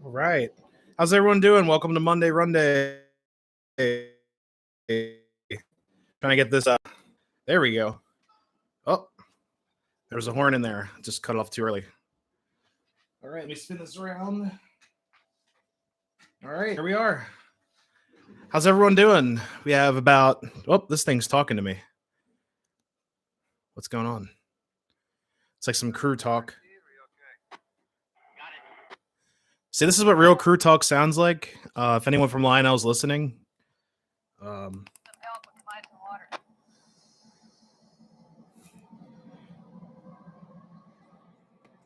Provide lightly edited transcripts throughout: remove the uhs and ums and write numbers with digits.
All right. How's everyone doing? Welcome to Monday Runday. Trying to get this. There we go. Oh, there's a horn in there. Just cut off too early. All right, let me spin this around. All right, here we are. How's everyone doing? We have about. Oh, this thing's talking to me. What's going on? It's like some crew talk. See, this is what real crew talk sounds like. If anyone from Lionel's listening, um,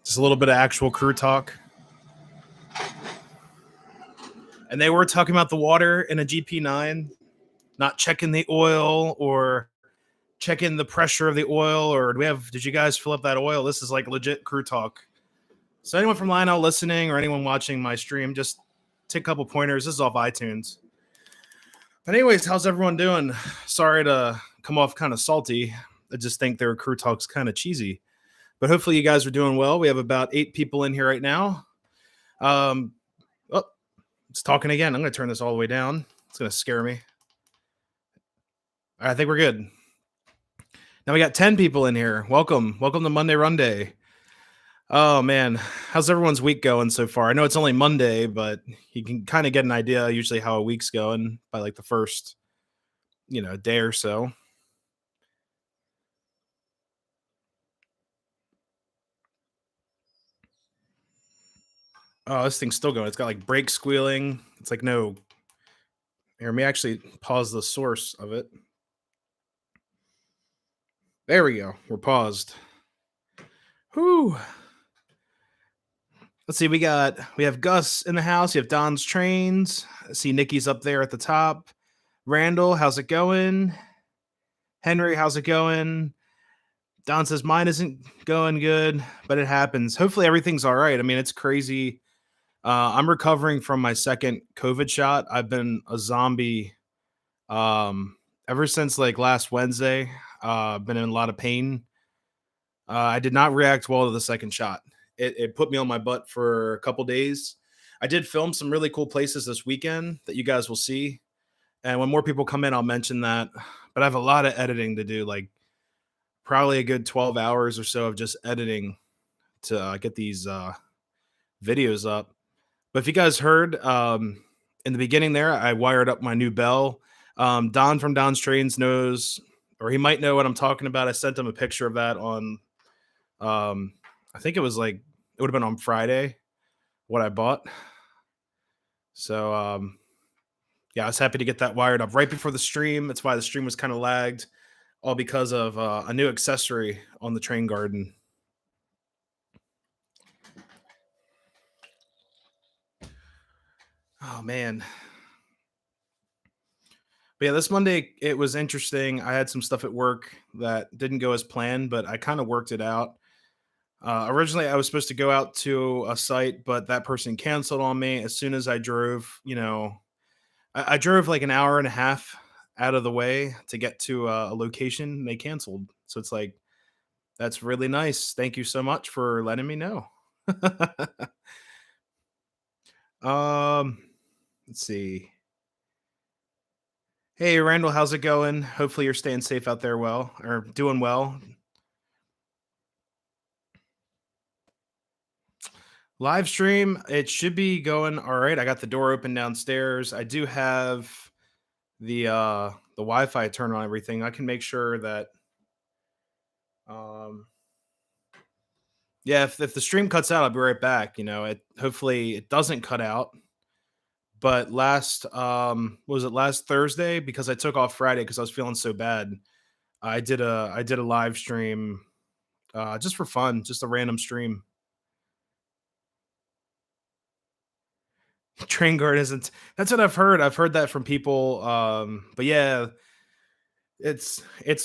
just a little bit of actual crew talk. And they were talking about the water in a GP9, not checking the oil or checking the pressure of the oil, or did you guys fill up that oil? This is like legit crew talk. So anyone from Lionel listening or anyone watching my stream, just take a couple pointers. This is off iTunes. But anyways, how's everyone doing? Sorry to come off kind of salty. I just think their crew talk's kind of cheesy. But hopefully you guys are doing well. We have about 8 people in here right now. Oh, it's talking again. I'm going to turn this all the way down. It's going to scare me. All right, I think we're good. Now we got 10 people in here. Welcome to Monday Runday. Oh man, how's everyone's week going so far? I know it's only Monday, but you can kind of get an idea usually how a week's going by like the first, day or so. Oh, this thing's still going. It's got like brake squealing. It's like no. Here, let me actually pause the source of it. There we go. We're paused. Whew. Let's see. We have Gus in the house. You have Don's Trains. I see Nikki's up there at the top. Randall, how's it going? Henry, how's it going? Don says mine isn't going good, but it happens. Hopefully everything's all right. I mean, it's crazy. I'm recovering from my second COVID shot. I've been a zombie ever since like last Wednesday. I've been in a lot of pain. I did not react well to the second shot. It put me on my butt for a couple days. I did film some really cool places this weekend that you guys will see. And when more people come in, I'll mention that. But I have a lot of editing to do, like probably a good 12 hours or so of just editing to get these videos up. But if you guys heard in the beginning there, I wired up my new bell. Don from Don's Trains knows, or he might know what I'm talking about. I sent him a picture of that on, I think it was like, it would have been on Friday, what I bought. So, yeah, I was happy to get that wired up right before the stream. That's why the stream was kind of lagged, all because of a new accessory on the train garden. Oh, man. But yeah, this Monday, it was interesting. I had some stuff at work that didn't go as planned, but I kind of worked it out. Originally, I was supposed to go out to a site, but that person canceled on me as soon as I drove. I drove like an hour and a half out of the way to get to a location. And they canceled, so it's like that's really nice. Thank you so much for letting me know. Let's see. Hey, Randall, how's it going? Hopefully, you're staying safe out there, well, or doing well. Live stream, it should be going all right. I got the door open downstairs. I do have the Wi-Fi turned on everything. I can make sure that um yeah, if the stream cuts out, I'll be right back. It hopefully it doesn't cut out. But last was it last Thursday, because I took off Friday because I was feeling so bad. I did a live stream just for fun, just a random stream. Train guard isn't. That's what I've heard. I've heard that from people. But yeah, it's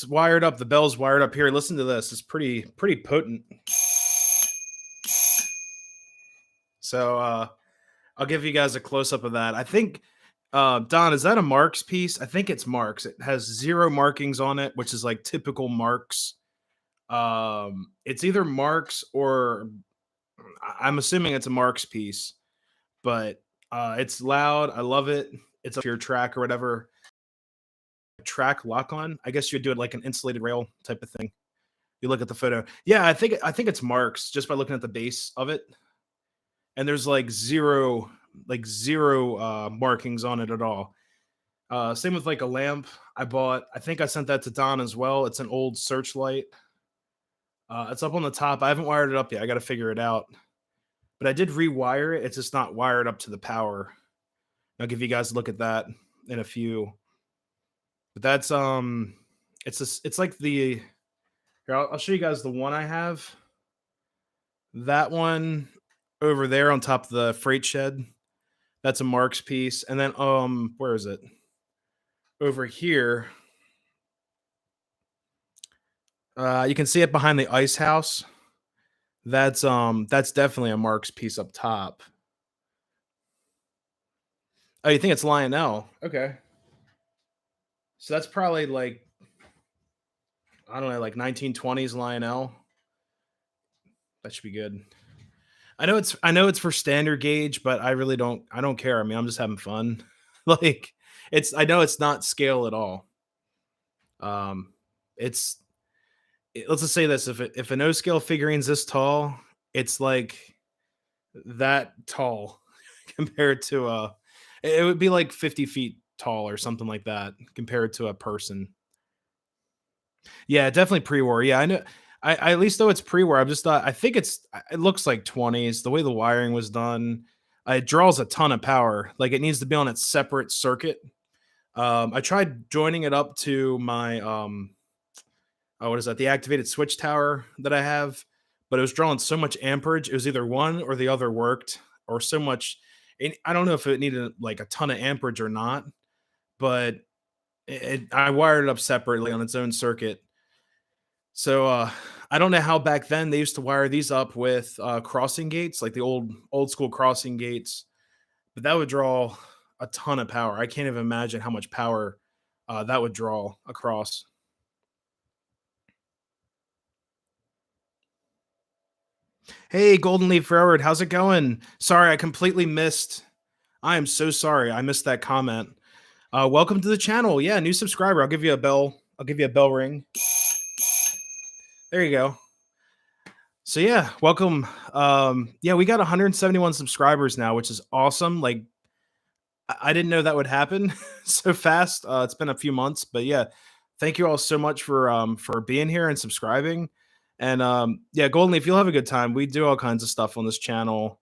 wired up. The bell's wired up here. Listen to this. It's pretty potent. So I'll give you guys a close up of that. I think Don, is that a Marks piece? I think it's Marks. It has 0 markings on it, which is like typical Marks. It's either Marks or I'm assuming it's a Marks piece. but it's loud. I love it. It's up to your track or whatever. Track lock on. I guess you'd do it like an insulated rail type of thing. You look at the photo. Yeah, I think it's marks just by looking at the base of it, and there's like zero markings on it at all. Same with like a lamp I bought. I think I sent that to Don as well. It's an old Searchlight. It's up on the top. I haven't wired it up yet. I got to figure it out. But I did rewire it. It's just not wired up to the power. I'll give you guys a look at that in a few. But it's like the here. I'll show you guys the one I have. That one over there on top of the freight shed. That's a Marks piece. And then where is it? Over here. You can see it behind the ice house. That's definitely a Marks piece up top. Oh, you think it's Lionel? Okay. So that's probably like I don't know, like 1920s Lionel. That should be good. I know it's for standard gauge, but I don't care. I mean, I'm just having fun. Like I know it's not scale at all. Um it's let's just say this, if a no scale figurine's this tall, it's like that tall compared to it would be like 50 feet tall or something like that compared to a person. Yeah, definitely pre-war. Yeah, I know. I at least though it's pre-war. I'm just I think it looks like 20s. The way the wiring was done, it draws a ton of power. Like it needs to be on its separate circuit. I tried joining it up to my what is that? The activated switch tower that I have, but it was drawing so much amperage. It was either one or the other worked, or so much. And I don't know if it needed like a ton of amperage or not, but I wired it up separately on its own circuit. So I don't know how back then they used to wire these up with crossing gates, like the old school crossing gates, but that would draw a ton of power. I can't even imagine how much power that would draw across. Hey, Golden Leaf Forward, how's it going? Sorry, I completely missed. I am so sorry. I missed that comment. Welcome to the channel. Yeah, new subscriber. I'll give you a bell. I'll give you a bell ring. There you go. So yeah, welcome. Yeah, we got 171 subscribers now, which is awesome. Like I didn't know that would happen so fast. It's been a few months, but yeah, thank you all so much for being here and subscribing. And yeah, Golden Leaf, you'll have a good time. We do all kinds of stuff on this channel.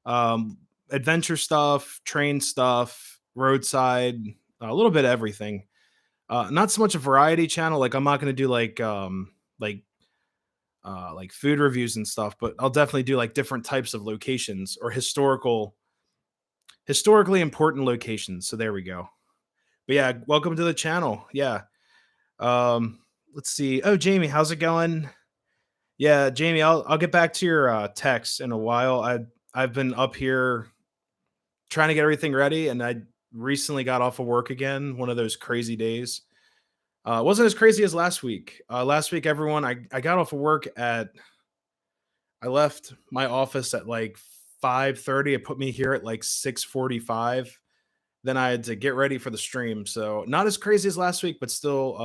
Um, Adventure stuff, train stuff, roadside, a little bit of everything. Not so much a variety channel. Like I'm not going to do like food reviews and stuff, but I'll definitely do like different types of locations or historically important locations. So there we go. But yeah, welcome to the channel. Yeah. Let's see. Oh, Jamie, how's it going? Yeah, Jamie, I'll get back to your text in a while. I've been up here trying to get everything ready, and I recently got off of work again. One of those crazy days. It wasn't as crazy as last week. Last week, everyone, I got off of work at I left my office at like 5:30. It put me here at like 6:45. Then I had to get ready for the stream. So not as crazy as last week, but still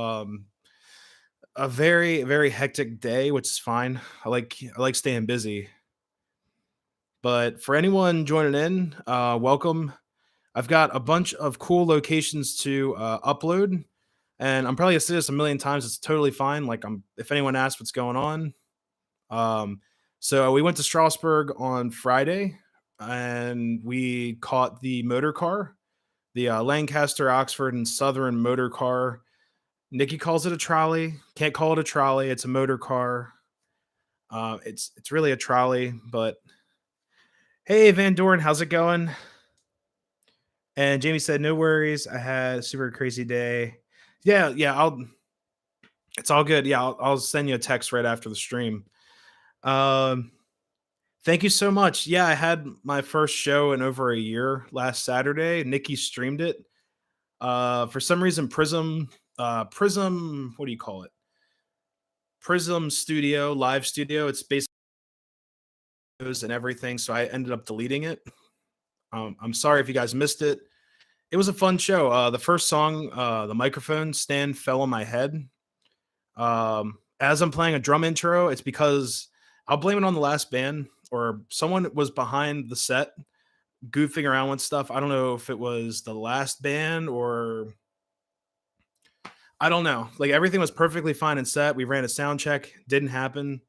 a very, very hectic day, which is fine. I like staying busy. But for anyone joining in, welcome. I've got a bunch of cool locations to upload, and I'm probably gonna say this a million times. It's totally fine. Like if anyone asks what's going on, Um, so we went to Strasbourg on Friday, and we caught the motor car, the Lancaster, Oxford, and Southern motor car. Nikki calls it a trolley. Can't call it a trolley. It's a motor car. It's really a trolley. But hey, Van Dorn, how's it going? And Jamie said, "No worries. I had a super crazy day." Yeah, yeah. It's all good. Yeah, I'll send you a text right after the stream. Um, Thank you so much. Yeah, I had my first show in over a year last Saturday. Nikki streamed it. For some reason, Prism, what do you call it? Prism Studio, Live Studio. It's basically and everything. So I ended up deleting it. I'm sorry if you guys missed it. It was a fun show. The first song, the microphone stand fell on my head. As I'm playing a drum intro, it's because I'll blame it on the last band or someone was behind the set goofing around with stuff. I don't know if it was the last band or I don't know. Like everything was perfectly fine and set. We ran a sound check, didn't happen.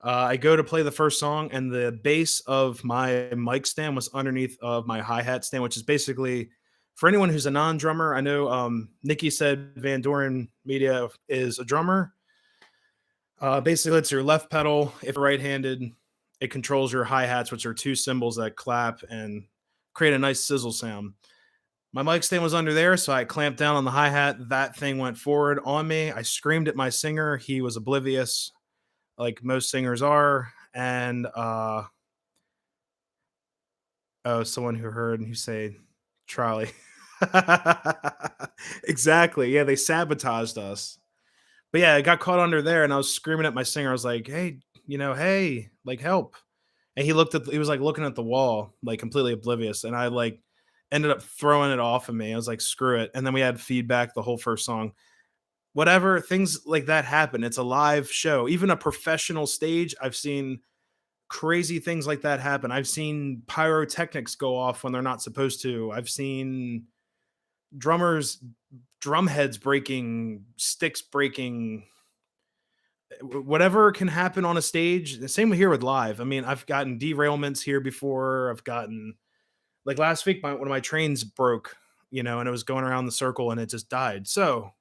I go to play the first song, and the base of my mic stand was underneath of my hi hat stand, which is basically for anyone who's a non drummer. I know Nikki said Van Doren Media is a drummer. Basically, it's your left pedal. If you're right handed, it controls your hi hats, which are two cymbals that clap and create a nice sizzle sound. My mic stand was under there, so I clamped down on the hi hat. That thing went forward on me. I screamed at my singer. He was oblivious, like most singers are. And oh, someone who heard and who say, Charlie. Exactly. Yeah, they sabotaged us. But yeah, I got caught under there and I was screaming at my singer. I was like, hey, hey, like help. And he was like looking at the wall, like completely oblivious. And I like ended up throwing it off of me. I was like, screw it. And then we had feedback the whole first song. Whatever, things like that happen. It's a live show. Even a professional stage, I've seen crazy things like that happen. I've seen pyrotechnics go off when they're not supposed to. I've seen drummers, drum heads breaking, sticks breaking, whatever can happen on a stage. The same here with live. I mean, I've gotten derailments here before. I've gotten like last week, one of my trains broke, and it was going around the circle and it just died. So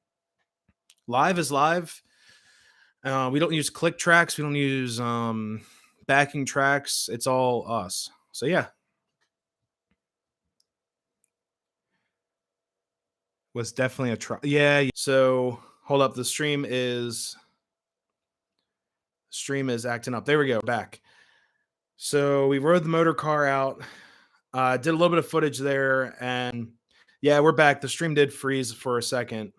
live is live. We don't use click tracks. We don't use backing tracks. It's all us. So yeah, was definitely a try. Yeah. So hold up. The stream is acting up. There we go. Back. So we rode the motor car out. Did a little bit of footage there, and yeah, we're back. The stream did freeze for a second.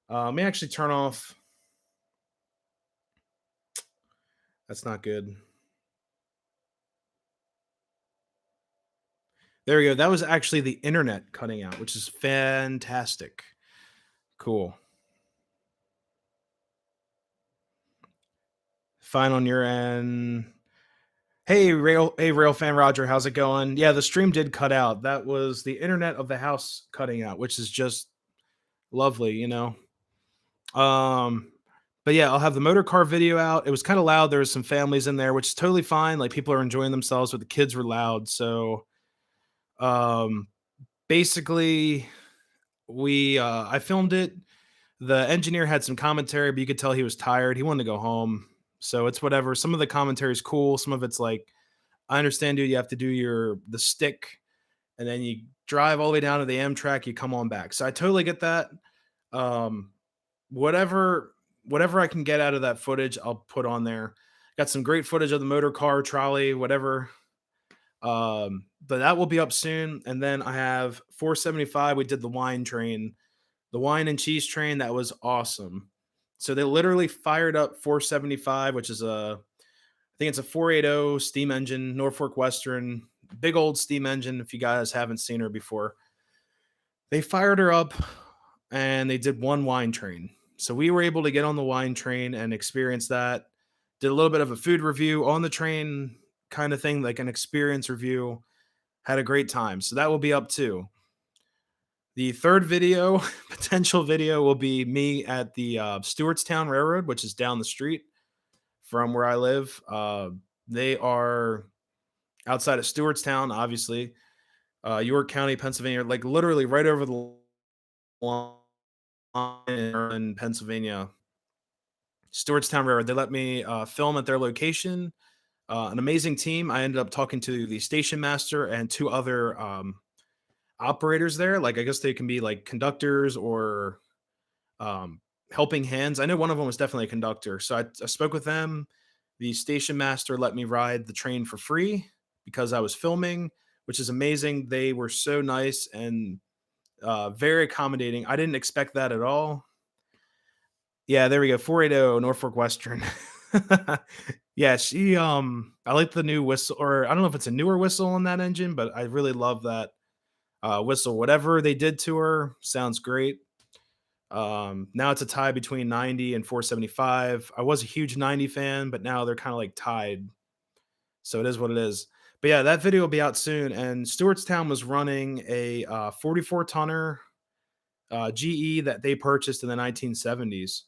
Let me actually turn off. That's not good. There we go. That was actually the internet cutting out, which is fantastic. Cool. Fine on your end. Hey, Rail fan Roger, how's it going? Yeah, the stream did cut out. That was the internet of the house cutting out, which is just lovely. Um, but yeah, I'll have the motor car video out. It was kind of loud. There was some families in there, which is totally fine. Like people are enjoying themselves, but the kids were loud. So um basically I filmed it. The engineer had some commentary, but you could tell he was tired. He wanted to go home. So it's whatever. Some of the commentary is cool. Some of it's like, I understand, dude, you have to do the stick and then you drive all the way down to the Amtrak, you come on back. So I totally get that. Um, whatever I can get out of that footage, I'll put on there. Got some great footage of the motor car, trolley, whatever. But that will be up soon. And then I have 475. We did the wine train, the wine and cheese train. That was awesome. So they literally fired up 475, which is I think it's a 480 steam engine, Norfolk Western, big old steam engine. If you guys haven't seen her before, they fired her up and they did one wine train. So we were able to get on the wine train and experience that. Did a little bit of a food review on the train, kind of thing, like an experience review. Had a great time. So that will be up too. The third video, potential video, will be me at the Stewartstown Railroad, which is down the street from where I live. They are outside of Stewartstown, obviously, York County, Pennsylvania, like literally right over the line in Pennsylvania. Stewartstown Railroad. They let me film at their location. An amazing team. I ended up talking to the station master and two other operators there. Like I guess they can be like conductors or helping hands. I know one of them was definitely a conductor. So I spoke with them. The station master let me ride the train for free because I was filming, which is amazing. They were so nice and very accommodating. I didn't expect that at all. Yeah, there we go. 480 Norfolk Western. Yeah, she I like the new whistle, or I don't know if it's a newer whistle on that engine, but I really love that whistle. Whatever they did to her sounds great. Now it's a tie between 90 and 475. I was a huge 90 fan, but now they're kind of like tied. So it is what it is. But yeah, that video will be out soon. And Stewartstown was running a 44 tonner GE that they purchased in the 1970s.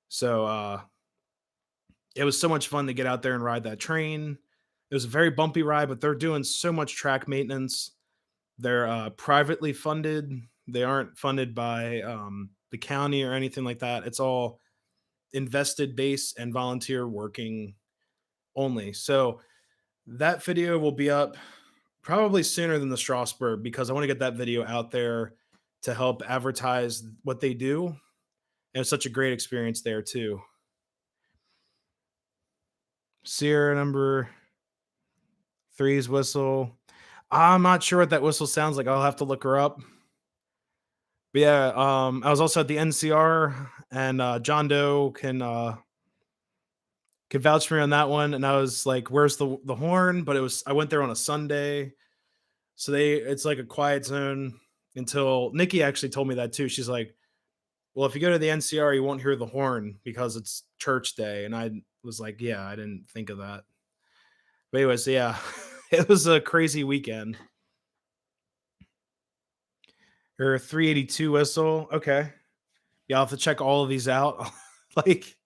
So it was so much fun to get out there and ride that train. It was a very bumpy ride, but they're doing so much track maintenance. They're privately funded. They aren't funded by the county or anything like that. It's all invested base and volunteer working only. So that video will be up probably sooner than the Strasbourg because I want to get that video out there to help advertise what they do. And it's such a great experience there too. Sierra number three's whistle. I'm not sure what that whistle sounds like. I'll have to look her up. But yeah, I was also at the NCR, and John Doe can vouch for me on that one. And I was like, "Where's the horn?" But I went there on a Sunday, so it's like a quiet zone until Nikki actually told me that too. She's like, "Well, if you go to the NCR, you won't hear the horn because it's church day." And I was like, "Yeah, I didn't think of that." But anyways, yeah, it was a crazy weekend. Or 382 whistle. Okay. Yeah, I'll have to check all of these out. like,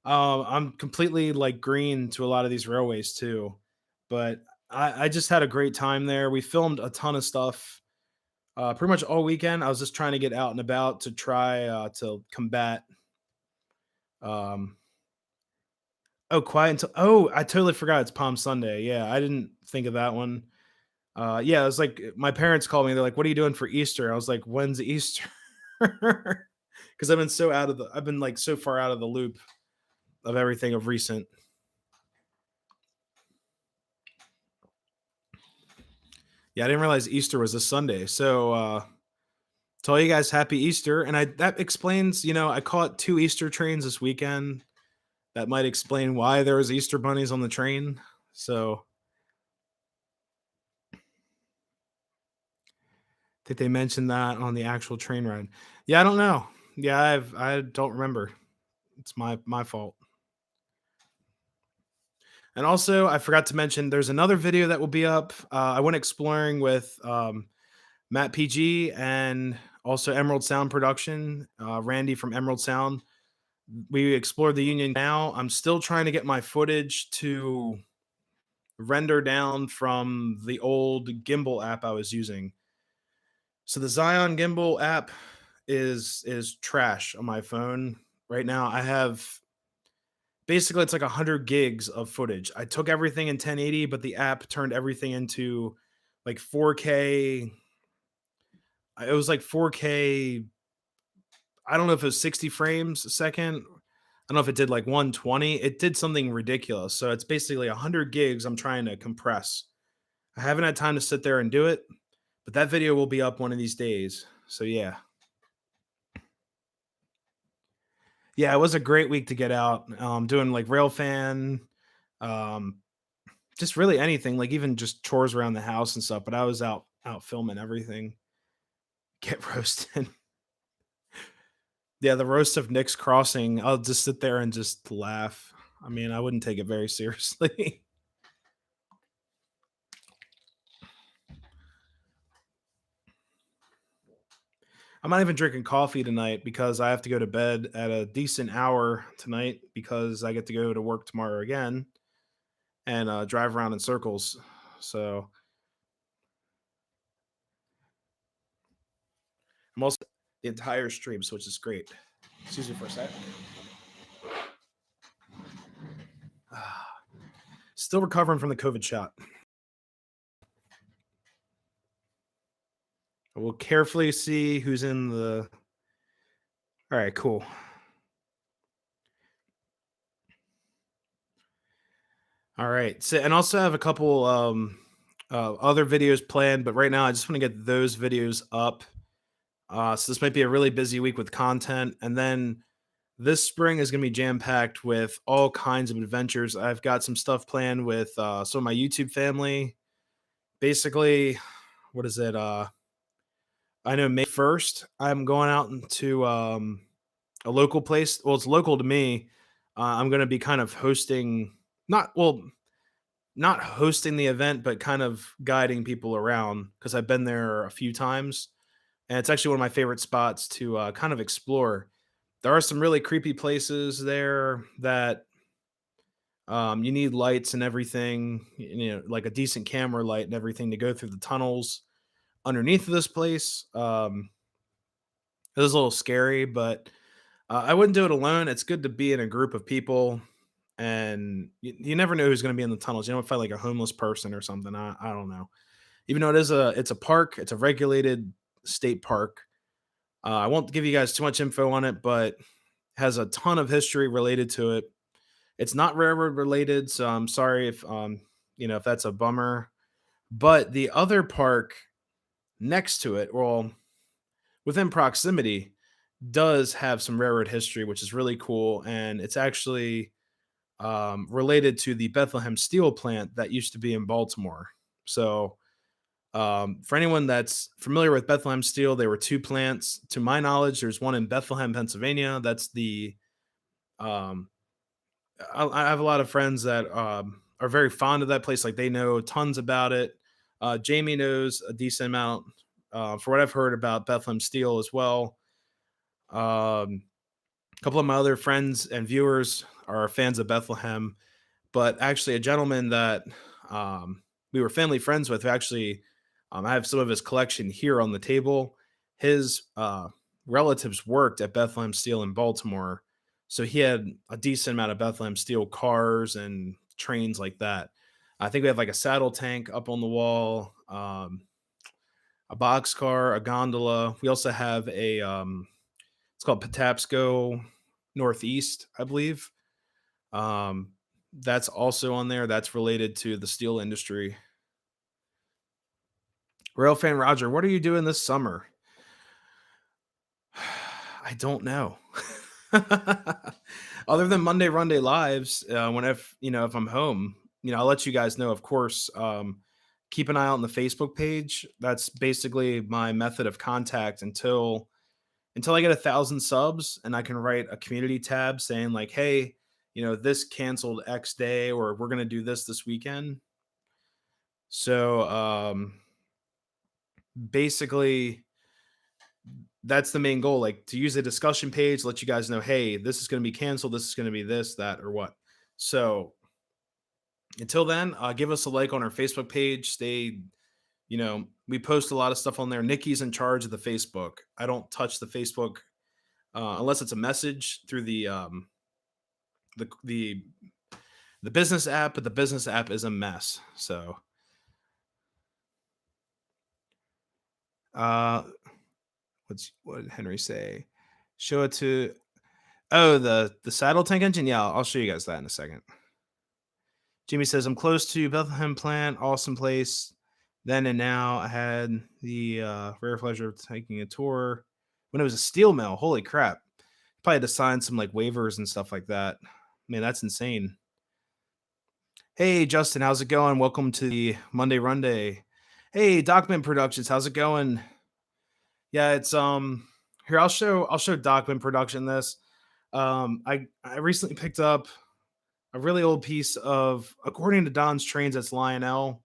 I'm completely like green to a lot of these railways too. But I just had a great time there. We filmed a ton of stuff pretty much all weekend. I was just trying to get out and about to try to combat. Um, oh, quiet until. Oh, I totally forgot it's Palm Sunday. Yeah, I didn't think of that one. Yeah, it was like my parents called me. They're like, "What are you doing for Easter?" I was like, "When's Easter?" Because I've been like so far out of the loop of everything of recent. Yeah, I didn't realize Easter was this Sunday. So tell you guys happy Easter. And that explains, I caught two Easter trains this weekend. That might explain why there was Easter bunnies on the train. So did they mention that on the actual train ride? Yeah, I don't know. Yeah, I don't remember. It's my fault. And also, I forgot to mention there's another video that will be up. I went exploring with Matt PG and also Emerald Sound Production, Randy from Emerald Sound. We explored the Union Canal. I'm still trying to get my footage to render down from the old gimbal app I was using. So the Zion gimbal app is trash on my phone right now. I have basically it's like 100 gigs of footage. I took everything in 1080, but the app turned everything into like 4K. It was like 4K. I don't know if it was 60 frames a second. I don't know if it did like 120. It did something ridiculous. So it's basically 100 gigs I'm trying to compress. I haven't had time to sit there and do it, but that video will be up one of these days. So yeah. Yeah, it was a great week to get out. Doing like railfan, um, just really anything, like even just chores around the house and stuff. But I was out filming everything. Get roasted. Yeah, the roast of Nick's Crossing. I'll just sit there and just laugh. I mean, I wouldn't take it very seriously. I'm not even drinking coffee tonight because I have to go to bed at a decent hour tonight because I get to go to work tomorrow again and drive around in circles. So I'm also the entire stream, so which is great. Excuse me for a sec. Still recovering from the COVID shot. We'll carefully see who's in the. All right, cool. All right. So, and also have a couple other videos planned, but right now I just want to get those videos up. So this might be a really busy week with content, and then This spring is going to be jam packed with all kinds of adventures. I've got some stuff planned with some of my YouTube family. Basically, what is it? I know May 1st, I'm going out into a local place. Well, it's local to me. I'm going to be kind of hosting, not, well, not hosting the event, but kind of guiding people around because I've been there a few times. And it's actually one of my favorite spots to kind of explore. There are some really creepy places there that you need lights and everything, like a decent camera light and everything to go through the tunnels underneath of this place. It was a little scary, but I wouldn't do it alone. It's good to be in a group of people, and you never know who's going to be in the tunnels. You don't find like a homeless person or something. I don't know. Even though it's a park, it's a regulated state park. I won't give you guys too much info on it, but has a ton of history related to it. It's not railroad related, so I'm sorry if if that's a bummer. But the other park next to it, well, within proximity, does have some railroad history, which is really cool, and it's actually related to the Bethlehem Steel plant that used to be in Baltimore. So, for anyone that's familiar with Bethlehem Steel, there were two plants. To my knowledge, there's one in Bethlehem, Pennsylvania. That's the um, I have a lot of friends that are very fond of that place. Like they know tons about it. Jamie knows a decent amount for what I've heard about Bethlehem Steel as well. A couple of my other friends and viewers are fans of Bethlehem, but actually a gentleman that we were family friends with, who actually I have some of his collection here on the table. His relatives worked at Bethlehem Steel in Baltimore, so he had a decent amount of Bethlehem Steel cars and trains like that. I think we have like a saddle tank up on the wall, a box car, a gondola. We also have a it's called Patapsco Northeast, I believe. Um, that's also on there. That's related to the steel industry. Rail fan Roger, what are you doing this summer? I don't know. Other than Monday Runday lives, when if if I'm home, I'll let you guys know. Of course, keep an eye out on the Facebook page. That's basically my method of contact until I get 1,000 subs, and I can write a community tab saying like, hey, this canceled X day, or we're gonna do this weekend. So basically that's the main goal, like to use a discussion page, let you guys know, hey, this is going to be canceled, this is going to be this, that, or what. So until then, give us a like on our Facebook page. We post a lot of stuff on there. Nikki's in charge of the Facebook. I don't touch the Facebook unless it's a message through the the the business app, but the business app is a mess. So uh what did Henry say? Show it to the saddle tank engine. Yeah, I'll show you guys that in a second. Jimmy says I'm close to Bethlehem plant, awesome place. Then and now I had the rare pleasure of taking a tour when it was a steel mill. Holy crap. Probably had to sign some like waivers and stuff like that. Man, that's insane. Hey Justin, how's it going? Welcome to the Monday Runday. Hey, Document Productions, how's it going? Yeah, it's here I'll show Document Production this. I recently picked up a really old piece of, according to Don's Trains, that's Lionel.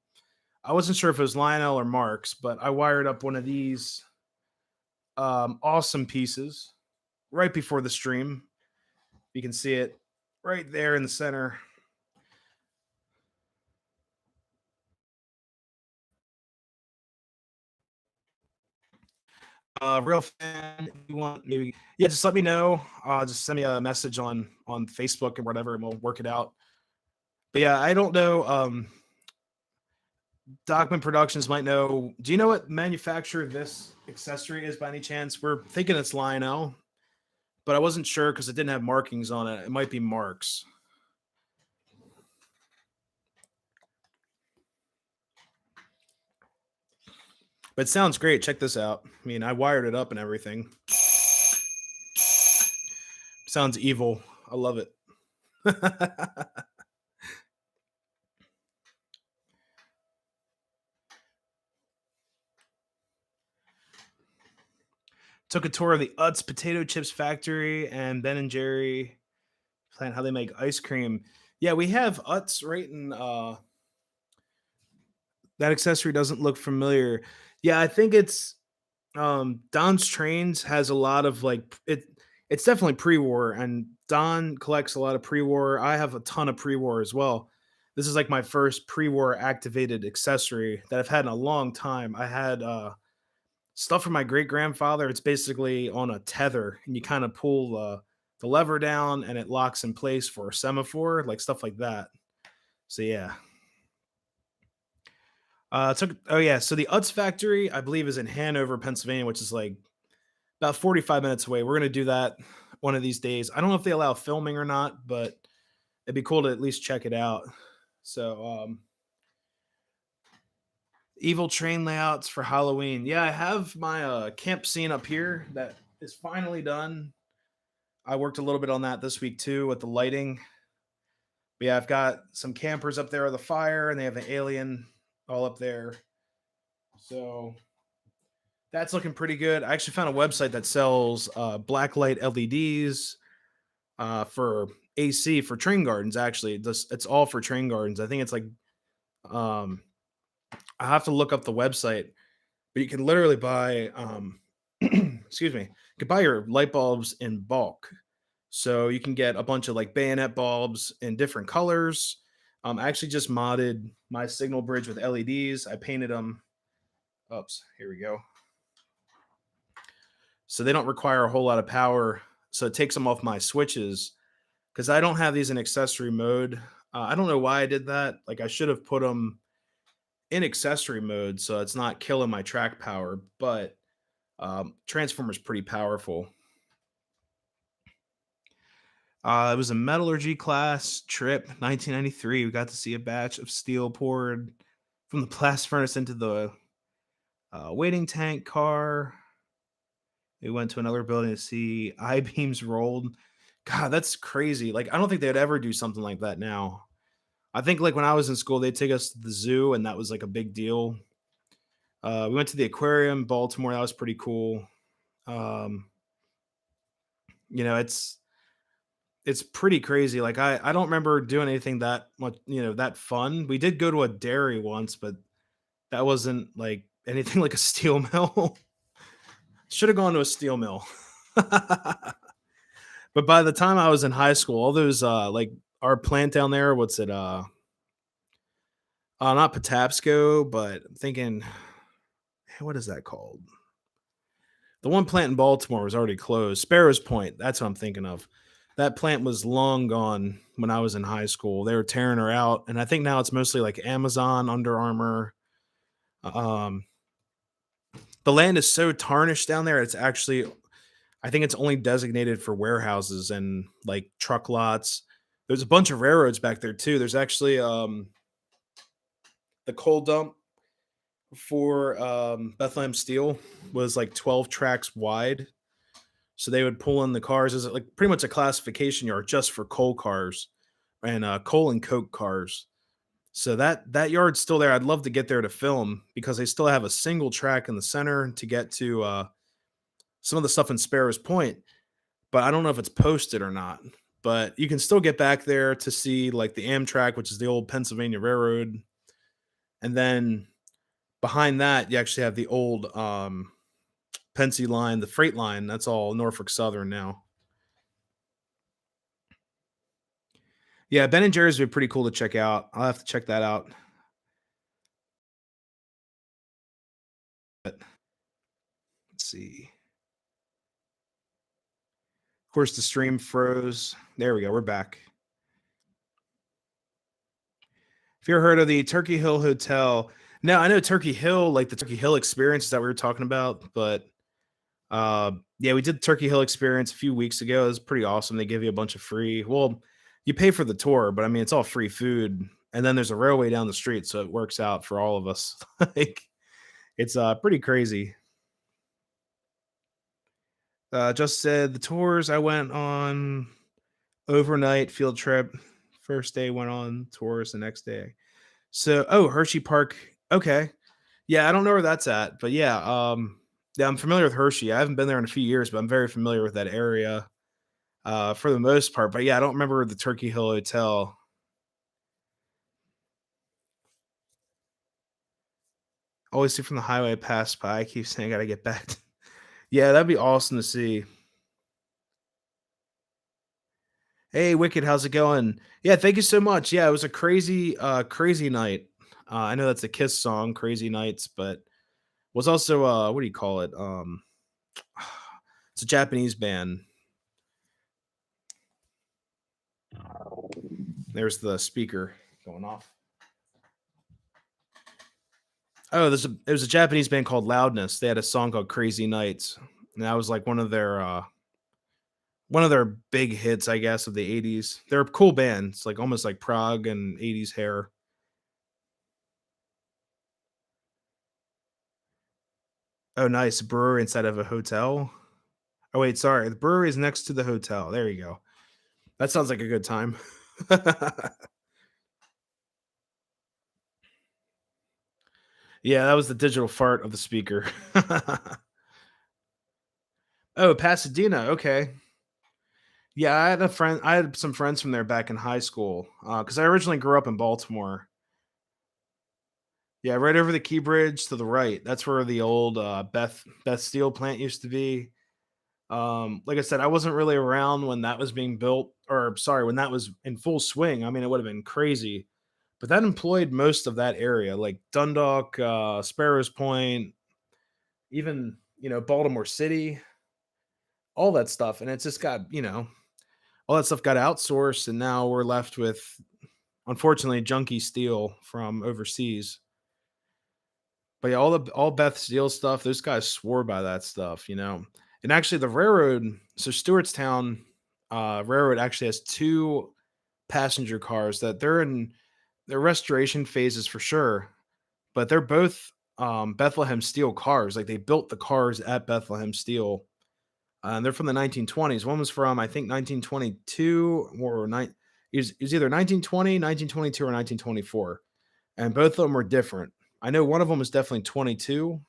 I wasn't sure if it was Lionel or Marks, but I wired up one of these awesome pieces right before the stream. You can see it right there in the center. Real fan, if you want, maybe, yeah, just let me know. Just send me a message on Facebook or whatever, and we'll work it out. But yeah, I don't know. Document Productions might know. Do you know what manufacturer this accessory is by any chance? We're thinking it's Lionel, but I wasn't sure because it didn't have markings on it. It might be Marks. But it sounds great. Check this out. I mean, I wired it up and everything. Sounds evil. I love it. Took a tour of the Utz potato chips factory and Ben and Jerry plant how they make ice cream. Yeah, we have Utz right in that accessory doesn't look familiar. Yeah, I think it's Don's Trains has a lot of like it's definitely pre-war and Don collects a lot of pre-war. I have a ton of pre-war as well. This is like my first pre-war activated accessory that I've had in a long time. I had stuff from my great grandfather. It's basically on a tether and you kind of pull the lever down and it locks in place for a semaphore, like stuff like that. So yeah. Oh yeah, so the Utz factory I believe is in Hanover, Pennsylvania, which is like about 45 minutes away. We're gonna do that one of these days. I don't know if they allow filming or not, but it'd be cool to at least check it out. So, evil train layouts for Halloween. Yeah, I have my camp scene up here that is finally done. I worked a little bit on that this week too with the lighting. But yeah, I've got some campers up there with a the fire, and they have an alien all up there. So that's looking pretty good. I actually found a website that sells black light LEDs for AC for train gardens. Actually, it's all for train gardens. I think it's like um, I have to look up the website, but you can literally buy excuse me, you can buy your light bulbs in bulk. So you can get a bunch of like bayonet bulbs in different colors. I actually just modded my signal bridge with LEDs. I painted them. Oops, here we go. So they don't require a whole lot of power. So it takes them off my switches because I don't have these in accessory mode. I don't know why I did that. Like I should have put them in accessory mode so it's not killing my track power. But Transformer's pretty powerful. It was a metallurgy class trip, 1993. We got to see a batch of steel poured from the blast furnace into the waiting tank car. We went to another building to see I beams rolled. God, that's crazy. Like, I don't think they'd ever do something like that now. I think like when I was in school, they'd take us to the zoo, and that was like a big deal. We went to the aquarium, Baltimore. That was pretty cool. Um, you know, it's pretty crazy. Like I don't remember doing anything that much, that fun. We did go to a dairy once, but that wasn't like anything like a steel mill. Should have gone to a steel mill. But by the time I was in high school, all those like our plant down there, what's it not Patapsco, but I'm thinking what is that called? The one plant in Baltimore was already closed. Sparrows Point, that's what I'm thinking of. That plant was long gone when I was in high school. They were tearing her out, and I think now it's mostly like Amazon, Under Armour. Um, the land is so tarnished down there. It's actually, I think it's only designated for warehouses and like truck lots. There's a bunch of railroads back there too. There's actually the coal dump for Bethlehem Steel was like 12 tracks wide. So they would pull in the cars as like pretty much a classification yard just for coal cars and coal and coke cars. So that yard's still there. I'd love to get there to film because they still have a single track in the center to get to some of the stuff in Sparrows Point, but I don't know if it's posted or not. But you can still get back there to see like the Amtrak, which is the old Pennsylvania Railroad, and then behind that you actually have the old Pensy line, the freight line. That's all Norfolk Southern now. Yeah, Ben and Jerry's would be pretty cool to check out. I'll have to check that out. But let's see. Of course, the stream froze. There we go. We're back. Have you ever heard of the Turkey Hill Hotel? No, I know Turkey Hill, like the Turkey Hill experience that we were talking about, but yeah, we did Turkey Hill experience a few weeks ago. It was pretty awesome. They give you a bunch of free. Well, you pay for the tour, but I mean, it's all free food, and then there's a railway down the street, so it works out for all of us. Like, it's pretty crazy. Just said the tours I went on overnight field trip. First day went on tours the next day. So, oh, Hershey Park. Okay. Yeah, I don't know where that's at, but yeah, yeah, I'm familiar with Hershey. I haven't been there in a few years, but I'm very familiar with that area for the most part. But yeah, I don't remember the Turkey Hill Hotel. Always see from the highway pass by. I keep saying I gotta get back. Yeah, that'd be awesome to see. Hey, Wicked, how's it going? Yeah, thank you so much. Yeah, it was a crazy, crazy night. I know that's a Kiss song, "Crazy Nights," but was also what do you call it? It's a Japanese band. There's the speaker going off. Oh, it was a Japanese band called Loudness. They had a song called "Crazy Nights," and that was like one of their big hits, I guess, of the '80s. They're a cool band. It's like almost like prog and '80s hair. Oh, nice brewery instead of a hotel. Oh wait, sorry, the brewery is next to the hotel. There you go. That sounds like a good time. Yeah, that was the digital fart of the speaker. Oh, Pasadena. Okay. Yeah, I had some friends from there back in high school because I originally grew up in Baltimore. Yeah, right over the Key Bridge to the right. That's where the old Beth Steel plant used to be. Like I said, I wasn't really around when that was being built, or sorry, when that was in full swing. I mean, it would have been crazy, but that employed most of that area, like Dundalk, Sparrows Point, even Baltimore City, all that stuff. And it's just got all that stuff got outsourced, and now we're left with unfortunately junky steel from overseas. But yeah, all Beth Steel stuff, those guys swore by that stuff. And actually the railroad, so Stewartstown railroad actually has two passenger cars that they're in their restoration phases for sure, but they're both Bethlehem Steel cars. Like they built the cars at Bethlehem Steel. And they're from the 1920s. One was from I think 1922 or it was either 1920, 1922, or 1924. And both of them were different. I know one of them was definitely 22,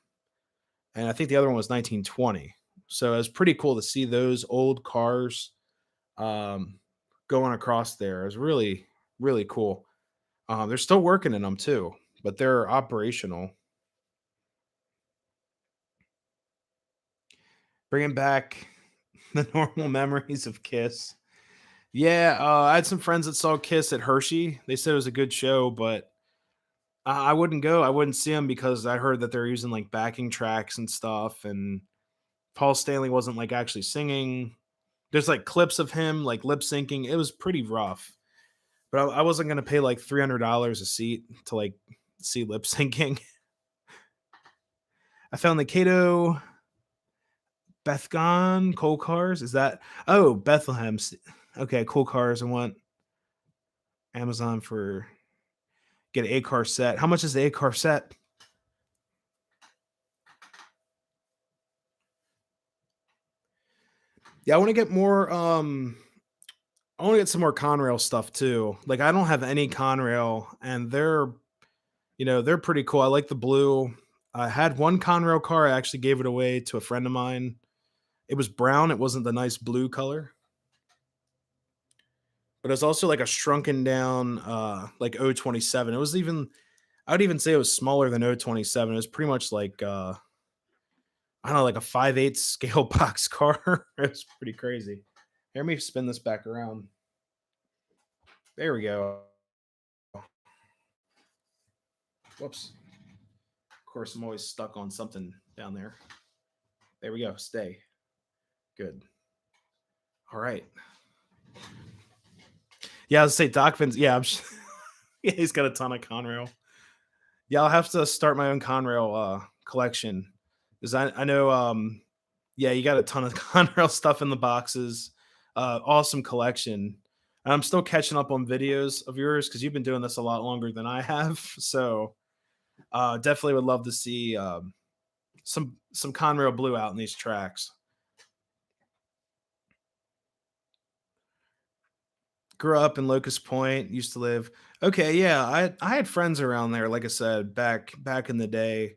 and I think the other one was 1920. So it was pretty cool to see those old cars um, going across there. It was really, really cool. They're still working in them too, but they're operational. Bringing back the normal memories of Kiss. Yeah, I had some friends that saw Kiss at Hershey. They said it was a good show, but I wouldn't go. I wouldn't see them because I heard that they're using like backing tracks and stuff, and Paul Stanley wasn't like actually singing. There's like clips of him like lip syncing. It was pretty rough, but I wasn't gonna pay like $300 a seat to like see lip syncing. I found the Cato Bethgon Coal Cars. Is that Bethlehem? Okay, Coal Cars. I want Amazon for get an 8 car set. How much is the 8 car set? Yeah, I want to get more. I want to get some more Conrail stuff too. Like I don't have any Conrail, and they're pretty cool. I like the blue. I had one Conrail car. I actually gave it away to a friend of mine. It was brown. It wasn't the nice blue color, but it was also like a shrunken down, like 027. It was even. I would even say it was smaller than 027. It was pretty much like I don't know, like a 5/8 scale box car. It was pretty crazy. Here, let me spin this back around. There we go. Whoops. Of course, I'm always stuck on something down there. There we go. Stay. Good. All right. Yeah, I was say Doc Vince. Yeah, yeah, he's got a ton of Conrail. Yeah, I'll have to start my own Conrail collection because I know. Yeah, you got a ton of Conrail stuff in the boxes. Awesome collection. And I'm still catching up on videos of yours because you've been doing this a lot longer than I have. So definitely would love to see some Conrail blue out in these tracks. Grew up in Locust Point, used to live. Okay, yeah, I had friends around there, like I said, back in the day.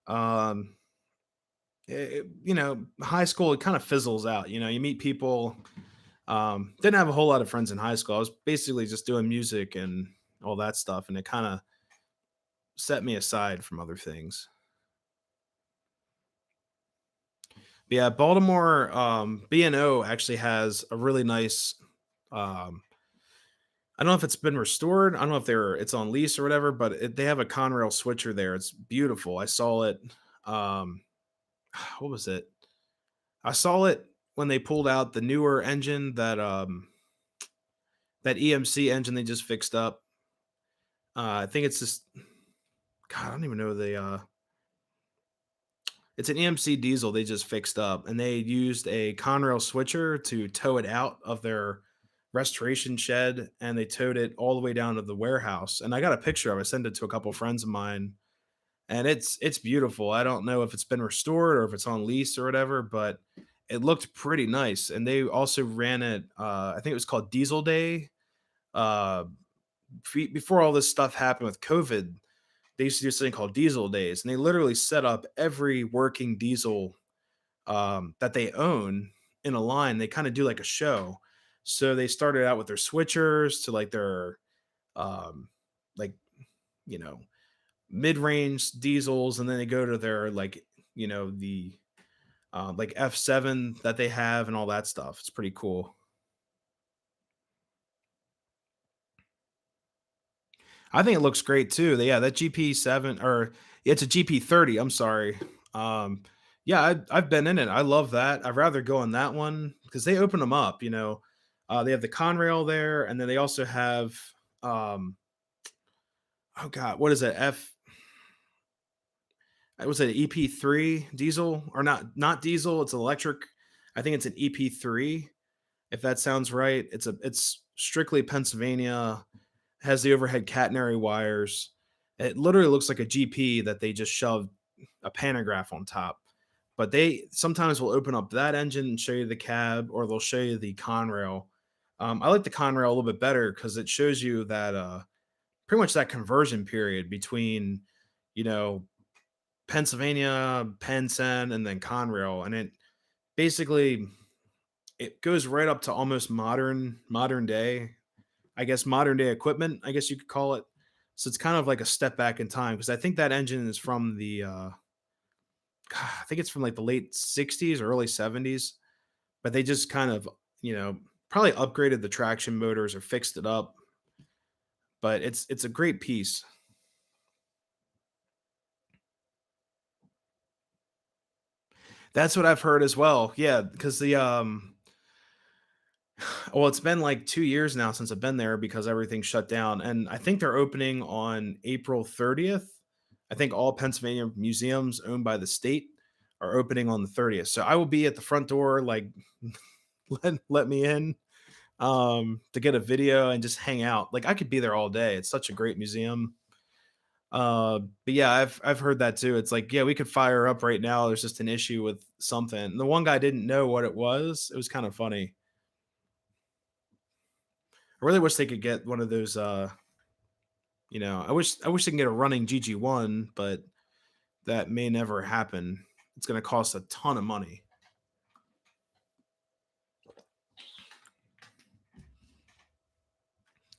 Um, high school, it kind of fizzles out. You meet people. Didn't have a whole lot of friends in high school. I was basically just doing music and all that stuff, and it kind of set me aside from other things. But yeah, Baltimore, B&O actually has a really nice. Um, I don't know if it's been restored. I don't know if it's on lease or whatever, but they have a Conrail switcher there. It's beautiful. I saw it. Um, what was it? I saw it when they pulled out the newer engine, that EMC engine they just fixed up. I think it's just God, I don't even know it's an EMC diesel they just fixed up, and they used a Conrail switcher to tow it out of their restoration shed, and they towed it all the way down to the warehouse. And I got a picture of it. I sent it to a couple friends of mine, and it's beautiful. I don't know if it's been restored or if it's on lease or whatever, but it looked pretty nice. And they also ran it. I think it was called Diesel Day. Uh, Before all this stuff happened with COVID, they used to do something called Diesel Days, and they literally set up every working diesel that they own in a line. They kind of do like a show. So they started out with their switchers to like their um, like you know mid-range diesels, and then they go to their the like F7 that they have and all that stuff. It's pretty cool. I think it looks great too. Yeah, that GP7 or it's a GP30. I'm sorry. Um, yeah, I've been in it. I love that. I'd rather go on that one because they open them up. They have the Conrail there, and then they also have um, oh god, what is it? Was it EP3 diesel or not diesel? It's electric. I think it's an EP3 if that sounds right. It's strictly Pennsylvania, has the overhead catenary wires. It literally looks like a GP that they just shoved a pantograph on top. But they sometimes will open up that engine and show you the cab, or they'll show you the Conrail. I like the Conrail a little bit better because it shows you that pretty much that conversion period between, you know, Pennsylvania, Pensen, and then Conrail, and it goes right up to almost modern day. I guess modern day equipment, I guess you could call it. So it's kind of like a step back in time because I think that engine is from I think it's from like the late 60s or early 70s, but they just kind of, you know, probably upgraded the traction motors or fixed it up, but it's a great piece. That's what I've heard as well. Yeah, because well, it's been like 2 years now since I've been there because everything shut down, and I think they're opening on April 30th. I think all Pennsylvania museums owned by the state are opening on the 30th. So I will be at the front door, like, let me in, to get a video and just hang out. Like, I could be there all day. It's such a great museum. But yeah, I've heard that too. It's like, yeah, we could fire up right now. There's just an issue with something. And the one guy didn't know what it was. It was kind of funny. I really wish they could get one of those. I wish they can get a running GG1, but that may never happen. It's going to cost a ton of money,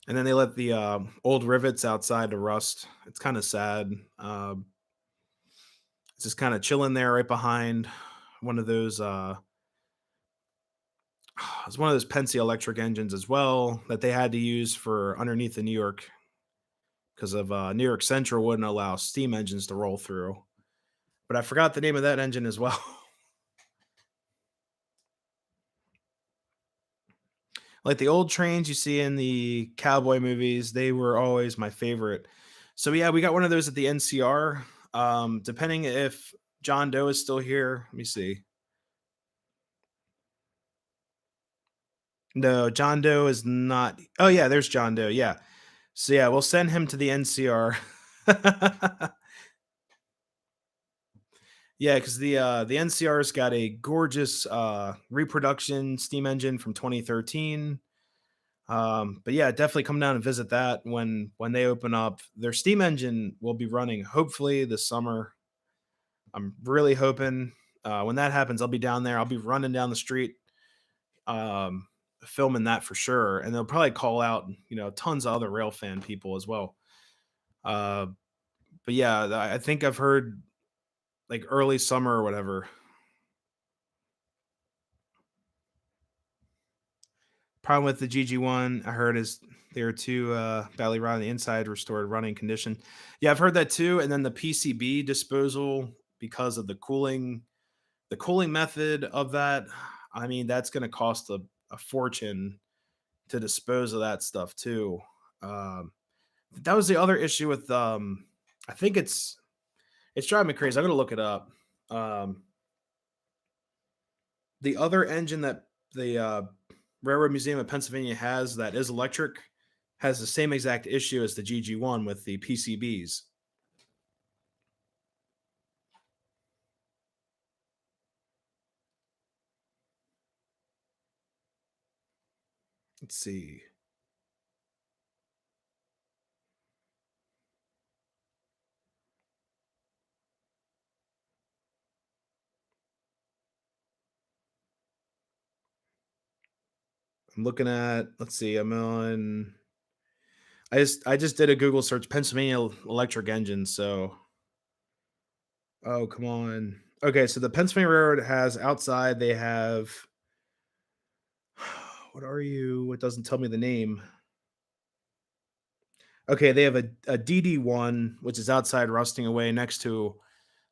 and then they let the old rivets outside to rust. It's kind of sad. It's just kind of chilling there right behind one of those. It's one of those Penske electric engines as well that they had to use for underneath the New York because of New York Central wouldn't allow steam engines to roll through. But I forgot the name of that engine as well. Like the old trains you see in the cowboy movies, they were always my favorite. So yeah, we got one of those at the NCR. Depending if John Doe is still here, let me see. No, John Doe is not. Oh yeah, there's John Doe. Yeah. So yeah, we'll send him to the NCR. Yeah, because the NCR's got a gorgeous reproduction steam engine from 2013. But yeah, definitely come down and visit that when they open up. Their steam engine will be running hopefully this summer. I'm really hoping when that happens, I'll be down there. I'll be running down the street, um, filming that for sure. And they'll probably call out, tons of other rail fan people as well. Uh, but yeah, I think I've heard like early summer or whatever. Problem with the GG1, I heard is they were too badly run on the inside, restored running condition. Yeah, I've heard that too. And then the PCB disposal because of the cooling method of that. I mean, that's going to cost a fortune to dispose of that stuff too. Um, that was the other issue with. I think it's driving me crazy. I'm going to look it up. Um, the other engine that the Railroad Museum of Pennsylvania has that is electric has the same exact issue as the GG1 with the PCBs. Let's see. I'm looking at. Let's see. I'm on. I just did a Google search Pennsylvania electric engine. So oh come on. Okay, so the Pennsylvania Railroad has outside. They have. What are you? It doesn't tell me the name. Okay, they have a DD1, which is outside rusting away next to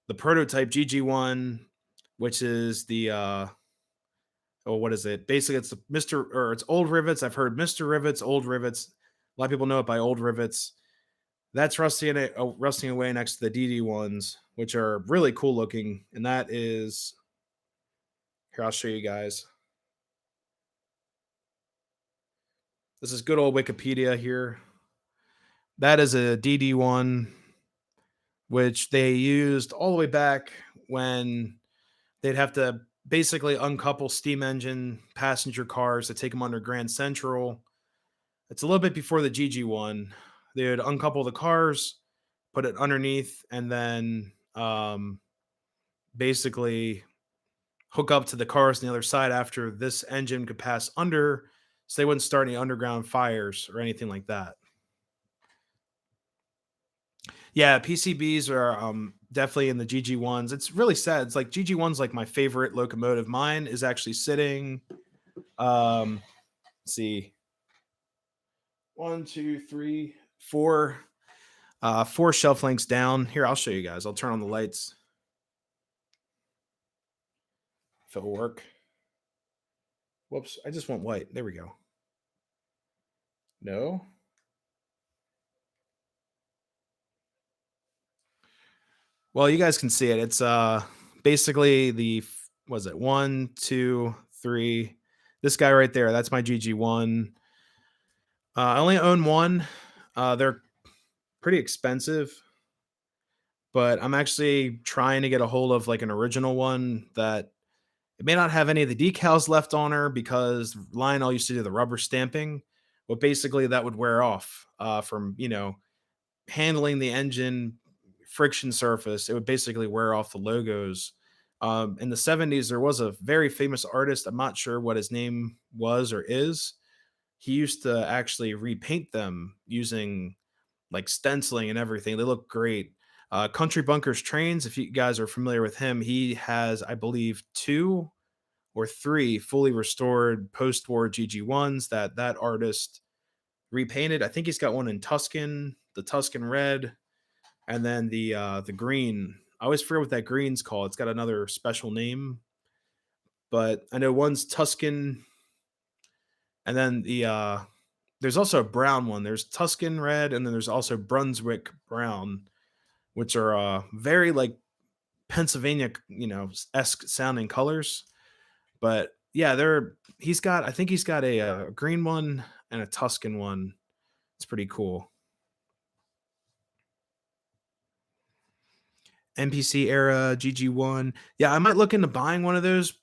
the prototype GG1, which is the oh, what is it? Basically, it's the Mr. or it's old rivets. I've heard Mr. Rivets, old rivets. A lot of people know it by old rivets. That's rusting away next to the DD ones, which are really cool looking. And that is here. I'll show you guys. This is good old Wikipedia here. That is a DD one, which they used all the way back when they'd have to basically uncouple steam engine passenger cars to take them under Grand Central. It's a little bit before the GG1. They would uncouple the cars, put it underneath, and then basically hook up to the cars on the other side after this engine could pass under, so they wouldn't start any underground fires or anything like that. Yeah, PCBs are definitely in the GG1s. It's really sad. It's like GG1's like my favorite locomotive. Mine is actually sitting. Let's see, one, two, three, four, four shelf lengths down. Here, I'll show you guys. I'll turn on the lights if it'll work. Whoops, I just want white. There we go. No. Well, you guys can see it. It's basically was it one, two, three. This guy right there, that's my GG1. I only own one. They're pretty expensive, but I'm actually trying to get a hold of like an original one that it may not have any of the decals left on her because Lionel used to do the rubber stamping, but basically that would wear off from handling the engine friction surface. It would basically wear off the logos. In the 70s, there was a very famous artist. I'm not sure what his name was or is. He used to actually repaint them using like stenciling and everything. They look great. Country Bunkers Trains, if you guys are familiar with him, he has, I believe, two or three fully restored post-war GG1s that artist repainted. I think he's got one in Tuscan, the Tuscan red, and then the green. I always forget what that green's called. It's got another special name, but I know one's Tuscan, and then there's also a brown one. There's Tuscan red, and then there's also Brunswick brown, which are very like Pennsylvania, esque sounding colors. But yeah, he's got. I think he's got a green one and a Tuscan one. It's pretty cool. NPC era GG1. Yeah, I might look into buying one of those.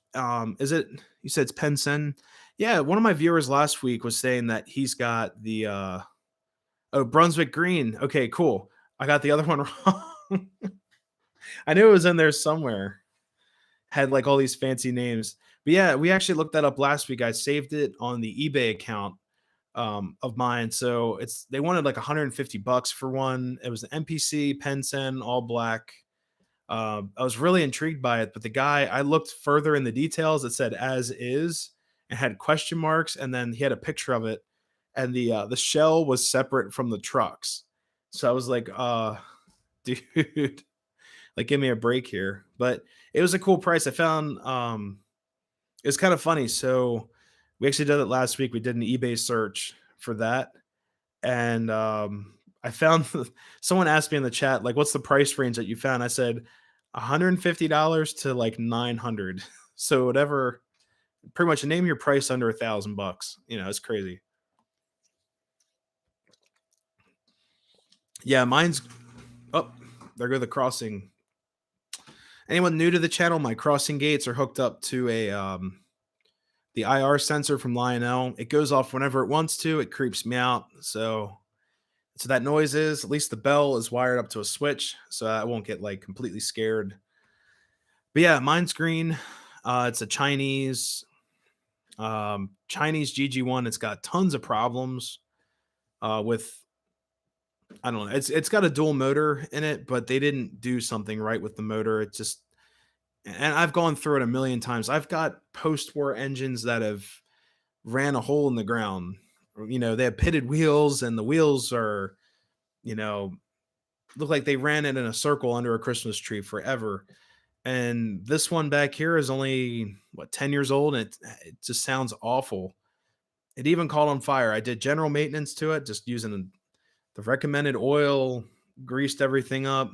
Is it? You said it's Pensen. Yeah, one of my viewers last week was saying that he's got the oh, Brunswick Green. Okay, cool. I got the other one wrong. I knew it was in there somewhere. Had like all these fancy names. But yeah, we actually looked that up last week. I saved it on the eBay account of mine. So it's they wanted like 150 bucks for one. It was an MPC Pensen all black. I was really intrigued by it, but the guy I looked further in the details. It said as is and had question marks, and then he had a picture of it, and the shell was separate from the trucks. So I was like, dude, like give me a break here. But it was a cool price. I found it was kind of funny. So we actually did it last week. We did an eBay search for that, and I found someone asked me in the chat like, "What's the price range that you found?" I said $150 to like 900. So whatever, pretty much name your price under $1,000. You know, it's crazy. Yeah, mine's oh, there go the crossing. Anyone new to the channel, my crossing gates are hooked up to a the IR sensor from Lionel. It goes off whenever it wants to. It creeps me out. So that noise is at least the bell is wired up to a switch, so I won't get like completely scared. But yeah, mine's green. It's a Chinese GG1. It's got tons of problems with I don't know. It's got a dual motor in it, but they didn't do something right with the motor. It just and I've gone through it a million times. I've got post-war engines that have ran a hole in the ground. You know, they have pitted wheels, and the wheels are, you know, look like they ran it in a circle under a Christmas tree forever. And this one back here is only what 10 years old, and it just sounds awful. It even caught on fire. I did general maintenance to it, just using the recommended oil, greased everything up.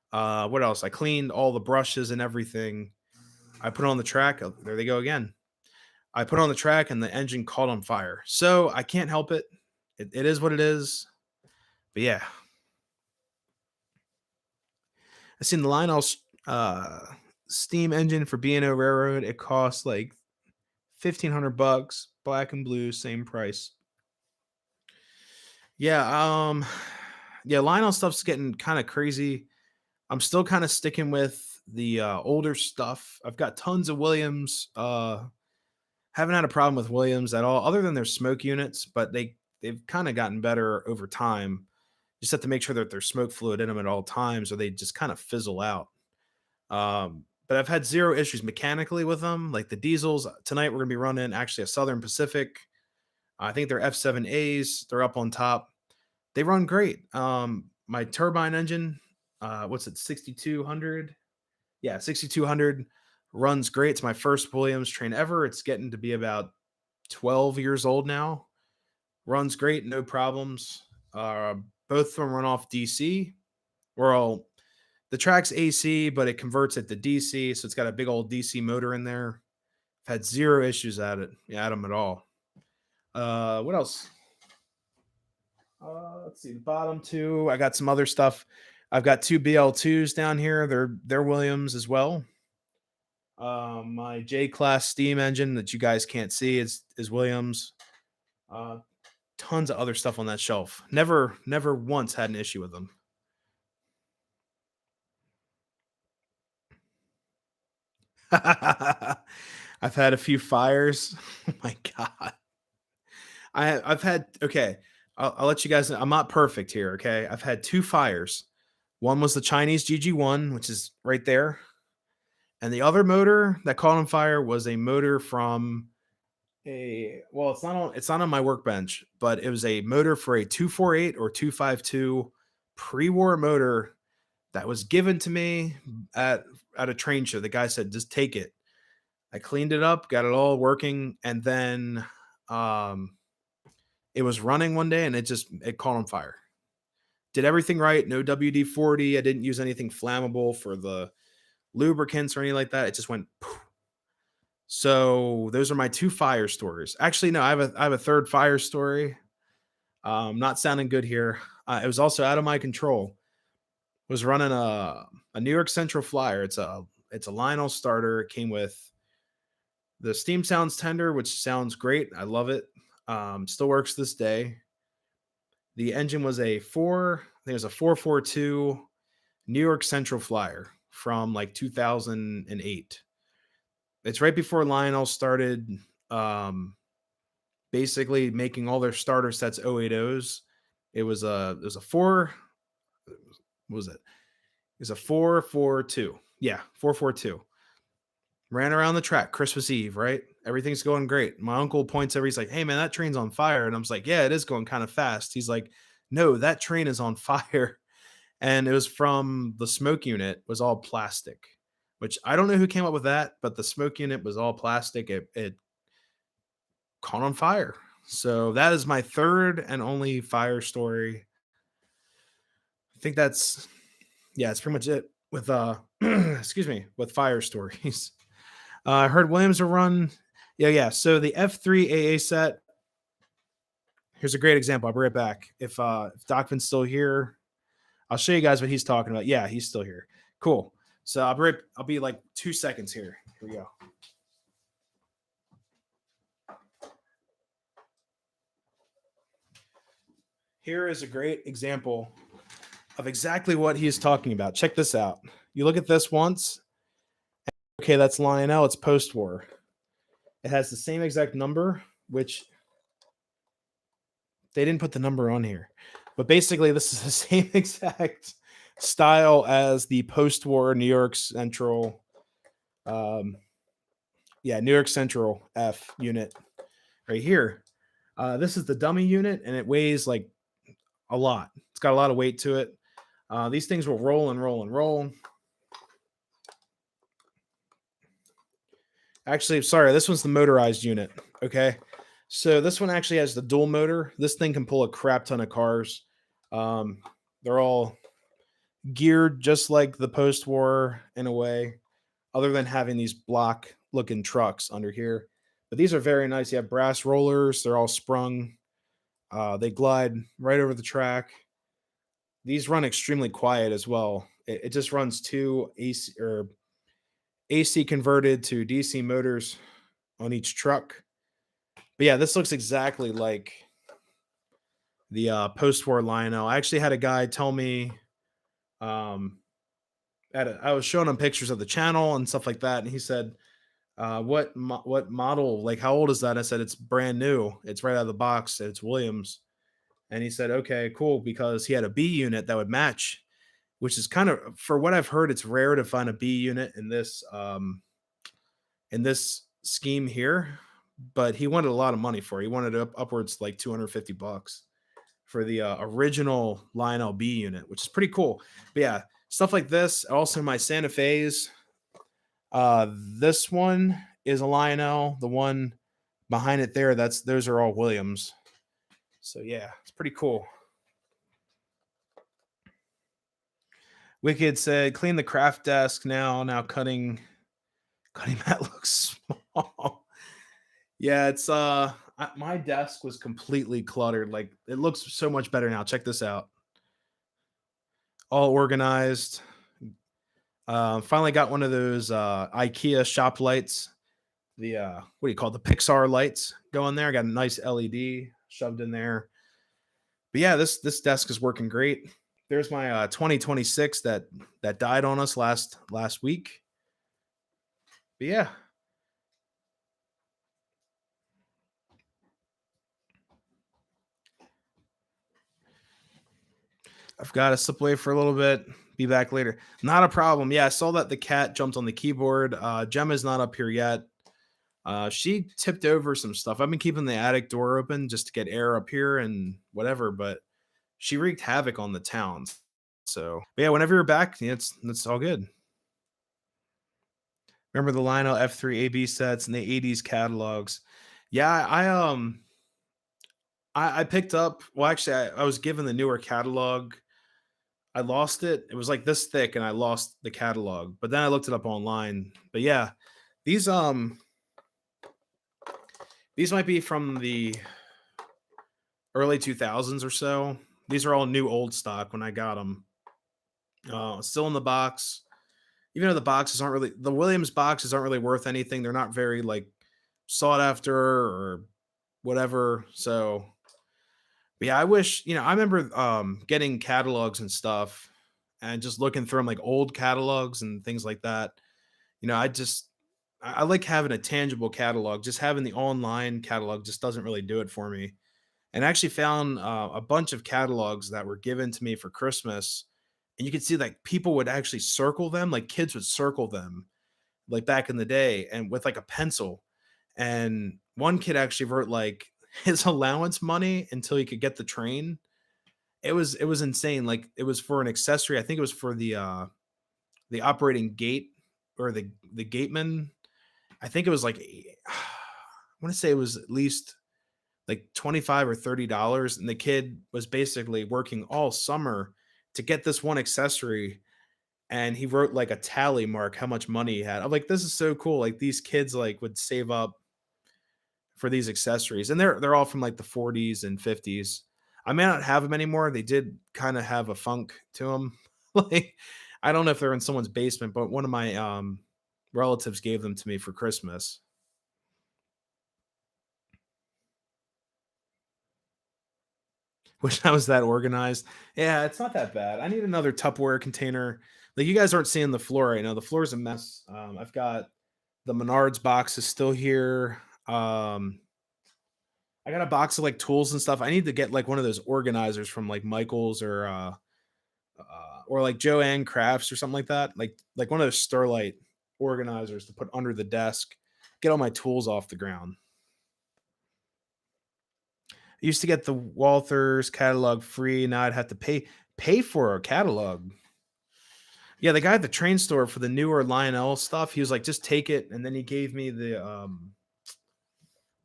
What else? I cleaned all the brushes and everything. I put it on the track. Oh, there they go again. I put it on the track and the engine caught on fire. So I can't help it. It is what it is. But yeah, I seen the Lionel uh, steam engine for B&O Railroad. It costs like 1,500 bucks, black and blue, same price. Yeah, yeah, Lionel stuff's getting kind of crazy. I'm still kind of sticking with the older stuff. I've got tons of Williams. Haven't had a problem with Williams at all, other than their smoke units, but they've kind of gotten better over time. Just have to make sure that there's smoke fluid in them at all times, or they just kind of fizzle out. But I've had zero issues mechanically with them. Like the diesels tonight, we're gonna be running actually a Southern Pacific. I think they're F7As. They're up on top. They run great. My turbine engine, what's it, 6200? Yeah, 6200 runs great. It's my first Williams train ever. It's getting to be about 12 years old now. Runs great, no problems. Both of them run off DC. We're all the track's AC, but it converts it to DC, so it's got a big old DC motor in there. I've had zero issues at them at all. What else? Let's see the bottom two. I got some other stuff. I've got two BL2s down here. They're Williams as well. My J class steam engine that you guys can't see is Williams. Uh, Tons of other stuff on that shelf. Never once had an issue with them. I've had a few fires. Oh my god. I've had okay. I'll let you guys know. I'm not perfect here. Okay, I've had two fires. One was the Chinese GG1, which is right there, and the other motor that caught on fire was a motor from a well, it's not on my workbench, but it was a motor for a 248 or 252 pre-war motor that was given to me at at a train show. The guy said, "Just take it." I cleaned it up, got it all working, and then um, it was running one day, and it caught on fire. Did everything right, no WD-40. I didn't use anything flammable for the lubricants or anything like that. It just went. Poof. So those are my two fire stories. Actually, no, I have a third fire story. Not sounding good here. It was also out of my control. Was running a New York Central Flyer. It's a Lionel starter. It came with The steam sounds tender, which sounds great. I love it. Still works this day. The engine was a four, I think it was a 442 New York Central Flyer from like 2008. It's right before Lionel started um, basically making all their starter sets 080s. It was a four. What was it? It was a 442. Yeah, 442. Ran around the track Christmas Eve, right? Everything's going great. My uncle points over, he's like, "Hey man, that train's on fire." And I'm just like, "Yeah, it is going kind of fast." He's like, "No, that train is on fire." And it was from the smoke unit was all plastic, which I don't know who came up with that, but the smoke unit was all plastic. It caught on fire. So that is my third and only fire story. I think that's yeah, it's pretty much it with excuse me, with fire stories. I heard Williams will run. Yeah, yeah. So the F3 AA set. Here's a great example. I'll be right back. If Docvin's still here, I'll show you guys what he's talking about. Yeah, he's still here. Cool. So I'll be like 2 seconds here. Here we go. Here is a great example of exactly what he is talking about. Check this out. You look at this once. Okay, that's Lionel. It's post-war. It has the same exact number, which they didn't put the number on here. But basically, this is the same exact style as the post-war New York Central, um, yeah, New York Central F unit right here. This is the dummy unit, and it weighs like a lot. It's got a lot of weight to it. These things will roll and roll and roll. Actually, sorry, this one's the motorized unit. Okay. So this one actually has the dual motor. This thing can pull a crap ton of cars. Um, they're all geared just like the post war in a way, other than having these block looking trucks under here. But these are very nice. You have brass rollers, they're all sprung. They glide right over the track. These run extremely quiet as well. It just runs two AC converted to DC motors on each truck. But yeah, this looks exactly like the post-war Lionel. I actually had a guy tell me, um, I was showing him pictures of the channel and stuff like that, and he said, what model? Like, how old is that?" I said, "It's brand new. It's right out of the box. It's Williams." And he said, "Okay, cool," because he had a B unit that would match, which is kind of, for what I've heard, it's rare to find a B unit in this scheme here. But he wanted a lot of money for it. He wanted upwards like 250 bucks for the original Lionel B unit, which is pretty cool. But yeah, stuff like this. Also, my Santa Fe's. This one is a Lionel. The one behind it there, those are all Williams. So yeah, it's pretty cool. Wicked said, "Clean the craft desk now. Now cutting mat looks small." Yeah, it's my desk was completely cluttered. Like, it looks so much better now. Check this out. All organized. Finally got one of those IKEA shop lights. The what do you call it? The Pixar lights go in there. Got a nice LED shoved in there. But yeah, this desk is working great. There's my 2026 that died on us last week. But yeah, I've got to slip away for a little bit. Be back later. Not a problem. Yeah, I saw that the cat jumped on the keyboard. Gemma's not up here yet. She tipped over some stuff. I've been keeping the attic door open just to get air up here and whatever, but she wreaked havoc on the towns. So, but yeah, whenever you're back, yeah, it's all good. Remember the Lionel F3 AB sets and the 80s catalogs? Yeah, I picked up. Well, actually, I was given the newer catalog. I lost it. It was like this thick, and I lost the catalog. But then I looked it up online. But yeah, these these might be from the early 2000s or so. These are all new old stock when I got them. Still in the box. Even though the Williams boxes aren't really worth anything. They're not very like sought after or whatever. So, but yeah, I wish, I remember getting catalogs and stuff and just looking through them, like old catalogs and things like that. I just I like having a tangible catalog. Just having the online catalog just doesn't really do it for me. And I actually found a bunch of catalogs that were given to me for Christmas, and you could see like people would actually circle them, like kids would circle them, like back in the day, and with like a pencil. And one kid actually wrote like his allowance money until he could get the train. It was insane. Like it was for an accessory. I think it was for the operating gate or the gateman. I think it was like I want to say it was at least like 25 or $30, and the kid was basically working all summer to get this one accessory, and he wrote like a tally mark how much money he had. I'm like, this is so cool. Like these kids like would save up for these accessories, and they're all from like the 40s and 50s. I may not have them anymore. They did kind of have a funk to them. Like I don't know if they're in someone's basement, but one of my relatives gave them to me for Christmas. Wish I was that organized. Yeah, it's not that bad. I need another Tupperware container. Like you guys aren't seeing the floor right now. The floor is a mess. I've got the Menards box is still here. I got a box of like tools and stuff. I need to get like one of those organizers from like Michaels or like Joanne Crafts or something like that. Like one of those Sterlite organizers to put under the desk. Get all my tools off the ground. I used to get the Walthers catalog free. Now I'd have to pay for a catalog. Yeah, the guy at the train store for the newer Lionel stuff, he was like, "Just take it," and then he gave me the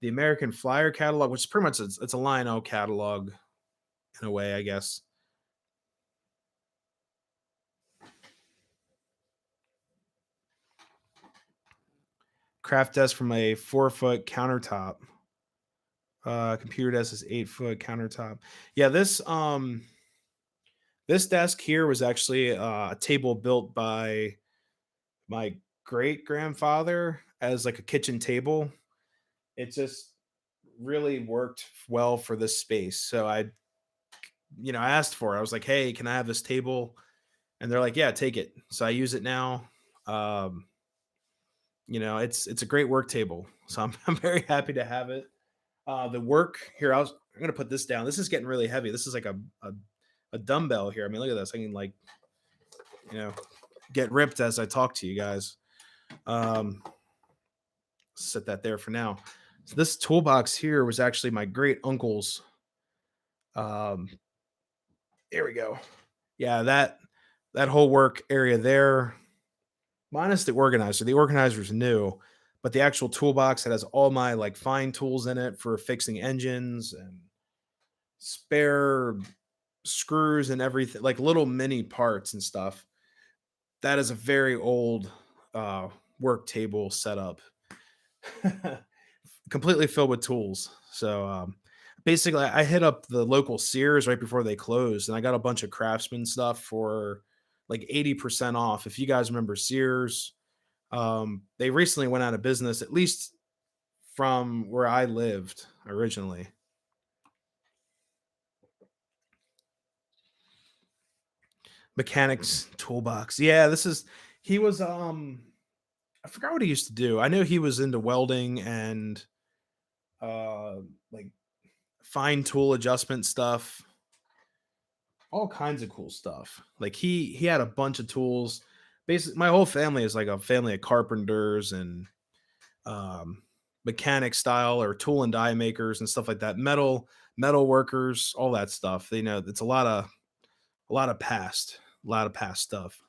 American Flyer catalog, which is pretty much it's a Lionel catalog in a way, I guess. Craft desk from a 4-foot countertop. Computer desk is 8-foot countertop. Yeah, this desk here was actually a table built by my great grandfather as like a kitchen table. It just really worked well for this space. So I asked for it. I was like, "Hey, can I have this table?" And they're like, "Yeah, take it." So I use it now. Um, it's a great work table. So I'm very happy to have it. The work here, I'm gonna put this down. This is getting really heavy. This is like a dumbbell here. I mean, look at this. I can like, you know, get ripped as I talk to you guys. Um, Set that there for now. So this toolbox here was actually my great uncle's. Um, there we go. Yeah, that whole work area there, minus the organizer. The organizer's new, but the actual toolbox that has all my like fine tools in it for fixing engines and spare screws and everything, like little mini parts and stuff. That is a very old uh work table setup. Completely filled with tools. So basically I hit up the local Sears right before they closed and I got a bunch of craftsman stuff for like 80% off. If you guys remember Sears, they recently went out of business, at least from where I lived originally. Mechanics toolbox. Yeah, he was I forgot what he used to do. I know he was into welding and like fine tool adjustment stuff, all kinds of cool stuff. Like he had a bunch of tools. Basically, my whole family is like a family of carpenters and um, mechanic style or tool and die makers and stuff like that. Metal workers, all that stuff. It's a lot of past stuff.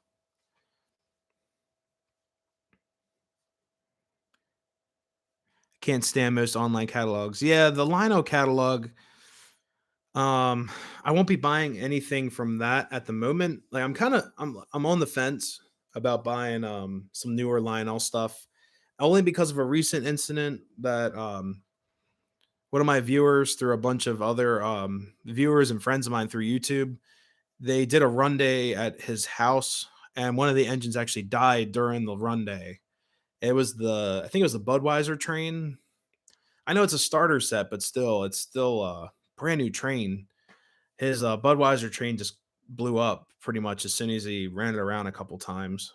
Can't stand most online catalogs. Yeah, the Lino catalog. Um, I won't be buying anything from that at the moment. Like I'm on the fence about buying some newer Lionel stuff only because of a recent incident that one of my viewers through a bunch of other viewers and friends of mine through YouTube, they did a run day at his house and one of the engines actually died during the run day. I think it was the Budweiser train. I know it's a starter set, but still, it's still a brand new train. His Budweiser train just blew up pretty much as soon as he ran it around a couple times.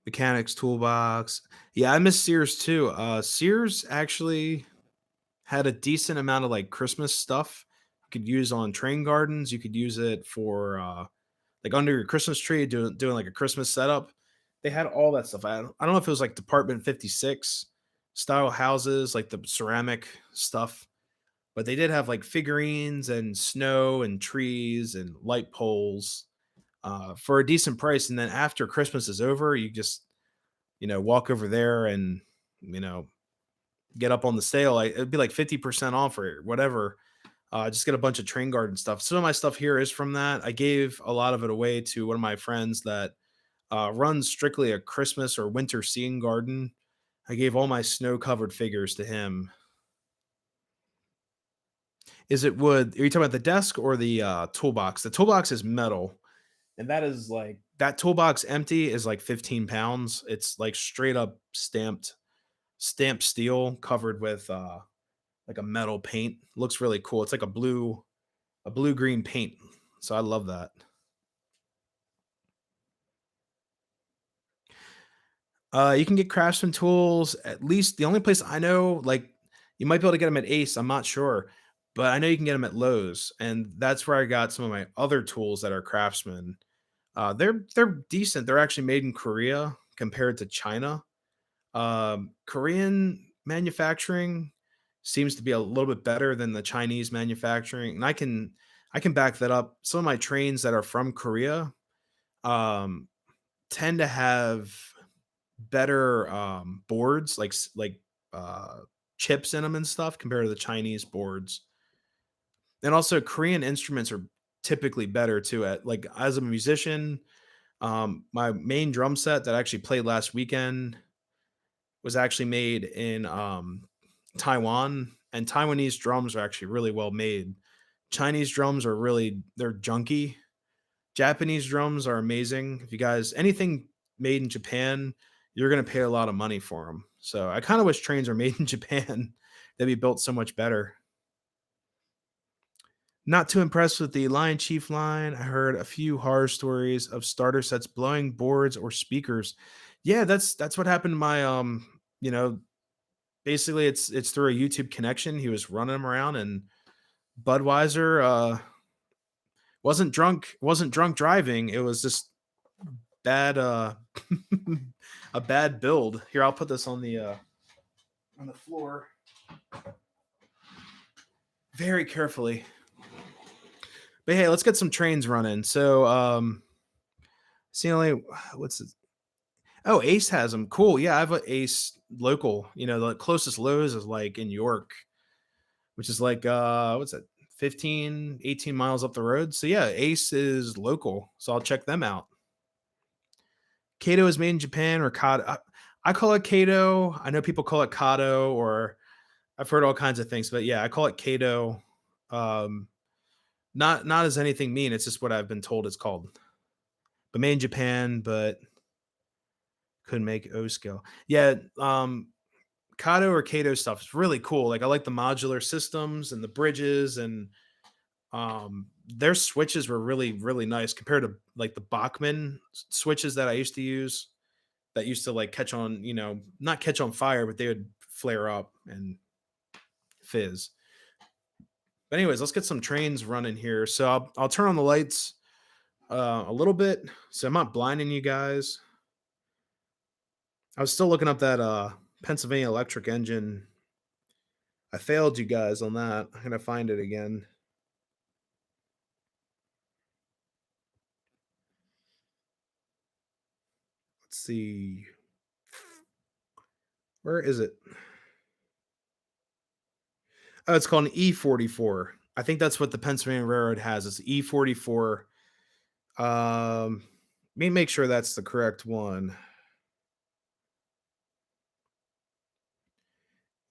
Mechanics toolbox. Yeah, I miss Sears too. Sears actually had a decent amount of like Christmas stuff you could use on train gardens. You could use it for like under your Christmas tree, doing like a Christmas setup. They had all that stuff. I don't know if it was like Department 56 style houses, like the ceramic stuff, but they did have like figurines and snow and trees and light poles for a decent price. And then after Christmas is over, you just walk over there and you know get up on the sale. Like it'd be like 50% off or whatever. Just get a bunch of train garden stuff. Some of my stuff here is from that. I gave a lot of it away to one of my friends that runs strictly a Christmas or winter scene garden. I gave all my snow covered figures to him. Is it wood? Are you talking about the desk or the toolbox? The toolbox is metal, and that is like that toolbox empty is like 15 pounds. It's like straight up stamped steel covered with like a metal paint. Looks really cool. It's like a blue green paint. So I love that. You can get Craftsman tools. At least the only place I know, like you might be able to get them at Ace. I'm not sure, but I know you can get them at Lowe's, and that's where I got some of my other tools that are Craftsman. They're decent. They're actually made in Korea compared to China. Korean manufacturing seems to be a little bit better than the Chinese manufacturing, and I can back that up. Some of my trains that are from Korea um, tend to have better boards, uh, chips in them and stuff compared to the Chinese boards. And also, Korean instruments are typically better too. At like as a musician, my main drum set that I actually played last weekend was actually made in Taiwan, and Taiwanese drums are actually really well made. Chinese drums are they're junky. Japanese drums are amazing. If you guys anything made in Japan, you're gonna pay a lot of money for them. So I kind of wish trains are made in Japan. They'd be built so much better. Not too impressed with the Lion Chief line. I heard a few horror stories of starter sets blowing boards or speakers. Yeah, that's what happened to my basically it's through a YouTube connection. He was running them around and Budweiser wasn't drunk driving. It was just bad a bad build. Here, I'll put this on the floor very carefully. But hey, let's get some trains running. So see only what's it? Oh, Ace has them. Cool. Yeah, I have an Ace local. The closest Lowe's is like in York, which is like what's that? 15, 18 miles up the road. So yeah, Ace is local. So I'll check them out. Kato is made in Japan or Kato. I call it Kato. I know people call it Kato, or I've heard all kinds of things, but yeah, I call it Kato. Um, not as anything mean. It's just what I've been told it's called. But made in Japan, but couldn't make O scale. Yeah, Kato or Kato stuff is really cool. Like I like the modular systems and the bridges and their switches were really nice compared to like the Bachman switches that I used to use that used to like catch on, not catch on fire, but they would flare up and fizz. But anyways, let's get some trains running here. So I'll turn on the lights a little bit so I'm not blinding you guys. I was still looking up that Pennsylvania electric engine. I failed you guys on that. I'm gonna find it again. Let's see. Where is it? Oh, it's called an E44. I think that's what the Pennsylvania Railroad has. It's E44. Let me make sure that's the correct one.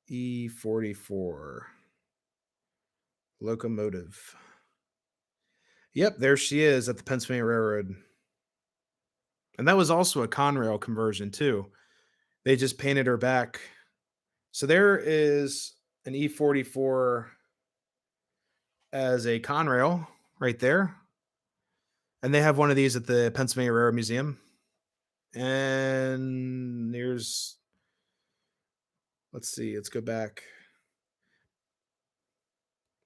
E44 locomotive. Yep, there she is at the Pennsylvania Railroad. And that was also a Conrail conversion too. They just painted her back. So there is an E44 as a Conrail right there. And they have one of these at the Pennsylvania Railroad Museum. And there's, let's see, let's go back.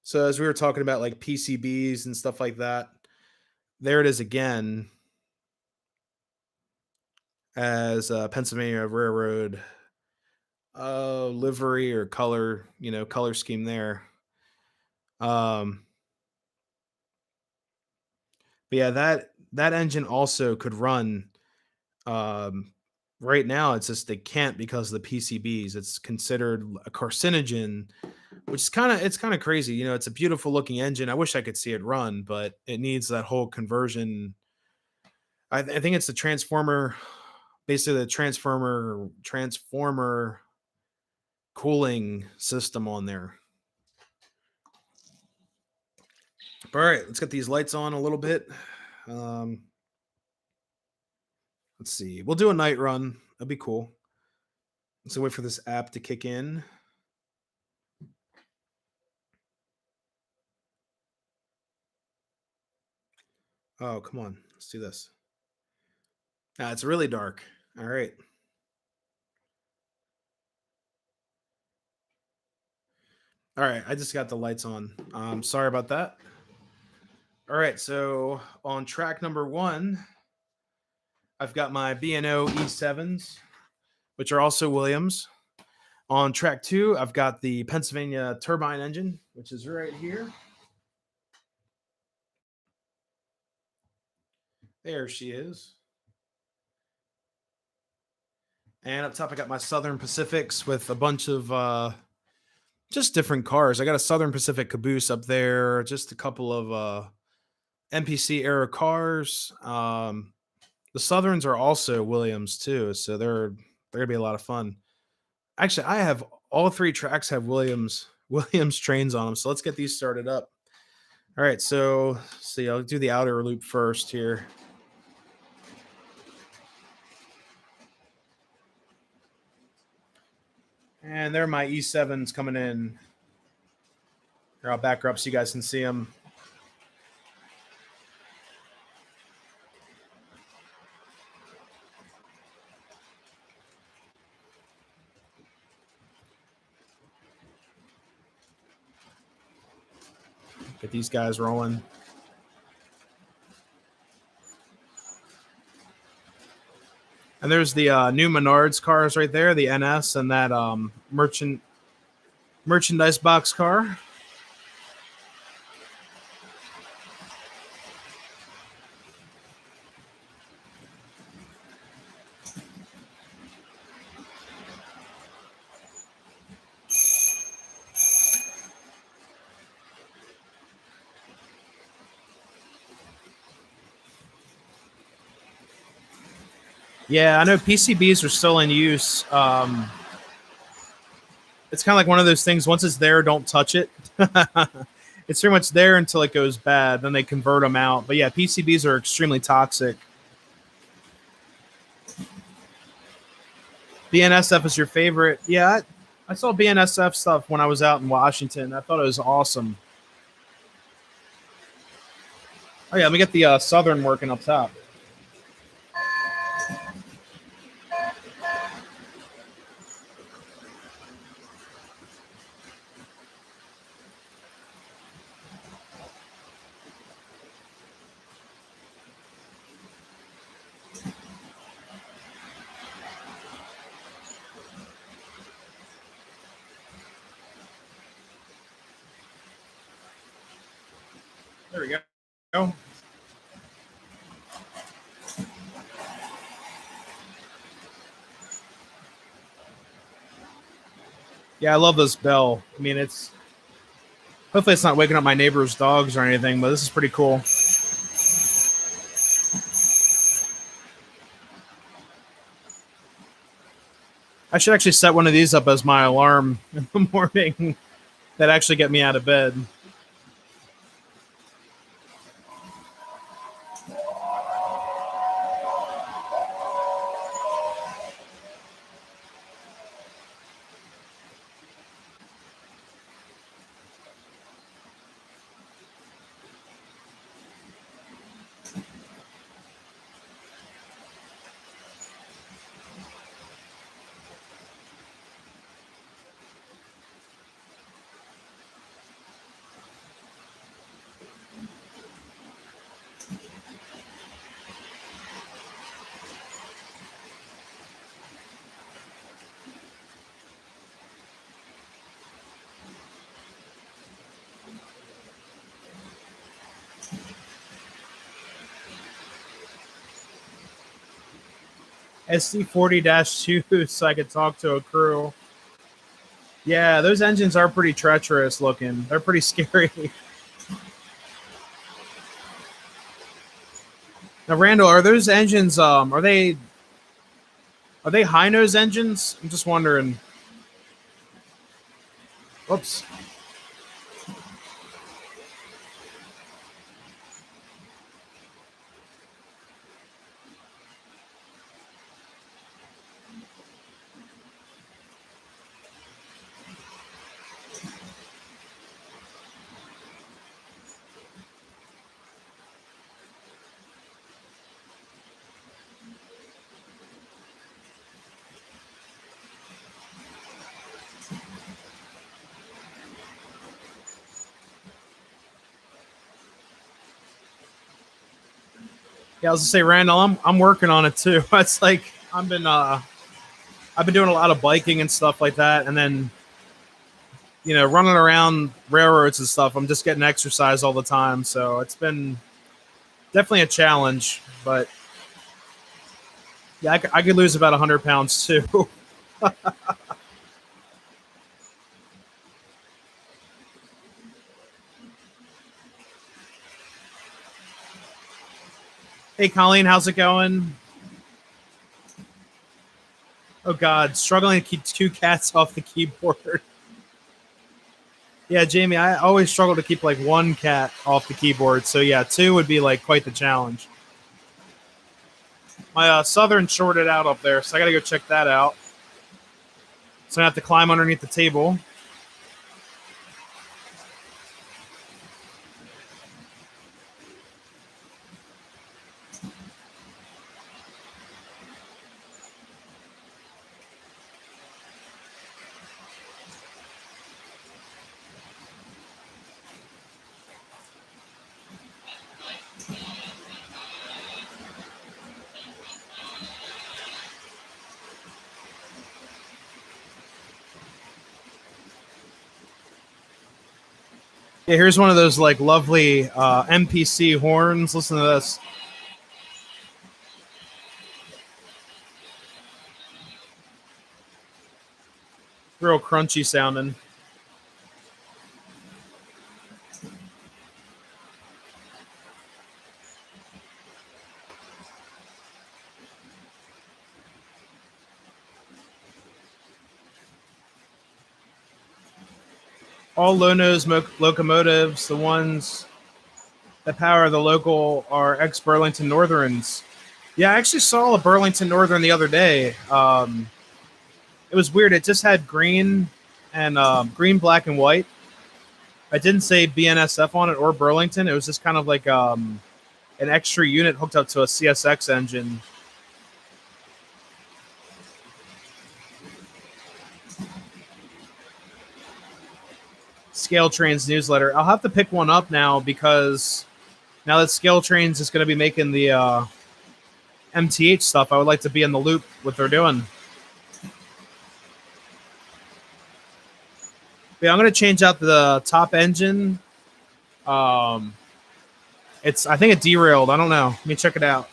So as we were talking about like PCBs and stuff like that, there it is again as a Pennsylvania Railroad livery or color, color scheme there. Um, but yeah, that engine also could run. Um, right now, it's just they can't because of the PCBs. It's considered a carcinogen, which is it's kind of crazy. It's a beautiful looking engine. I wish I could see it run, but it needs that whole conversion. I think it's the transformer, basically the transformer cooling system on there. All right, let's get these lights on a little bit. Um, let's see. We'll do a night run. That'd be cool. Let's wait for this app to kick in. Oh, come on. Let's do this. It's really dark. All right. All right. I just got the lights on. Sorry about that. All right. So on track number 1, I've got my B&O E7s, which are also Williams. On track 2, I've got the Pennsylvania turbine engine, which is right here. There she is. And up top, I got my Southern Pacifics with a bunch of just different cars. I got a Southern Pacific caboose up there, just a couple of MPC era cars. The Southerns are also Williams too, so they're gonna be a lot of fun. Actually, I have all 3 tracks have Williams trains on them. So let's get these started up. All right, so see, I'll do the outer loop first here. And there are my E7s coming in. Here, I'll back her up so you guys can see them. Get these guys rolling. And there's the new Menards cars right there, the NS and that merchandise box car. Yeah, I know PCBs are still in use. It's kind of like one of those things. Once it's there, don't touch it. It's pretty much there until it goes bad. Then they convert them out. But yeah, PCBs are extremely toxic. BNSF is your favorite? Yeah, I saw BNSF stuff when I was out in Washington. I thought it was awesome. Oh yeah, let me get the Southern working up top. There we go. Yeah, I love this bell. I mean, hopefully it's not waking up my neighbor's dogs or anything, but this is pretty cool. I should actually set one of these up as my alarm in the morning. That actually get me out of bed. SD40-2 so I could talk to a crew. Yeah, those engines are pretty treacherous looking. They're pretty scary. Now, Randall, are those engines? Are they high nose engines? I'm just wondering. Whoops. Yeah, I was gonna say, Randall, I'm working on it too. It's like I've been doing a lot of biking and stuff like that, and then running around railroads and stuff. I'm just getting exercise all the time, so it's been definitely a challenge. But yeah, I could lose about 100 pounds too. Hey, Colleen, how's it going? Oh God, struggling to keep two cats off the keyboard. Yeah, Jamie, I always struggle to keep like one cat off the keyboard. So yeah, two would be like quite the challenge. My Southern shorted out up there, so I gotta go check that out. So I have to climb underneath the table. Yeah, here's one of those like lovely MPC horns. Listen to this. Real crunchy sounding. All low nose locomotives, the ones that power the local, are ex Burlington Northerns. Yeah, I actually saw a Burlington Northern the other day. It was weird. It just had green and green, black, and white. I didn't say BNSF on it or Burlington. It was just kind of like an extra unit hooked up to a CSX engine. Scale Trains newsletter. I'll have to pick one up now because now that Scale Trains is going to be making the MTH stuff, I would like to be in the loop what they're doing. But yeah, I'm going to change out the top engine. It's I think it derailed. I don't know. Let me check it out.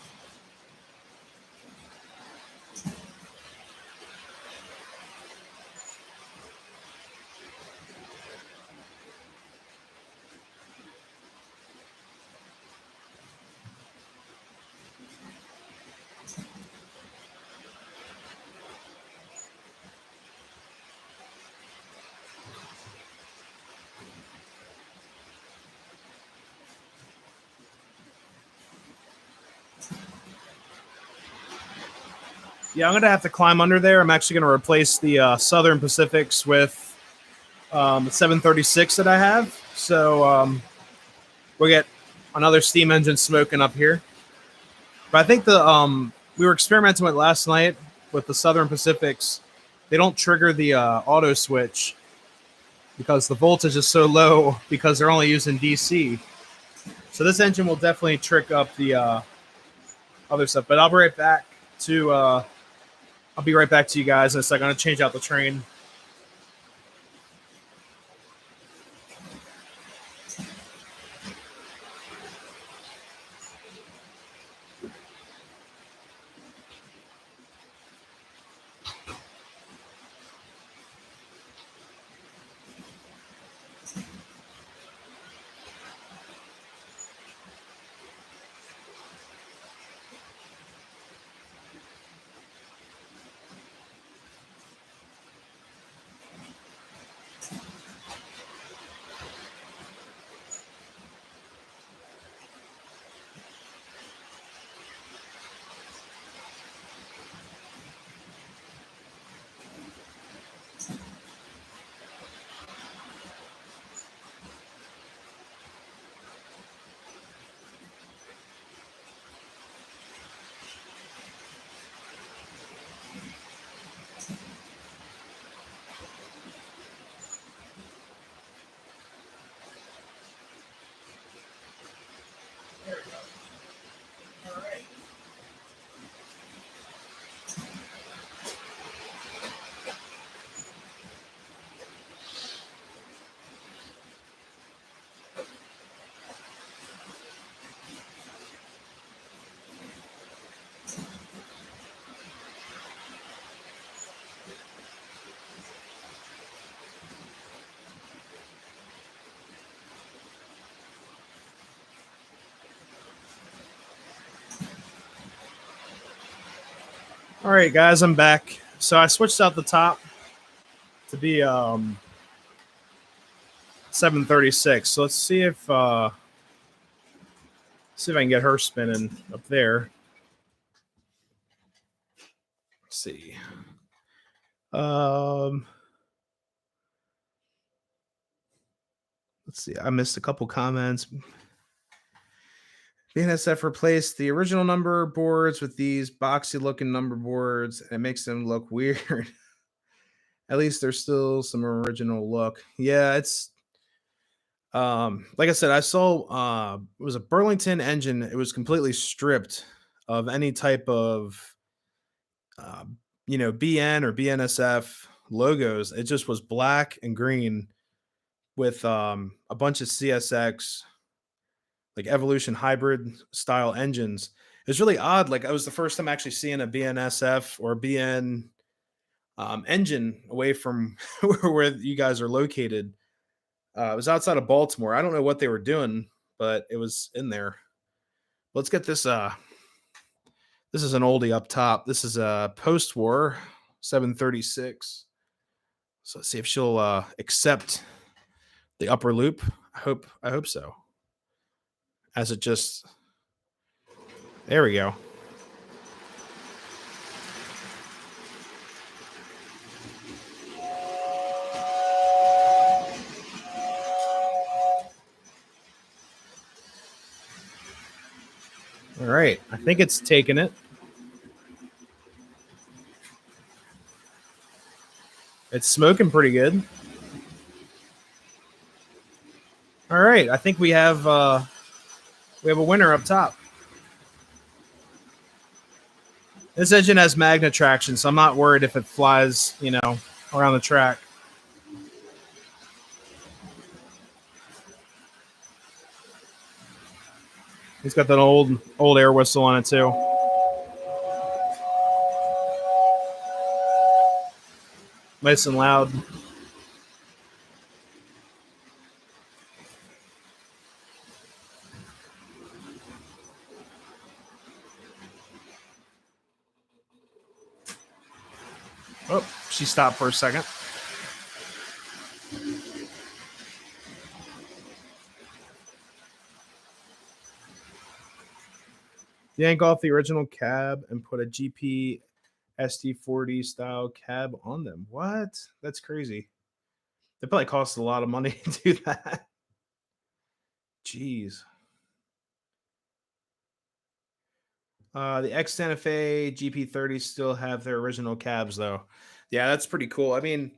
Yeah, I'm gonna have to climb under there. I'm actually gonna replace the Southern Pacifics with the 736 that I have. So we'll get another steam engine smoking up here. But I think the we were experimenting with last night with the Southern Pacifics. They don't trigger the auto switch because the voltage is so low because they're only using DC. So this engine will definitely trick up the other stuff. But I'll be right back to I'll be right back to you guys in a second. I'm gonna change out the train. All right, guys, I'm back. So I switched out the top to be 736. So let's see if I can get her spinning up there. Let's see. Um, let's see. I missed a couple comments. BNSF replaced the original number boards with these boxy looking number boards, and it makes them look weird. At least there's still some original look. Yeah, it's like I said, I saw it was a Burlington engine. It was completely stripped of any type of uh, BN or BNSF logos. It just was black and green with a bunch of CSX like Evolution hybrid style engines. It's really odd. Like, I was the first time actually seeing a BNSF or BN engine away from where you guys are located. It was outside of Baltimore. I don't know what they were doing, but it was in there. Let's get this. This is an oldie up top. This is a post-war 736. So let's see if she'll accept the upper loop. I hope so. As it just there we go. All right, I think it's taken it. It's smoking pretty good. All right, I think we have a winner up top. This engine has magnet traction, so I'm not worried if it flies, around the track. He's got that old air whistle on it too. Nice and loud. Oh, she stopped for a second. Yank off the original cab and put a GP ST40 style cab on them. What? That's crazy. It probably costs a lot of money to do that. Jeez. The X Santa Fe GP30 still have their original cabs though. Yeah, that's pretty cool. I mean,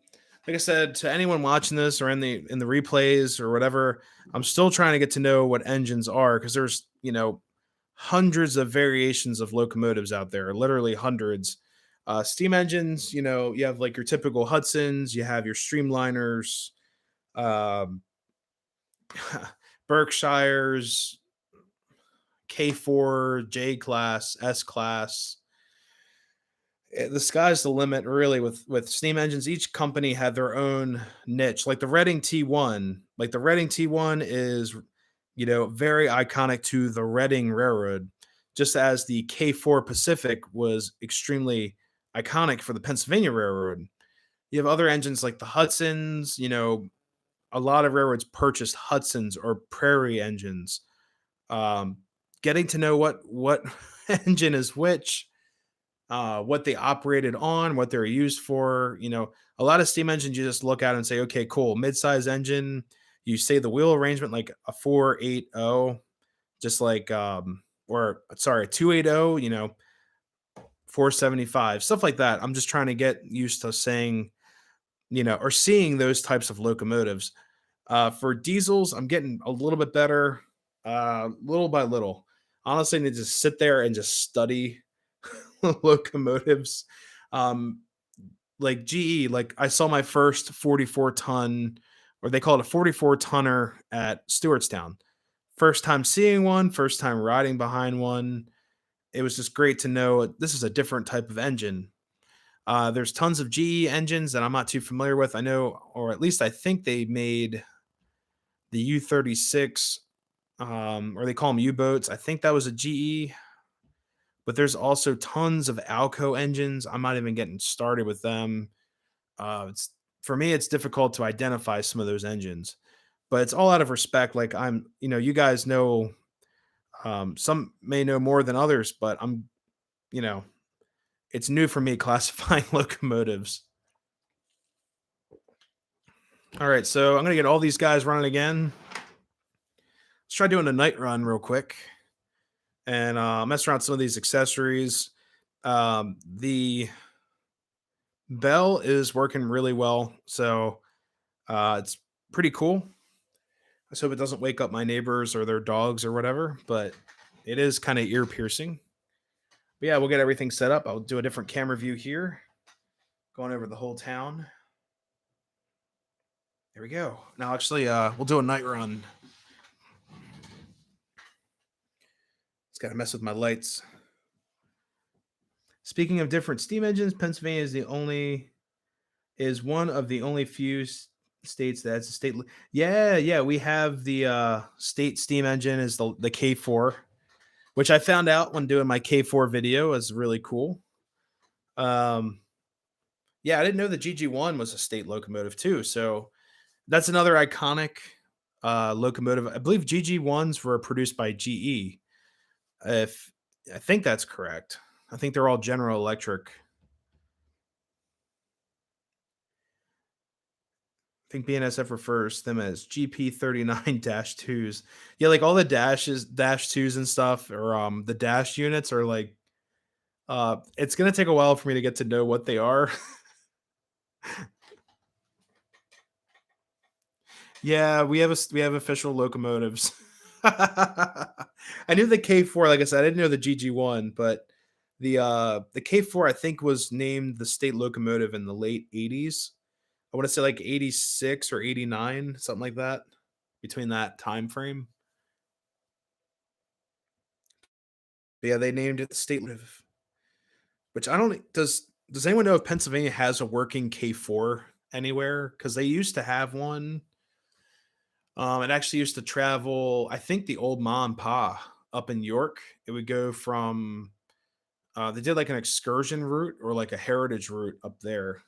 like I said, to anyone watching this or in the replays or whatever, I'm still trying to get to know what engines are because there's hundreds of variations of locomotives out there, literally hundreds. Steam engines, you have like your typical Hudsons, you have your Streamliners, um, Berkshires, K4, J class, S class. The sky's the limit, really. With steam engines, each company had their own niche. Like the Reading T1, is very iconic to the Reading Railroad, just as the K4 Pacific was extremely iconic for the Pennsylvania Railroad. You have other engines like the Hudsons. A lot of railroads purchased Hudsons or Prairie engines. Um, Getting to know what engine is which, what they operated on, what they're used for. A lot of steam engines you just look at and say, okay, cool, mid-size engine. You say the wheel arrangement like a 480, just like or sorry, a 280, 475, stuff like that. I'm just trying to get used to saying, or seeing those types of locomotives. For diesels, I'm getting a little bit better, little by little. Honestly, I need to sit there and just study locomotives. Um, like GE, like I saw my first 44 ton, or they call it a 44 tonner at Stewartstown. First time seeing one, first time riding behind one. It was just great to know this is a different type of engine. There's tons of GE engines that I'm not too familiar with. I know, or at least I think they made the U-36, or they call them U-boats. I think that was a GE. but there's also tons of Alco engines. I'm not even getting started with them. It's for me, it's difficult to identify some of those engines, but it's all out of respect. Like you guys know, some may know more than others, but you know, it's new for me classifying locomotives. All right, so I'm gonna get all these guys running again. Let's try doing a night run real quick and mess around with some of these accessories. The bell is working really well, so it's pretty cool. Let's hope it doesn't wake up my neighbors or their dogs or whatever, but it is kind of ear piercing. But yeah, we'll get everything set up. I'll do a different camera view here, going over the whole town. There we go. Now, actually, we'll do a night run. It's got to mess with my lights. Speaking of different steam engines, Pennsylvania is one of the only few states that's a state. Yeah, yeah, we have the state steam engine is the K4, which I found out when doing my K4 video is really cool. Um, yeah, I didn't know the GG1 was a state locomotive too. So that's another iconic locomotive. I believe GG1s were produced by GE. If I think that's correct. I think they're all General Electric. I think BNSF refers them as GP39 dash twos. Yeah, like all the dash twos and stuff, or the dash units are like it's gonna take a while for me to get to know what they are. Yeah, we have official locomotives. I knew the K4, like I said, I didn't know the GG1, but the K4 I think was named the state locomotive in the late 80s. I want to say like 86 or 89, something like that, between that time frame. But yeah, they named it the state locomotive, which I don't does anyone know if Pennsylvania has a working K4 anywhere? Because they used to have one. It actually used to travel, I think the old Ma and Pa up in York. It would go from they did like an excursion route or like a heritage route up there.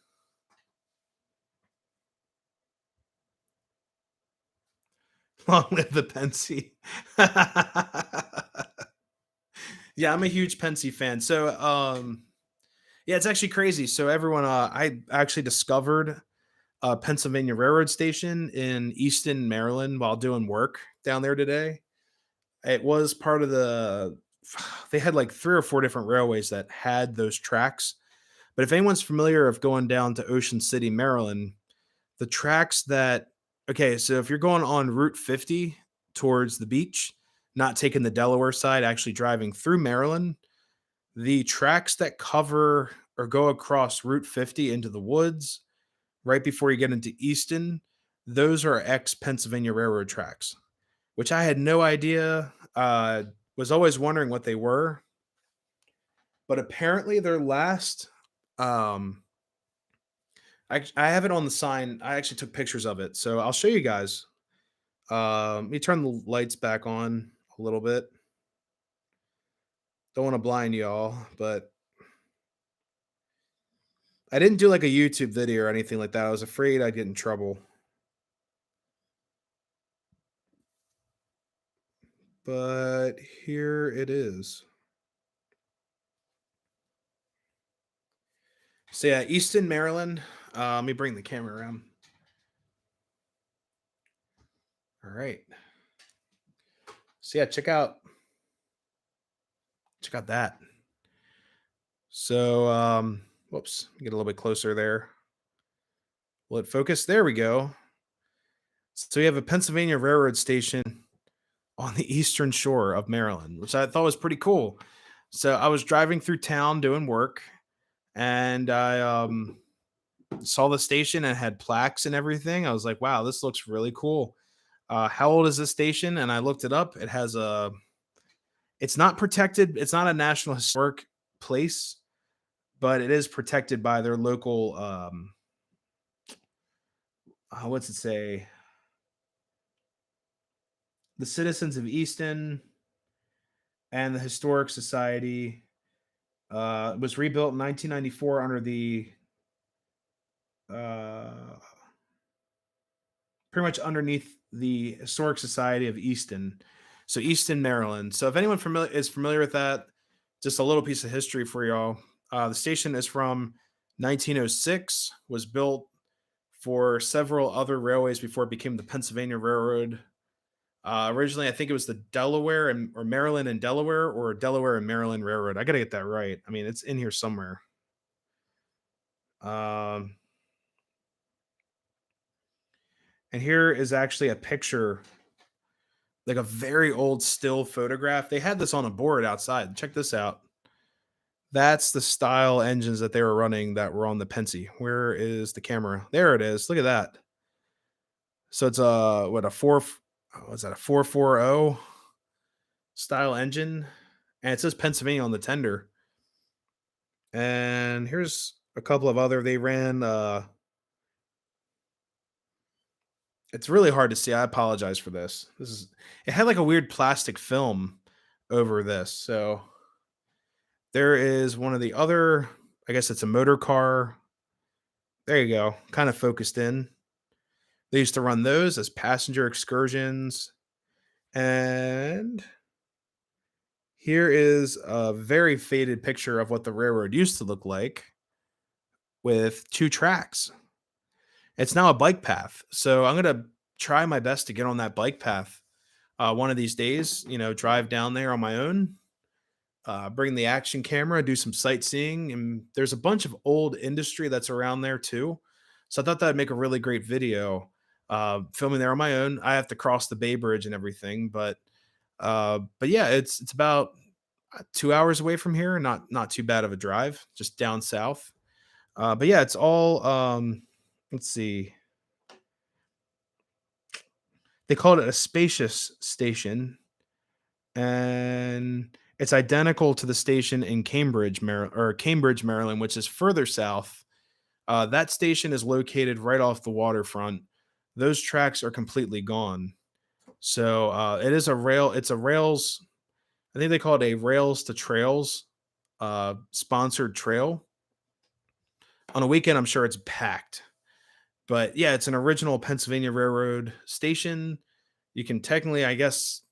Long live the Pensy. Yeah, I'm a huge Pensy fan. So yeah, it's actually crazy. So everyone I actually discovered a Pennsylvania Railroad station in Easton, Maryland while doing work down there today. It was part of they had like 3 or 4 different railways that had those tracks. But if anyone's familiar of going down to Ocean City, Maryland, the tracks that okay, so if you're going on Route 50 towards the beach, not taking the Delaware side, actually driving through Maryland, the tracks that cover or go across Route 50 into the woods right before you get into Easton, those are ex Pennsylvania Railroad tracks, which I had no idea. Was always wondering what they were, but apparently their last. Um, I have it on the sign. I actually took pictures of it, so I'll show you guys. Let me turn the lights back on a little bit. Don't want to blind y'all, but I didn't do like a YouTube video or anything like that. I was afraid I'd get in trouble. But here it is. So yeah, Easton, Maryland. Let me bring the camera around. All right. So yeah, check out that. So whoops, get a little bit closer there. Will it focus? There we go. So we have a Pennsylvania Railroad station on the eastern shore of Maryland, which I thought was pretty cool. So I was driving through town doing work, and I saw the station and had plaques and everything. I was like, "Wow, this looks really cool." How old is this station? And I looked it up. It has a. It's not protected. It's not a national historic place, but it is protected by their local. What's it say? The citizens of Easton and the Historic Society. It was rebuilt in 1994 under the uh, pretty much underneath the Historic Society of Easton. So Easton, Maryland. So if anyone familiar with that, just a little piece of history for y'all. The station is from 1906. Was built for several other railways before it became the Pennsylvania Railroad. Originally, I think it was the Delaware and or Maryland and Delaware or Delaware and Maryland Railroad. I got to get that right. I mean, it's in here somewhere. Um, and here is actually a picture, like a very old still photograph. They had this on a board outside. Check this out. That's the style engines that they were running that were on the Pensy. Where is the camera? There it is. Look at that. So it's a what a four what's that, a 440 style engine, and it says Pennsylvania on the tender. And here's a couple of other they ran. It's really hard to see. I apologize for this. This is it had like a weird plastic film over this. So there is one of the other, I guess it's a motor car. There you go. Kind of focused in. They used to run those as passenger excursions. And here is a very faded picture of what the railroad used to look like with two tracks. It's now a bike path. So I'm going to try my best to get on that bike path one of these days, drive down there on my own, bring the action camera, do some sightseeing. And there's a bunch of old industry that's around there too. So I thought that'd make a really great video. Filming there on my own. I have to cross the Bay Bridge and everything, but yeah, it's about 2 hours away from here. Not too bad of a drive, just down south. But yeah, it's all let's see. They called it a spacious station, and it's identical to the station in Cambridge, Maryland, which is further south. That station is located right off the waterfront. Those tracks are completely gone. So it is a rail. It's a rails. I think they call it a rails to trails sponsored trail. On a weekend, I'm sure it's packed. But yeah, it's an original Pennsylvania Railroad station. You can technically, I guess,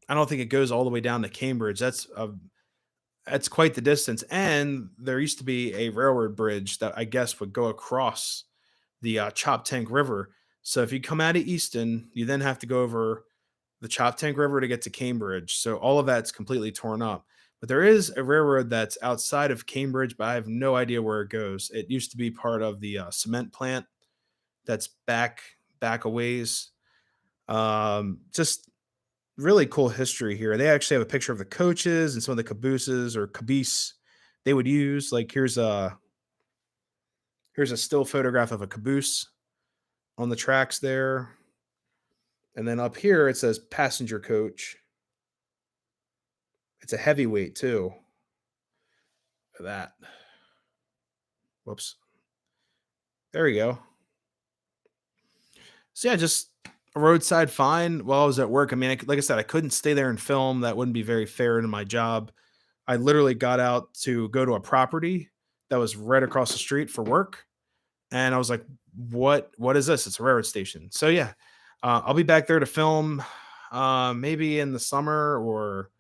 I don't think it goes all the way down to Cambridge. That's quite the distance. And there used to be a railroad bridge that I guess would go across the Chop Tank River. So if you come out of Easton, you then have to go over the Chop Tank River to get to Cambridge. So all of that's completely torn up. But there is a railroad that's outside of Cambridge, but I have no idea where it goes. It used to be part of the cement plant that's back a ways. Just really cool history here. They actually have a picture of the coaches and some of the cabooses or caboose they would use. Like here's a still photograph of a caboose on the tracks there. And then up here it says passenger coach. It's a heavyweight too. Look at that. Whoops. There we go. So yeah, just a roadside find while I was at work. I mean, like I said, I couldn't stay there and film. That wouldn't be very fair to my job. I literally got out to go to a property that was right across the street for work, and I was like, "What is this? It's a railroad station." So yeah, I'll be back there to film, maybe in the summer or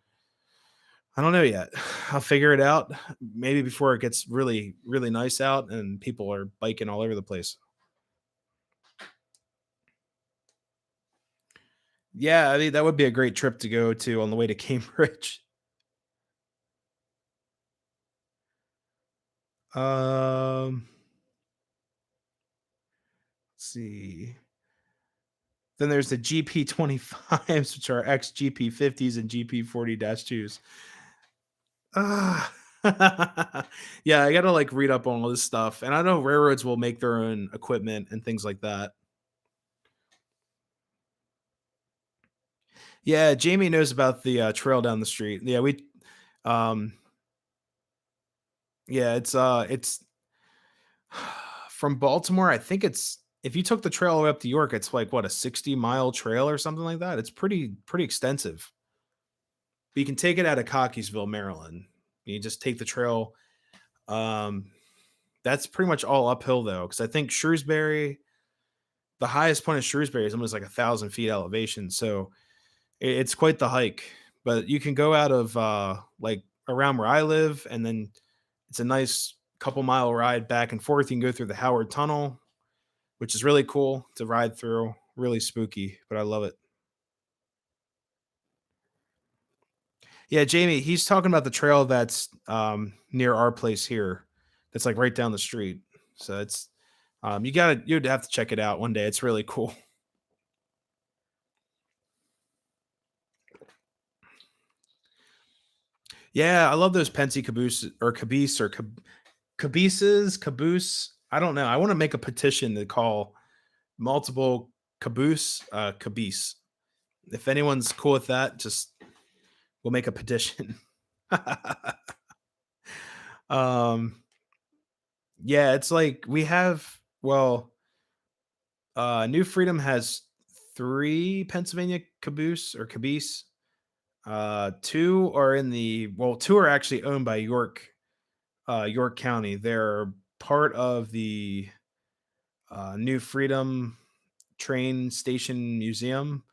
I don't know yet. I'll figure it out. Maybe before it gets really really nice out and people are biking all over the place. Yeah, I mean that would be a great trip to go to on the way to Cambridge. Let's see. Then there's the GP25s, which are ex GP50s and GP40 2s. Ah. Yeah, I gotta like read up on all this stuff. And I know railroads will make their own equipment and things like that. Yeah, Jamie knows about the trail down the street. Yeah, um yeah, it's from Baltimore. I think it's if you took the trail all the way up to York, it's like what a 60-mile trail or something like that. It's pretty extensive. But you can take it out of Cockeysville, Maryland. You just take the trail. Um, that's pretty much all uphill though, because I think Shrewsbury, the highest point of Shrewsbury is almost like 1,000 feet elevation. So it's quite the hike. But you can go out of like around where I live, and then it's a nice couple-mile ride back and forth. You can go through the Howard Tunnel, which is really cool to ride through. Really spooky, but I love it. Yeah, Jamie, he's talking about the trail that's near our place here. That's like right down the street. So it's you'd have to check it out one day. It's really cool. Yeah, I love those Pensy caboose or caboose or caboose. I don't know. I want to make a petition to call multiple caboose. If anyone's cool with that, just we'll make a petition. um, yeah, it's like we have. Well, New Freedom has three Pennsylvania caboose or caboose. Two are in the well, two are actually owned by York County. They're part of the New Freedom Train Station Museum.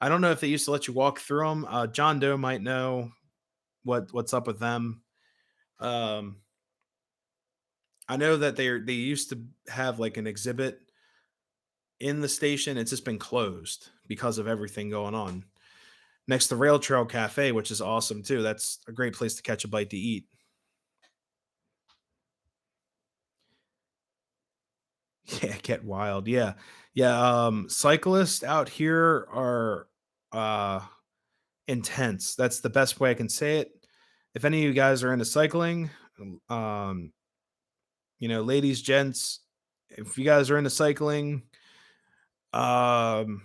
I don't know if they used to let you walk through them. John Doe might know what's up with them. Um, I know that they used to have like an exhibit in the station. It's just been closed because of everything going on. Next to Rail Trail Cafe, which is awesome too. That's a great place to catch a bite to eat. Yeah, get wild. Yeah. Yeah, cyclists out here are uh intense. That's the best way I can say it. If any of you guys are into cycling, um, ladies, gents, if you guys are into cycling, um,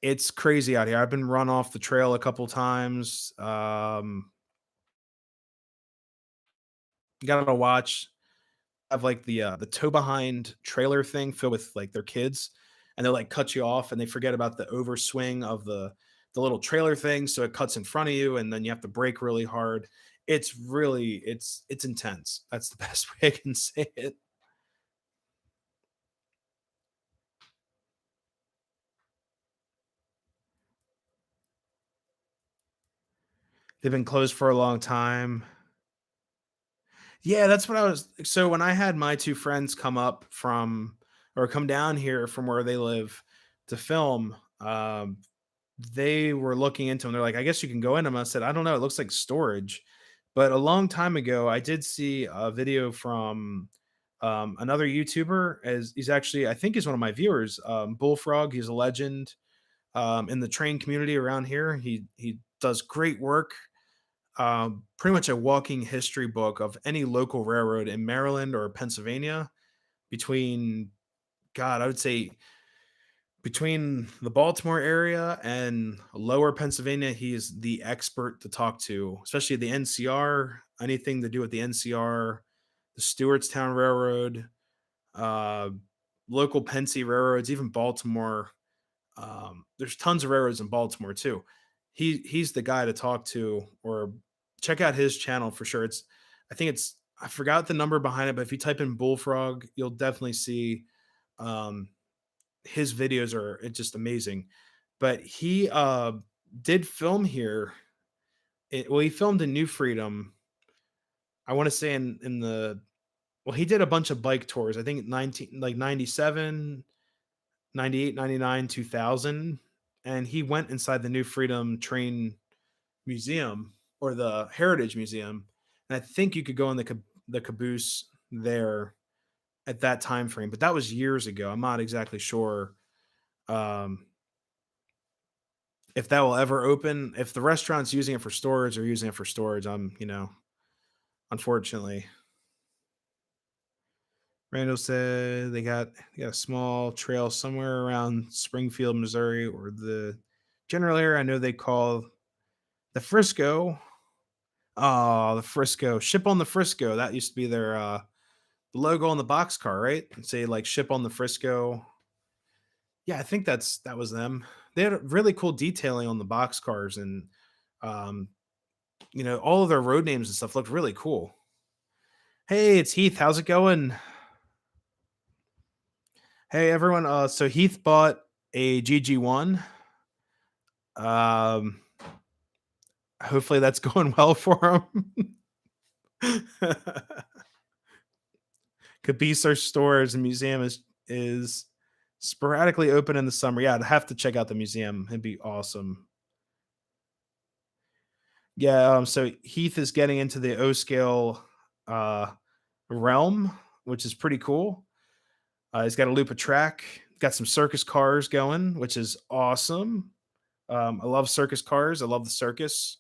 it's crazy out here. I've been run off the trail a couple times. You gotta watch have like the tow behind trailer thing filled with like their kids, and they'll like cut you off, and they forget about the overswing of the little trailer thing, so it cuts in front of you, and then you have to brake really hard. It's intense. That's the best way I can say it. They've been closed for a long time. Yeah, that's what I was so when I had my 2 friends come up from or come down here from where they live to film, they were looking into 'em. They're like, "I guess you can go in 'em." I said, "I don't know, it looks like storage." But a long time ago, I did see a video from, another YouTuber as he's actually I think he's one of my viewers, Bullfrog, he's a legend, in the train community around here. He does great work, pretty much a walking history book of any local railroad in Maryland or Pennsylvania between God, I would say between the Baltimore area and lower Pennsylvania, he is the expert to talk to, especially the NCR, anything to do with the NCR, the Stewartstown Railroad, uh, local Pennsy railroads, even Baltimore. There's tons of railroads in Baltimore too. He's the guy to talk to or check out his channel for sure. I think I forgot the number behind it, but if you type in Bullfrog, you'll definitely see um, his videos are it's just amazing. But he did film here. Well, he filmed in New Freedom. I want to say in the well, he did a bunch of bike tours. I think 19 like 97, 98, 99, 2000, and he went inside the New Freedom Train Museum or the Heritage Museum, and I think you could go in the caboose there at that time frame, but that was years ago. I'm not exactly sure um, if that will ever open. If the restaurant's using it for storage or using it for storage, unfortunately. Randall said they got a small trail somewhere around Springfield, Missouri, or the general area. I know they call the Frisco. Oh, the Frisco. Ship on the Frisco. That used to be their logo on the boxcar, right? And say like ship on the Frisco. Yeah, I think that was them. They had a really cool detailing on the boxcars and um All of their road names and stuff look really cool. Hey, it's Heath. How's it going? Hey, everyone. So Heath bought a GG1. Um, hopefully that's going well for him. Capiz stores and museum is sporadically open in the summer. Yeah, I'd have to check out the museum. It'd be awesome. Yeah, so Heath is getting into the O scale uh realm, which is pretty cool. He's got a loop of track, got some circus cars going, which is awesome. I love circus cars. I love the circus.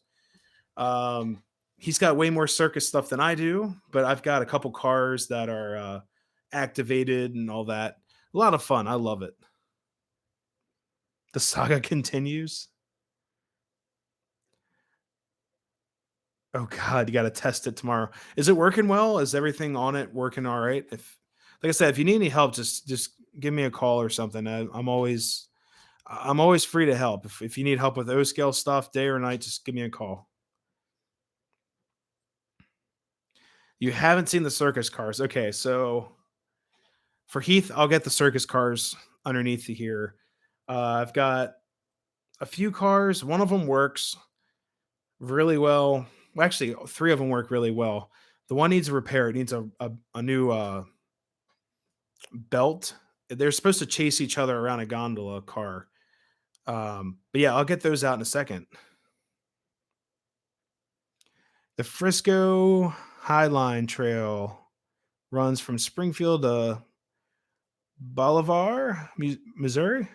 Um, he's got way more circus stuff than I do, but I've got a couple cars that are activated and all that. A lot of fun. I love it. The saga continues. Oh God, you got to test it tomorrow. Is it working well? Is everything on it working all right? If, like I said, if you need any help, just give me a call or something. I'm always free to help. If you need help with O scale stuff, day or night, just give me a call. You haven't seen the circus cars. Okay, so for Heath, I'll get the circus cars underneath here. I've got a few cars. One of them works really well. Well, actually, three of them work really well. The one needs a repair. It needs a new belt. They're supposed to chase each other around a gondola car. But yeah, I'll get those out in a second. The Frisco Highline Trail runs from Springfield to Bolivar, Missouri.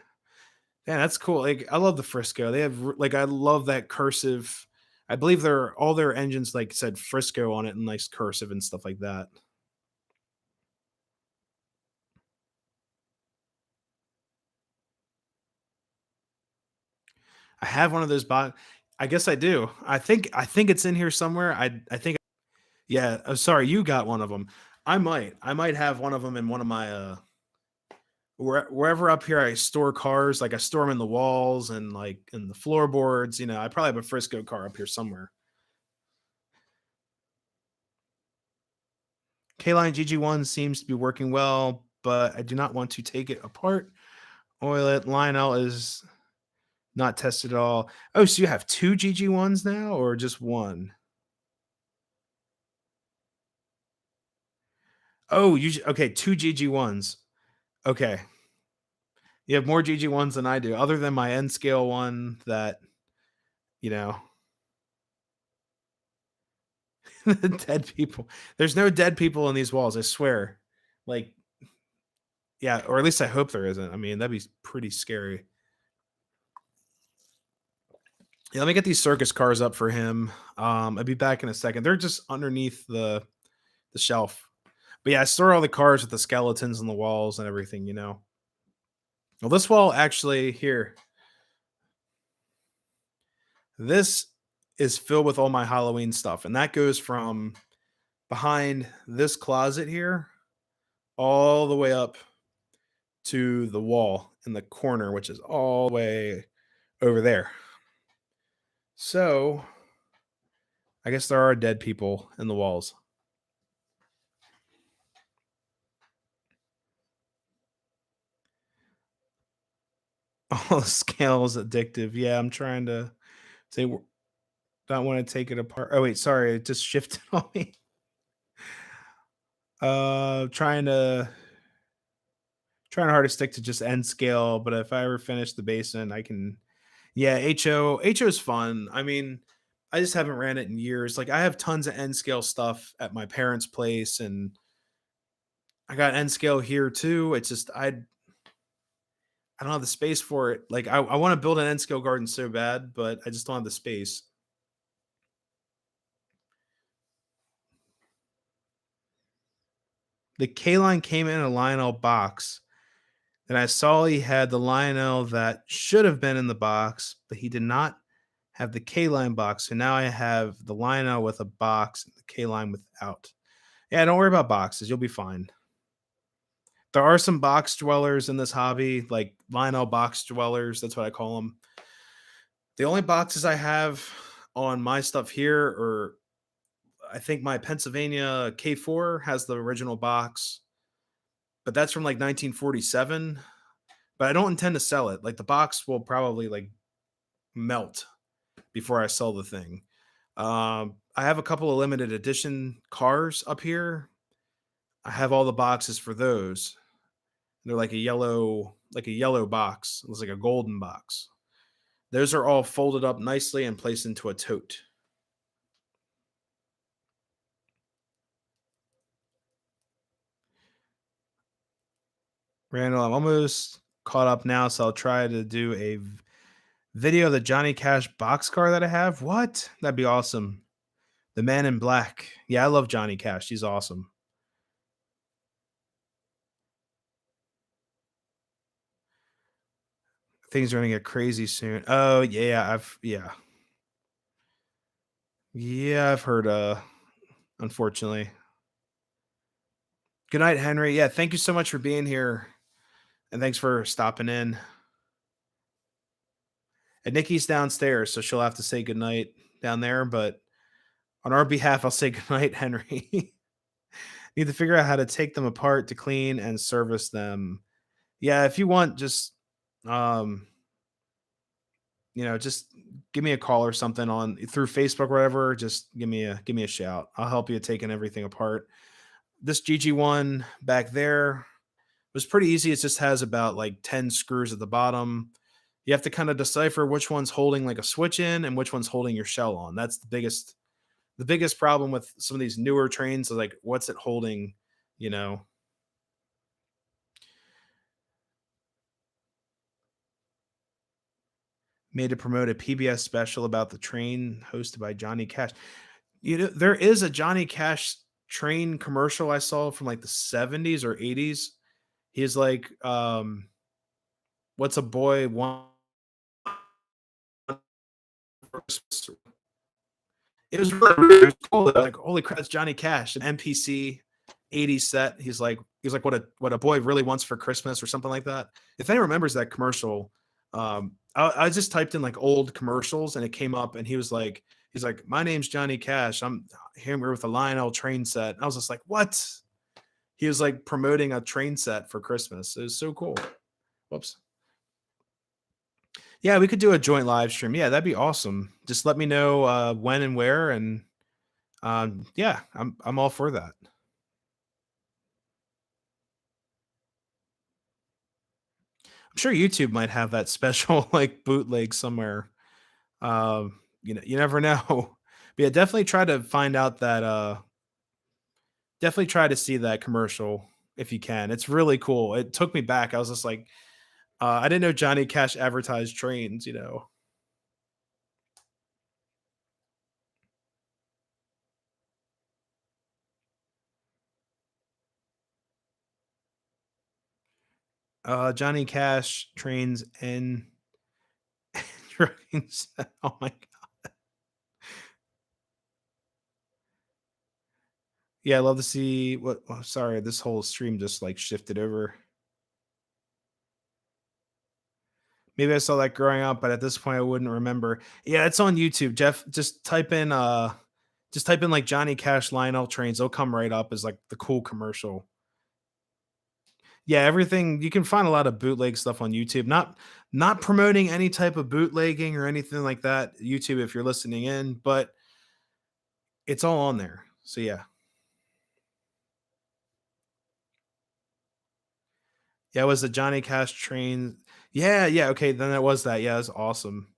Yeah, that's cool. Like I love the Frisco. They have like I love that cursive. I believe they're all their engines like said Frisco on it and nice cursive and stuff like that. I have one of those I guess I do. I think it's in here somewhere. I think yeah, sorry, you got one of them. I might have one of them in one of my wherever up here I store cars, like I store them in the walls and like in the floorboards. I probably have a Frisco car up here somewhere. K-Line GG1 seems to be working well, but I do not want to take it apart. Oil it. Lionel is not tested at all. Oh, so you have two GG1s now or just one? Oh, okay, two GG1s. Okay. You have more GG1s than I do, other than my N scale one that, you know, dead people. There's no dead people in these walls, I swear. Like, yeah, or at least I hope there isn't. I mean, that'd be pretty scary. Yeah, let me get these circus cars up for him. I'll be back in a second. They're just underneath the shelf. But yeah, I store all the cars with the skeletons on the walls and everything. Well, this wall actually here, this is filled with all my Halloween stuff, and that goes from behind this closet here all the way up to the wall in the corner, which is all the way over there. So I guess there are dead people in the walls. All the scale is addictive. Yeah, I'm trying to say don't want to take it apart. Oh wait, sorry, it just shifted on me. Trying hard to stick to just N scale, but if I ever finish the basement, I can. Yeah, HO is fun. I mean, I just haven't ran it in years. Like I have tons of N scale stuff at my parents' place, and I got N scale here too. It's just I don't have the space for it. Like I want to build an N scale garden so bad, but I just don't have the space. The K line came in a Lionel box, and I saw he had the Lionel that should have been in the box, but he did not have the K line box. So now I have the Lionel with a box and the K line without. Yeah, don't worry about boxes. You'll be fine. There are some box dwellers in this hobby, like Lionel box dwellers. That's what I call them. The only boxes I have on my stuff here, or I think my Pennsylvania K4 has the original box, but that's from like 1947. But I don't intend to sell it. Like the box will probably like melt before I sell the thing. I have a couple of limited edition cars up here. I have all the boxes for those. They're like a yellow box. It's like a golden box. Those are all folded up nicely and placed into a tote. Randall, I'm almost caught up now, so I'll try to do a video of the Johnny Cash box car that I have. What? That'd be awesome. The Man in Black. Yeah, I love Johnny Cash. He's awesome. Things are gonna get crazy soon. Oh yeah, I've heard unfortunately. Good night, Henry. Yeah, thank you so much for being here. And thanks for stopping in. And Nikki's downstairs, so she'll have to say goodnight down there. But on our behalf, I'll say goodnight, Henry. Need to figure out how to take them apart to clean and service them. Yeah, if you want, just um, just give me a call or something on through Facebook or whatever. Just give me a shout. I'll help you taking everything apart. This GG one back there was pretty easy. It just has about like 10 screws at the bottom. You have to kind of decipher which one's holding like a switch in and which one's holding your shell on. That's the biggest problem with some of these newer trains is like what's it holding, you know. Made to promote a PBS special about the train hosted by Johnny Cash. There is a Johnny Cash train commercial I saw from like the 70s or 80s. He's like, what's a boy want for Christmas? It was cool. Like, holy crap, it's Johnny Cash, an MPC 80s set. He's like what a boy really wants for Christmas or something like that. If anyone remembers that commercial, I just typed in like old commercials and it came up and he's like, my name's Johnny Cash. I'm here with a Lionel train set. And I was just like, what? He was like promoting a train set for Christmas. It was so cool. Whoops. Yeah, we could do a joint live stream. Yeah, that'd be awesome. Just let me know when and where, and yeah, I'm all for that. I'm sure YouTube might have that special like bootleg somewhere. You never know. But yeah, definitely try to see that commercial if you can. It's really cool. It took me back. I was just like, I didn't know Johnny Cash advertised trains. Johnny Cash trains and trains. Oh my Yeah, I love to see what oh, sorry, this whole stream just like shifted over. Maybe I saw that growing up, but at this point I wouldn't remember. Yeah, it's on YouTube. Jeff, just type in like Johnny Cash Lionel trains. They'll come right up as like the cool commercial. Yeah, everything you can find a lot of bootleg stuff on YouTube. Not promoting any type of bootlegging or anything like that. YouTube, if you're listening in, but it's all on there. So yeah. Yeah, it was the Johnny Cash train. Yeah, yeah. Okay, then it was that. Yeah, that's awesome.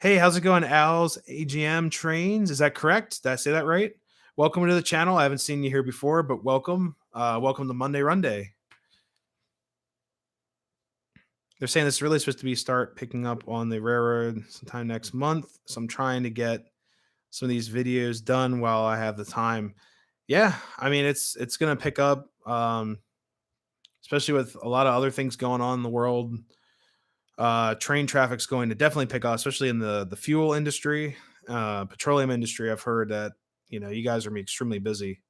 Hey, how's it going, Al's AGM Trains? Is that correct? Did I say that right? Welcome to the channel. I haven't seen you here before, but welcome. Welcome to Monday Runday. They're saying this is really supposed to be start picking up on the railroad sometime next month. So I'm trying to get some of these videos done while I have the time. Yeah, I mean it's gonna pick up, especially with a lot of other things going on in the world. Train traffic's going to definitely pick up, especially in the fuel industry, petroleum industry. I've heard that you guys are extremely busy.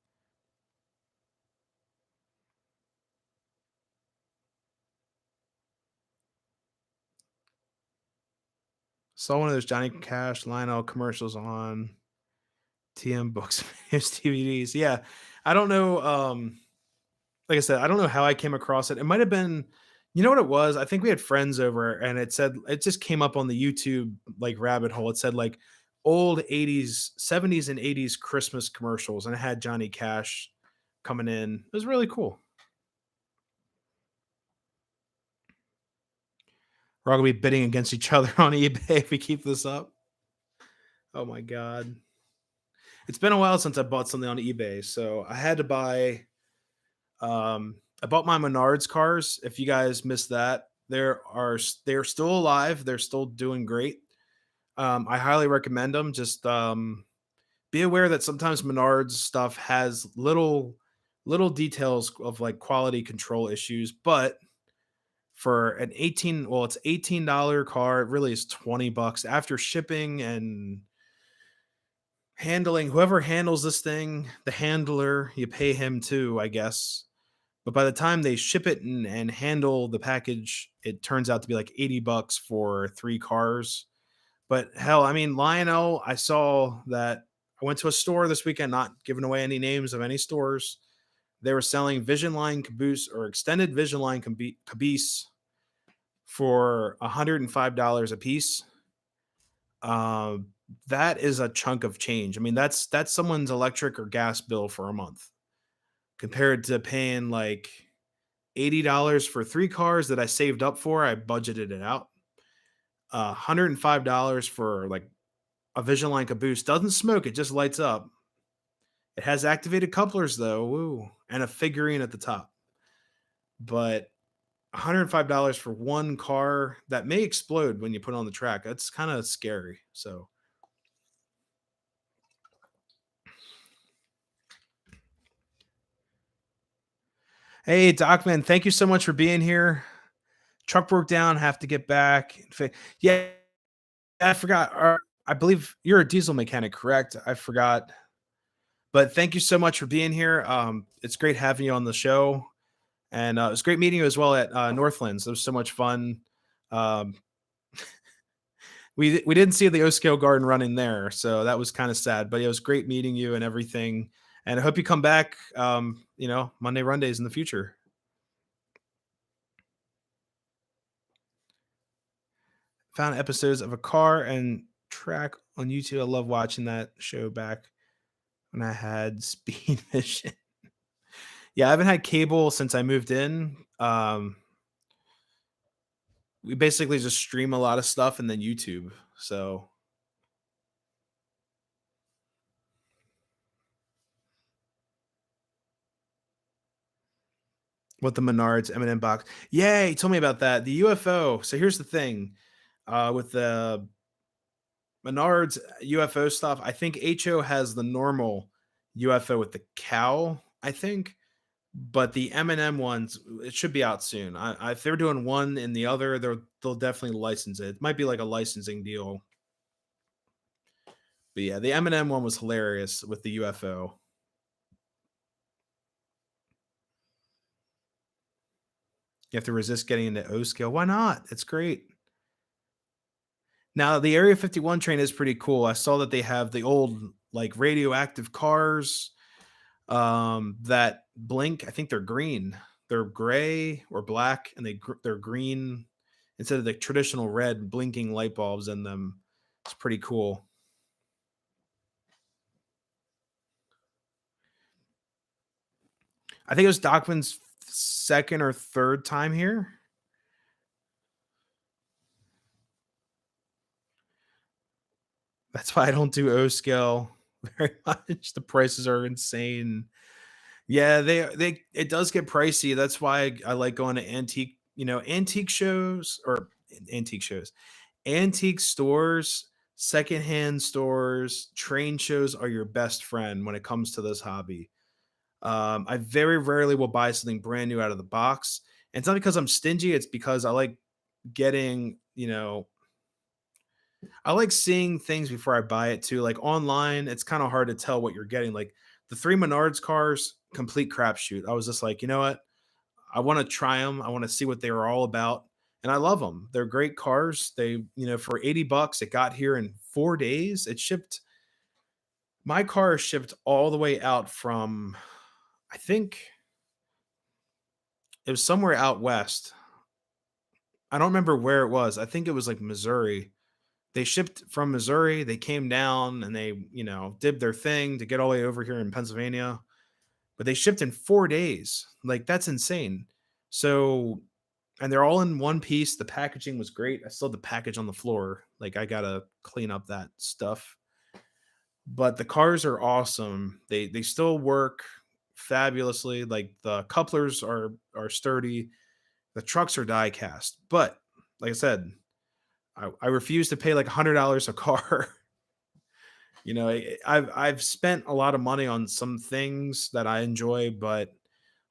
Saw one of those Johnny Cash Lionel commercials on TM Books, his DVDs. Yeah, I don't know. Like I said, I don't know how I came across it. It might have been, you know what it was? I think we had friends over, and it said it just came up on the YouTube like rabbit hole. It said like old 80s, 70s, and 80s Christmas commercials, and it had Johnny Cash coming in. It was really cool. We're all gonna be bidding against each other on eBay if we keep this up. Oh my god. It's been a while since I bought something on eBay, so I had to buy I bought my Menards cars. If you guys missed that, they're still alive. They're still doing great. I highly recommend them. Just be aware that sometimes Menards stuff has little details of like quality control issues, but for an 18, well, it's $18 car. It really is 20 bucks after shipping and handling. Whoever handles this thing, the handler, you pay him too, I guess. But by the time they ship it and handle the package, it turns out to be like 80 bucks for 3 cars. But hell, I mean, Lionel, I saw that I went to a store this weekend, not giving away any names of any stores. They were selling Vision Line caboose or extended Vision Line caboose for $105 a piece. Um, that is a chunk of change. I mean, that's someone's electric or gas bill for a month compared to paying like $80 for 3 cars that I saved up for. I budgeted it out. $105 for like a Vision Line caboose. Doesn't smoke, it just lights up. It has activated couplers though, woo, and a figurine at the top. But $105 for one car that may explode when you put it on the track. That's kind of scary. So, hey, Docman, thank you so much for being here. Truck broke down, have to get back. Yeah, I forgot. I believe you're a diesel mechanic, correct? I forgot. But thank you so much for being here. It's great having you on the show. And it was great meeting you as well at Northlands. It was so much fun. Um, we didn't see the O scale garden running there, so that was kind of sad. But it was great meeting you and everything. And I hope you come back. Monday Rundays in the future. Found episodes of a car and track on YouTube. I love watching that show back when I had Speed Vision. Yeah, I haven't had cable since I moved in. We basically just stream a lot of stuff and then YouTube. So what the Menards M&M box. Yay, tell me about that. The UFO. So here's the thing. With the Menards UFO stuff, I think HO has the normal UFO with the cow, I think. But the M&M ones, it should be out soon. If they're doing one and the other, they'll definitely license it. It might be like a licensing deal. But yeah, the M&M one was hilarious with the UFO. You have to resist getting into O scale. Why not? It's great. Now the Area 51 train is pretty cool. I saw that they have the old like radioactive cars that blink. I think they're green. They're gray or black, and they're green instead of the traditional red blinking light bulbs in them. It's pretty cool. I think it was Dockman's second or third time here. That's why I don't do O scale very much. The prices are insane. Yeah, they it does get pricey. That's why I like going to antique shows or antique shows, antique stores, secondhand stores, train shows are your best friend when it comes to this hobby. I very rarely will buy something brand new out of the box. And it's not because I'm stingy, it's because I like getting, I like seeing things before I buy it too. Like online, it's kind of hard to tell what you're getting. Like the 3 Menards cars, complete crapshoot. I was just like, you know what? I want to try them. I want to see what they were all about. and I love them. They're great cars. For 80 bucks, it got here in 4 days. It shipped My car shipped all the way out from, I think it was somewhere out west. I don't remember where it was. I think it was like Missouri. They shipped from Missouri. They came down and they did their thing to get all the way over here in Pennsylvania. But they shipped in 4 days. Like, that's insane. So, and they're all in one piece. The packaging was great. I still have the package on the floor. Like, I gotta clean up that stuff. But the cars are awesome. They still work fabulously. Like, the couplers are sturdy. The trucks are die cast. But like I said, I refuse to pay like $100 a car. I've spent a lot of money on some things that I enjoy, but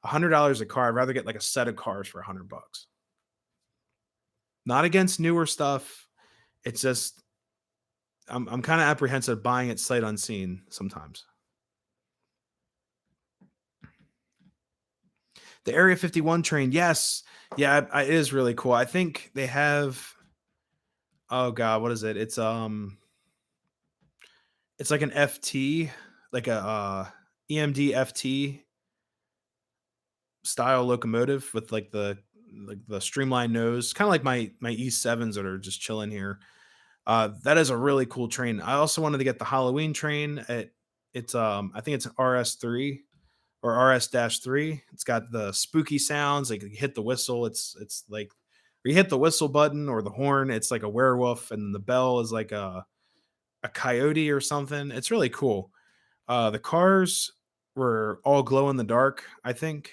$100 a car, I'd rather get like a set of cars for $100. Not against newer stuff. It's just I'm kind of apprehensive buying it sight unseen sometimes. The Area 51 train, yes. Yeah, it is really cool. I think they have, oh god, what is it? It's like an FT, like a EMD FT style locomotive with like the streamlined nose, kind of like my E7s that are just chilling here. That is a really cool train. I also wanted to get the Halloween train. I think it's an RS3 or RS-3. It's got the spooky sounds. Like, you hit the whistle, it's like, or you hit the whistle button or the horn, it's like a werewolf, and the bell is like a coyote or something. It's really cool. The cars were all glow in the dark, I think.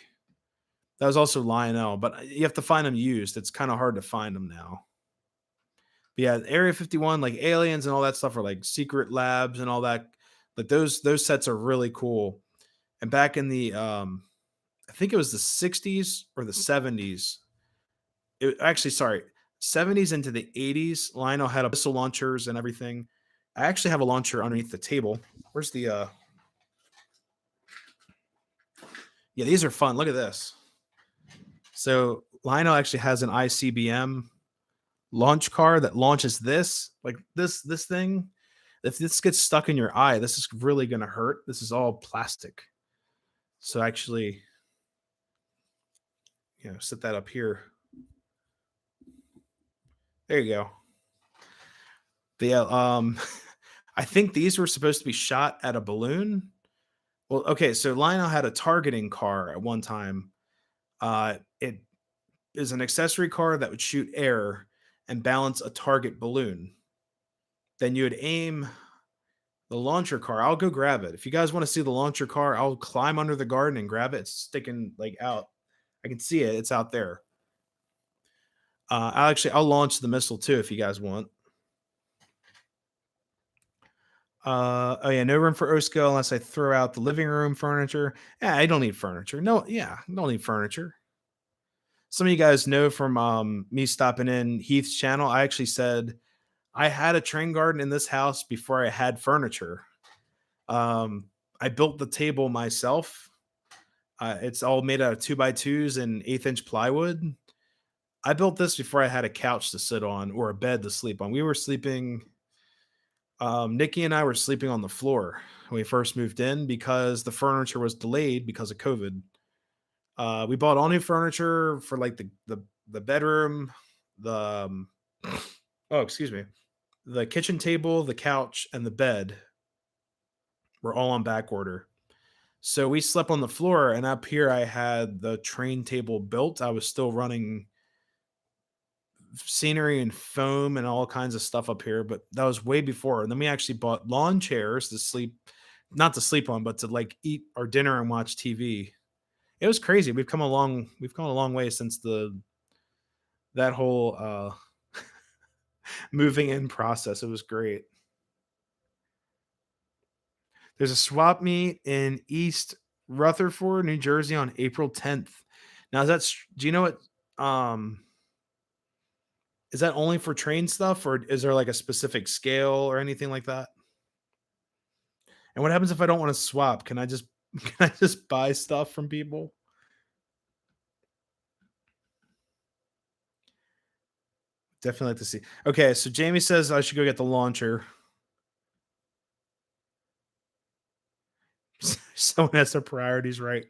That was also Lionel, but you have to find them used. It's kind of hard to find them now. But yeah, Area 51, like aliens and all that stuff, are like secret labs and all that. Like, those sets are really cool. And back in the I think it was the 60s or the 70s. Actually, sorry, 70s into the 80s, Lionel had a missile launchers and everything. I actually have a launcher underneath the table. Where's the Yeah, these are fun. Look at this. So Lionel actually has an ICBM launch car that launches this, like this thing. If this gets stuck in your eye, this is really gonna hurt. This is all plastic. So actually, set that up here. There you go. But yeah, I think these were supposed to be shot at a balloon. Well, okay, so Lionel had a targeting car at one time. It is an accessory car that would shoot air and balance a target balloon. Then you would aim the launcher car. I'll go grab it. If you guys want to see the launcher car, I'll climb under the garden and grab it. It's sticking like out. I can see it. It's out there. I'll launch the missile too if you guys want. Oh yeah, no room for Osco unless I throw out the living room furniture. Yeah, I don't need furniture. No, yeah, don't need furniture. Some of you guys know from me stopping in Heath's channel, I actually said I had a train garden in this house before I had furniture. I built the table myself. It's all made out of 2x2s and 1/8 inch plywood. I built this before I had a couch to sit on or a bed to sleep on. We were sleeping Nikki and I were sleeping on the floor when we first moved in because the furniture was delayed because of COVID. We bought all new furniture for like the bedroom, the oh, excuse me, the kitchen table, the couch, and the bed were all on back order. So we slept on the floor, and up here I had the train table built. I was still running scenery and foam and all kinds of stuff up here, but that was way before. And then we actually bought lawn chairs to sleep, not to sleep on, but to like eat our dinner and watch TV. It was crazy. We've come a long way since the that whole moving in process. It was great. There's a swap meet in East Rutherford, New Jersey on April 10th. Now, do you know what is that only for train stuff, or is there like a specific scale or anything like that? And what happens if I don't want to swap? Can I just can I just buy stuff from people? Definitely like to see. Okay, so Jamie says I should go get the launcher. Someone has their priorities right.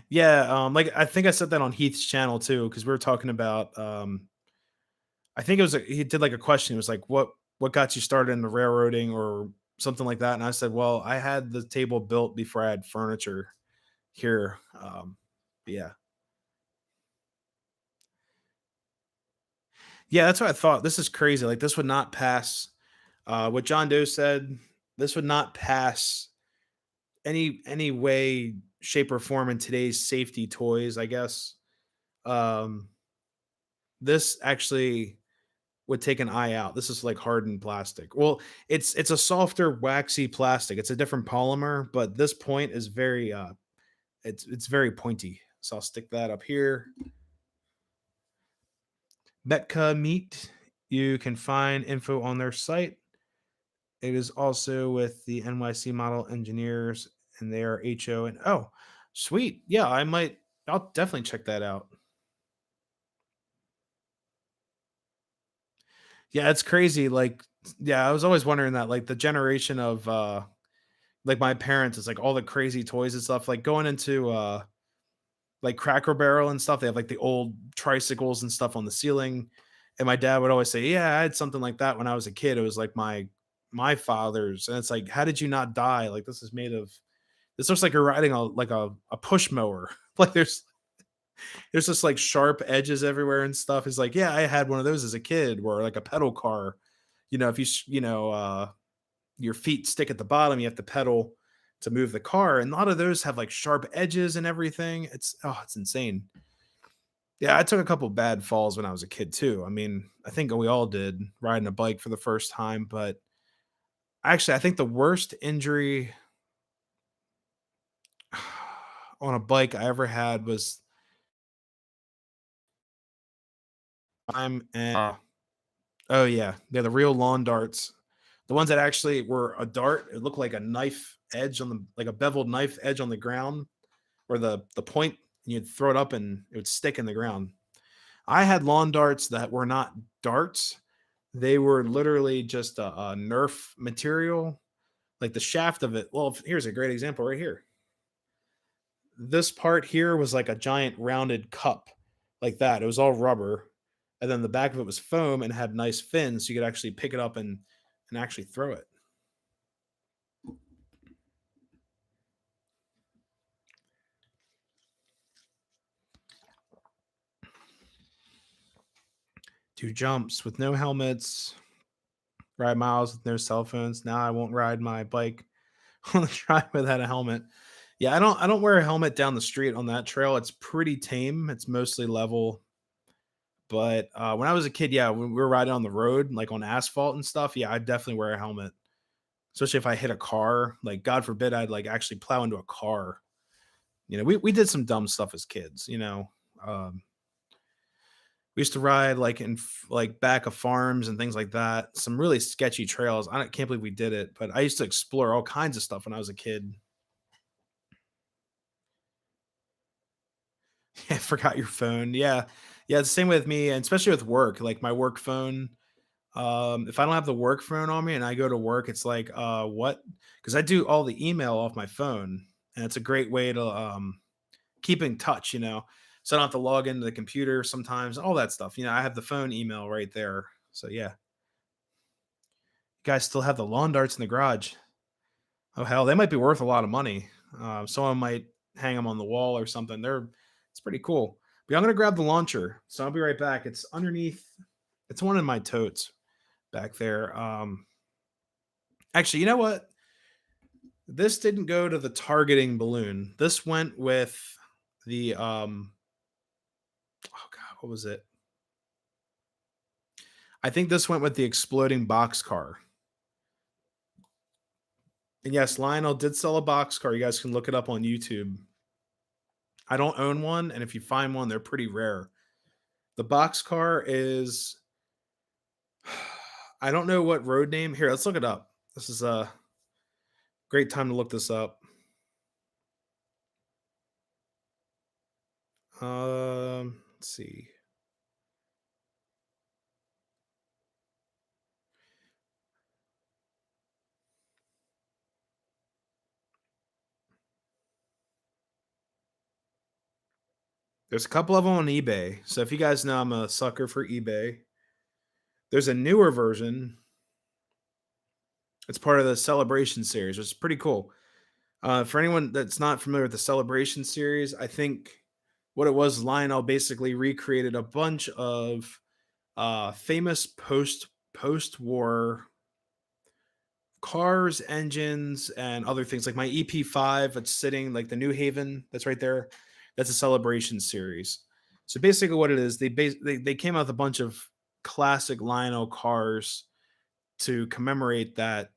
Yeah, like I think I said that on Heath's channel too, because we were talking about I think it was he did like a question. It was like, what got you started in the railroading or something like that? And I said, well, I had the table built before I had furniture here. Yeah. Yeah, that's what I thought. This is crazy. Like this would not pass what John Doe said, this would not pass any way, shape, or form in today's safety toys, I guess. Um, this actually would take an eye out. This is like hardened plastic. Well, it's a softer, waxy plastic. It's a different polymer, but this point is very it's very pointy. So I'll stick that up here. Metka Meat. You can find info on their site. It is also with the NYC Model Engineers, and they are HO. And oh, sweet. Yeah, I might. I'll definitely check that out. Yeah, it's crazy. Like, yeah, I was always wondering that. Like the generation of like my parents, it's like all the crazy toys and stuff. Like going into like Cracker Barrel and stuff. They have like the old tricycles and stuff on the ceiling. And my dad would always say, "Yeah, I had something like that when I was a kid. It was like my father's." And it's like, how did you not die? Like this is made of. This looks like you're riding a push mower. Like there's just like sharp edges everywhere and stuff. It's like, yeah, I had one of those as a kid, where like a pedal car. If your feet stick at the bottom, you have to pedal to move the car, and a lot of those have like sharp edges and everything. It's insane. Yeah, I took a couple bad falls when I was a kid too. I mean, I think we all did riding a bike for the first time, but actually, I think the worst injury on a bike I ever had was I'm oh yeah, yeah, the real lawn darts, the ones that actually were a dart. It looked like a knife edge on the like a beveled knife edge on the ground, where the point and you'd throw it up and it would stick in the ground. I had lawn darts that were not darts; they were literally just a Nerf material, like the shaft of it. Well, here's a great example right here. This part here was like a giant rounded cup, like that. It was all rubber, and then the back of it was foam and had nice fins, so you could actually pick it up and actually throw it. 2 jumps with no helmets, ride miles with no cell phones. Now I won't ride my bike on the track without a helmet. Yeah, I don't wear a helmet down the street on that trail. It's pretty tame. It's mostly level. But when I was a kid, yeah, when we were riding on the road, like on asphalt and stuff, yeah, I'd definitely wear a helmet. Especially if I hit a car, like God forbid I'd like actually plow into a car. We did some dumb stuff as kids. Um, we used to ride like like back of farms and things like that. Some really sketchy trails. Can't believe we did it, but I used to explore all kinds of stuff when I was a kid. I forgot your phone. Yeah. Yeah, it's the same with me, and especially with work, like my work phone. If I don't have the work phone on me and I go to work, it's like, what? Because I do all the email off my phone, and it's a great way to keep in touch. So I don't have to log into the computer sometimes, all that stuff. I have the phone email right there. So yeah, you guys still have the lawn darts in the garage. Oh hell, they might be worth a lot of money. Someone might hang them on the wall or something. It's pretty cool. But I'm gonna grab the launcher, so I'll be right back. It's underneath. It's one of my totes back there. Actually, you know what? This didn't go to the targeting balloon. This went with the oh god, what was it? I think this went with the exploding box car. And yes, Lionel did sell a box car. You guys can look it up on YouTube. I don't own one, and if you find one, they're pretty rare. The box car is I don't know what road name. Here, let's look it up. This is a great time to look this up. Let's see. There's a couple of them on eBay. So if you guys know I'm a sucker for eBay, there's a newer version. It's part of the Celebration series, which is pretty cool. For anyone that's not familiar with the Celebration series, I think what it was, Lionel basically recreated a bunch of famous post war cars, engines, and other things. Like my EP5 that's sitting, like the New Haven that's right there. That's a Celebration series. So basically, what it is, they came out with a bunch of classic Lionel cars to commemorate that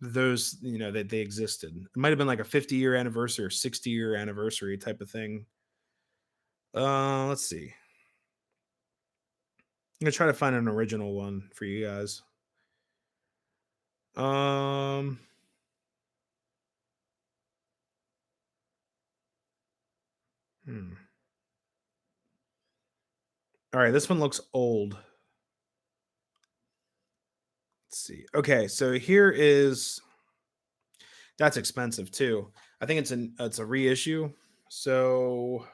those that they existed. It might have been like a 50-year anniversary or 60-year anniversary type of thing. Let's see. I'm gonna try to find an original one for you guys. Um, hmm. All right, this one looks old. Let's see. Okay, so here is that's expensive too. I think it's a reissue. So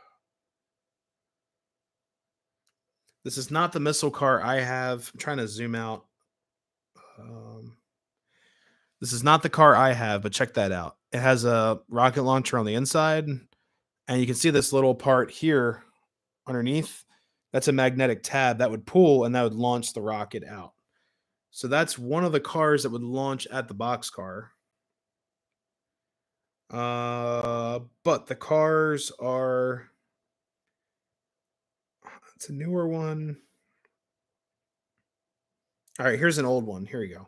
this is not the missile car I have. I'm trying to zoom out. Um, this is not the car I have, but check that out. It has a rocket launcher on the inside, and you can see this little part here underneath. That's a magnetic tab that would pull and that would launch the rocket out. So that's one of the cars that would launch at the boxcar. But the cars are it's a newer one. All right, here's an old one. Here we go.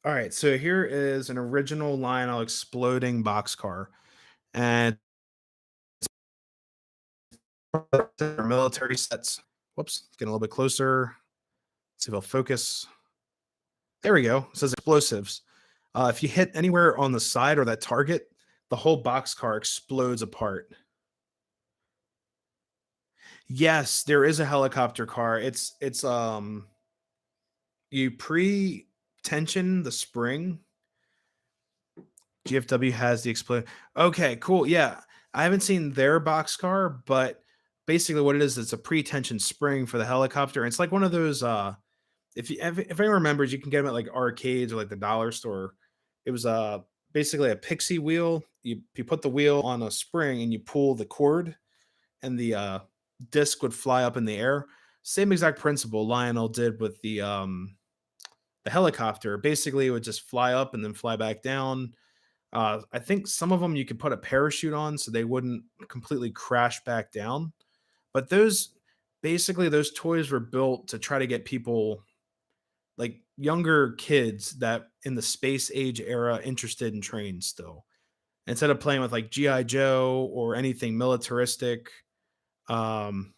All right, so here is an original Lionel exploding boxcar, and military sets. Whoops, getting a little bit closer. Let's see if I'll focus. There we go. It says explosives. If you hit anywhere on the side or that target, the whole boxcar explodes apart. Yes, there is a helicopter car. It's you pre-tension the spring. GFW has the explode. Okay, cool. Yeah. I haven't seen their boxcar, but basically what it is, it's a pre-tension spring for the helicopter. It's like one of those if anyone remembers, you can get them at like arcades or like the dollar store. It was basically a pixie wheel. You put the wheel on a spring and you pull the cord and the disc would fly up in the air. Same exact principle Lionel did with the helicopter. Basically, it would just fly up and then fly back down. I think some of them you could put a parachute on so they wouldn't completely crash back down. But those toys were built to try to get people like younger kids that in the space age era interested in trains still. Instead of playing with like GI Joe or anything militaristic. Um,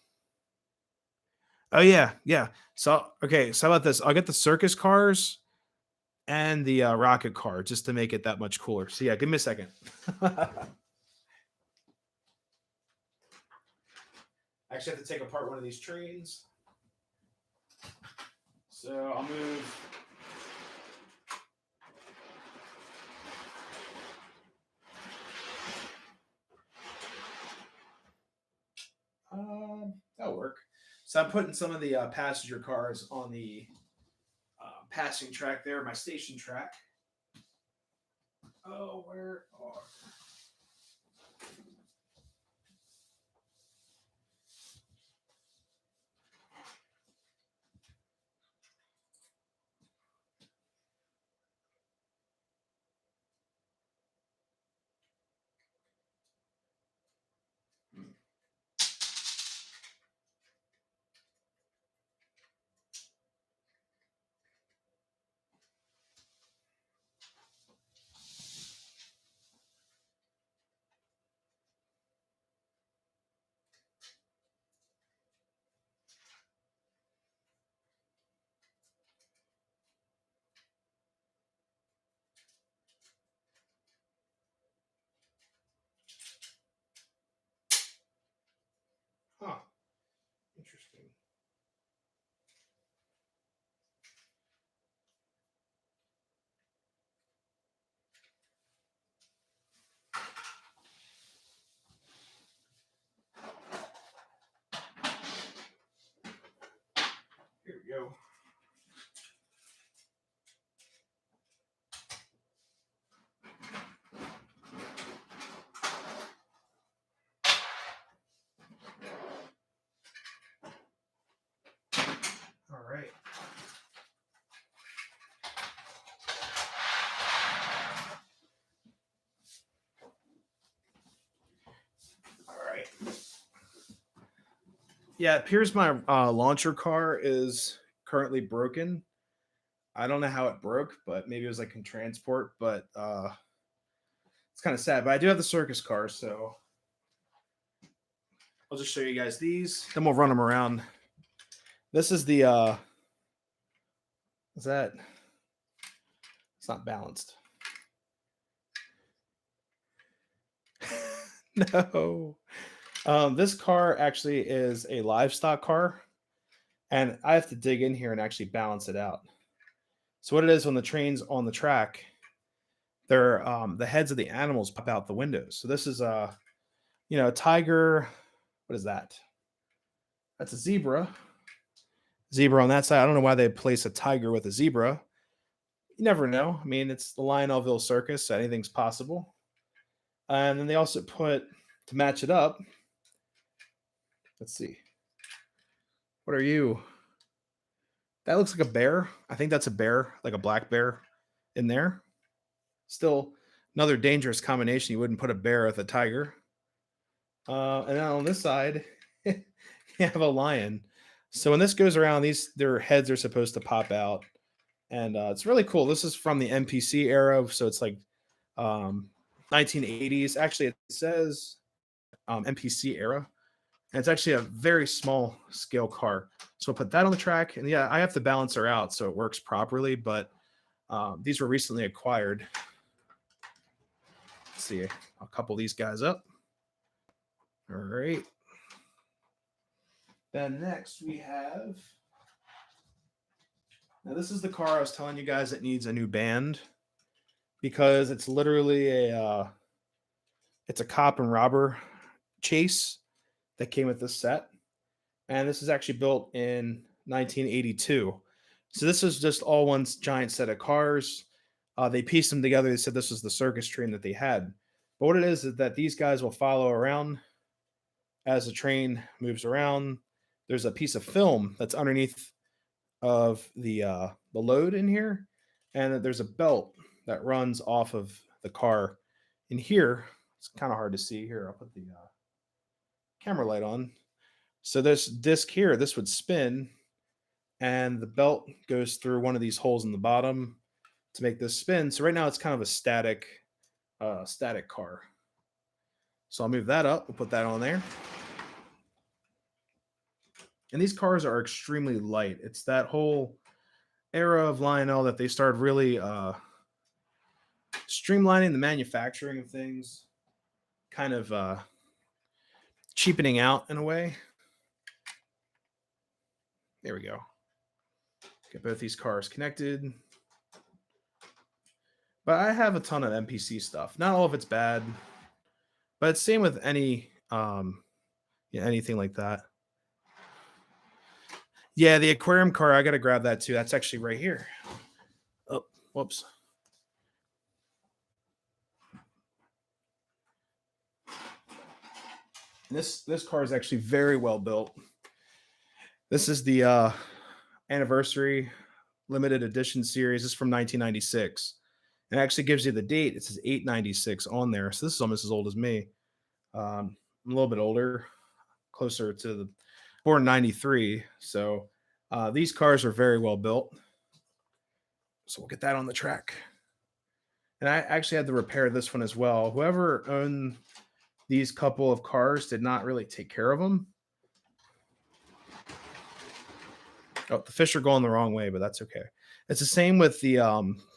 oh yeah, yeah. So okay, so how about this? I'll get the circus cars and the rocket car just to make it that much cooler. So yeah, give me a second. I actually have to take apart one of these trains. So I'll move. That'll work. So I'm putting some of the passenger cars on the passing track there, my station track. Oh, where are? go. All right. All right. Yeah, it appears my launcher car is currently broken. I don't know how it broke, but maybe it was like in transport. But it's kind of sad. But I do have the circus car, so I'll just show you guys these. Then we'll run them around. This is the is that? It's not balanced. No. This car actually is a livestock car, and I have to dig in here and actually balance it out. So what it is when the train's on the track, they're the heads of the animals pop out the windows. So this is a a tiger. What is that? That's a zebra. Zebra on that side. I don't know why they place a tiger with a zebra. You never know. I mean, it's the Lionelville Circus, so anything's possible. And then they also put to match it up. Let's see. What are you? That looks like a bear. I think that's a bear, like a black bear in there. Still another dangerous combination. You wouldn't put a bear with a tiger. And then on this side, you have a lion. So when this goes around, their heads are supposed to pop out, and it's really cool. This is from the NPC era, so it's like 1980s. Actually, it says NPC era, and it's actually a very small scale car. So I'll put that on the track, and yeah, I have to balance her out so it works properly. But these were recently acquired. Let's see, I'll couple these guys up. All right. Then next we have. Now this is the car I was telling you guys that needs a new band because it's literally it's a cop and robber chase that came with this set, and this is actually built in 1982. So this is just all one giant set of cars. They pieced them together. They said this was the circus train that they had. But what it is that these guys will follow around as the train moves around. There's a piece of film that's underneath of the load in here, and there's a belt that runs off of the car in here. It's kind of hard to see here. I'll put the camera light on. So this disc here, this would spin, and the belt goes through one of these holes in the bottom to make this spin. So right now it's kind of a static car. So I'll move that up. We'll put that on there. And these cars are extremely light. It's that whole era of Lionel that they started really streamlining the manufacturing of things, kind of cheapening out in a way. There we go. Get both these cars connected. But I have a ton of NPC stuff. Not all of it's bad, but it's same with any anything like that. Yeah, the aquarium car, I gotta grab that too. That's actually right here. Oh, whoops. And this car is actually very well built. This is the anniversary limited edition series. This is from 1996. And it actually gives you the date. It says 896 on there. So this is almost as old as me. I'm a little bit older, closer to the born 93. So these cars are very well built. So we'll get that on the track. And I actually had to repair this one as well. Whoever owned these couple of cars did not really take care of them. Oh, the fish are going the wrong way, but that's okay. It's the same with the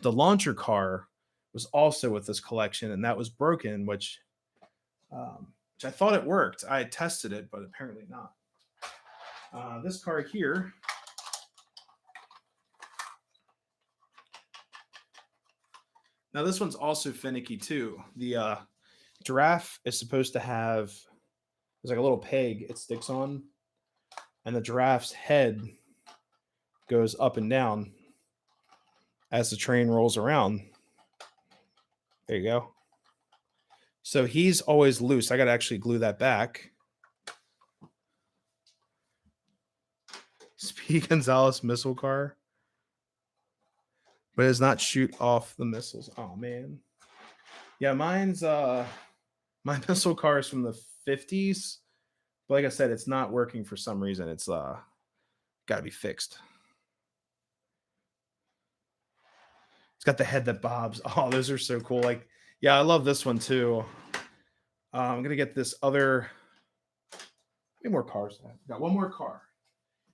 launcher car was also with this collection, and that was broken, which I thought it worked. I tested it, but apparently not. This car here. Now this one's also finicky too. The giraffe is supposed to have there's like a little peg it sticks on, and the giraffe's head goes up and down as the train rolls around. There you go. So he's always loose. I got to actually glue that back. Speedy Gonzalez missile car, but it does not shoot off the missiles. Oh man. Yeah, mine's my missile car is from the 50s. But like I said, it's not working for some reason. It's got to be fixed. It's got the head that bobs. Oh, those are so cool. Like, yeah, I love this one too. I'm gonna get this other. How many more cars? I got one more car.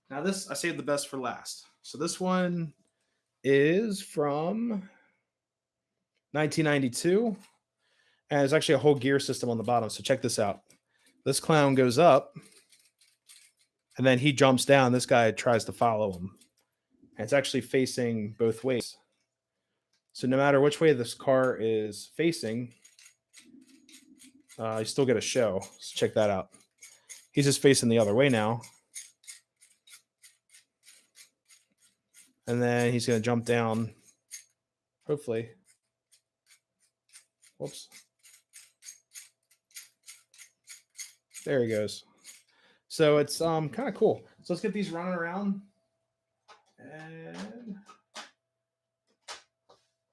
Now this I saved the best for last. So this one is from 1992, and there's actually a whole gear system on the bottom. So check this out. This clown goes up, and then he jumps down. This guy tries to follow him, and it's actually facing both ways. So no matter which way this car is facing, you still get a show. So check that out. He's just facing the other way now. And then he's going to jump down, hopefully. Whoops. There he goes. So it's kind of cool. So let's get these running around.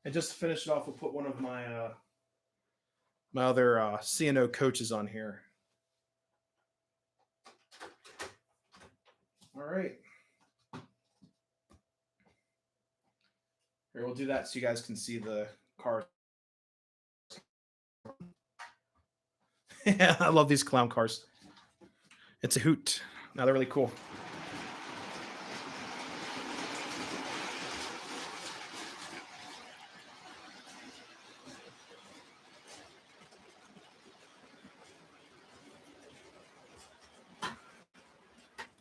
And just to finish it off, we'll put one of my my other C&O coaches on here. All right. Here, we'll do that so you guys can see the car. Yeah, I love these clown cars. It's a hoot. Now they're really cool.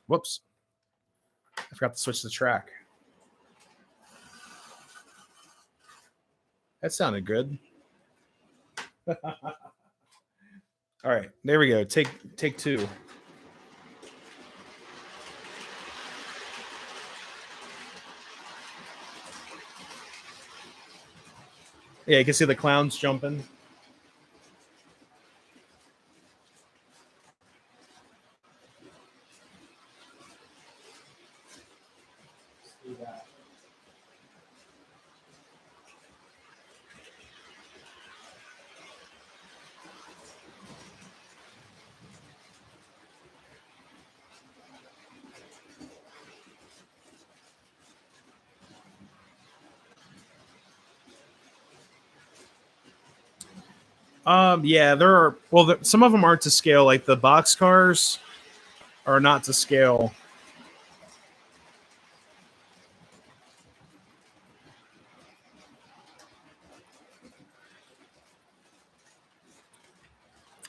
Whoops. I forgot to switch the track. That sounded good. All right, there we go. Take two. Yeah, you can see the clowns jumping. Yeah, there are. Well, some of them aren't to scale. Like the box cars are not to scale.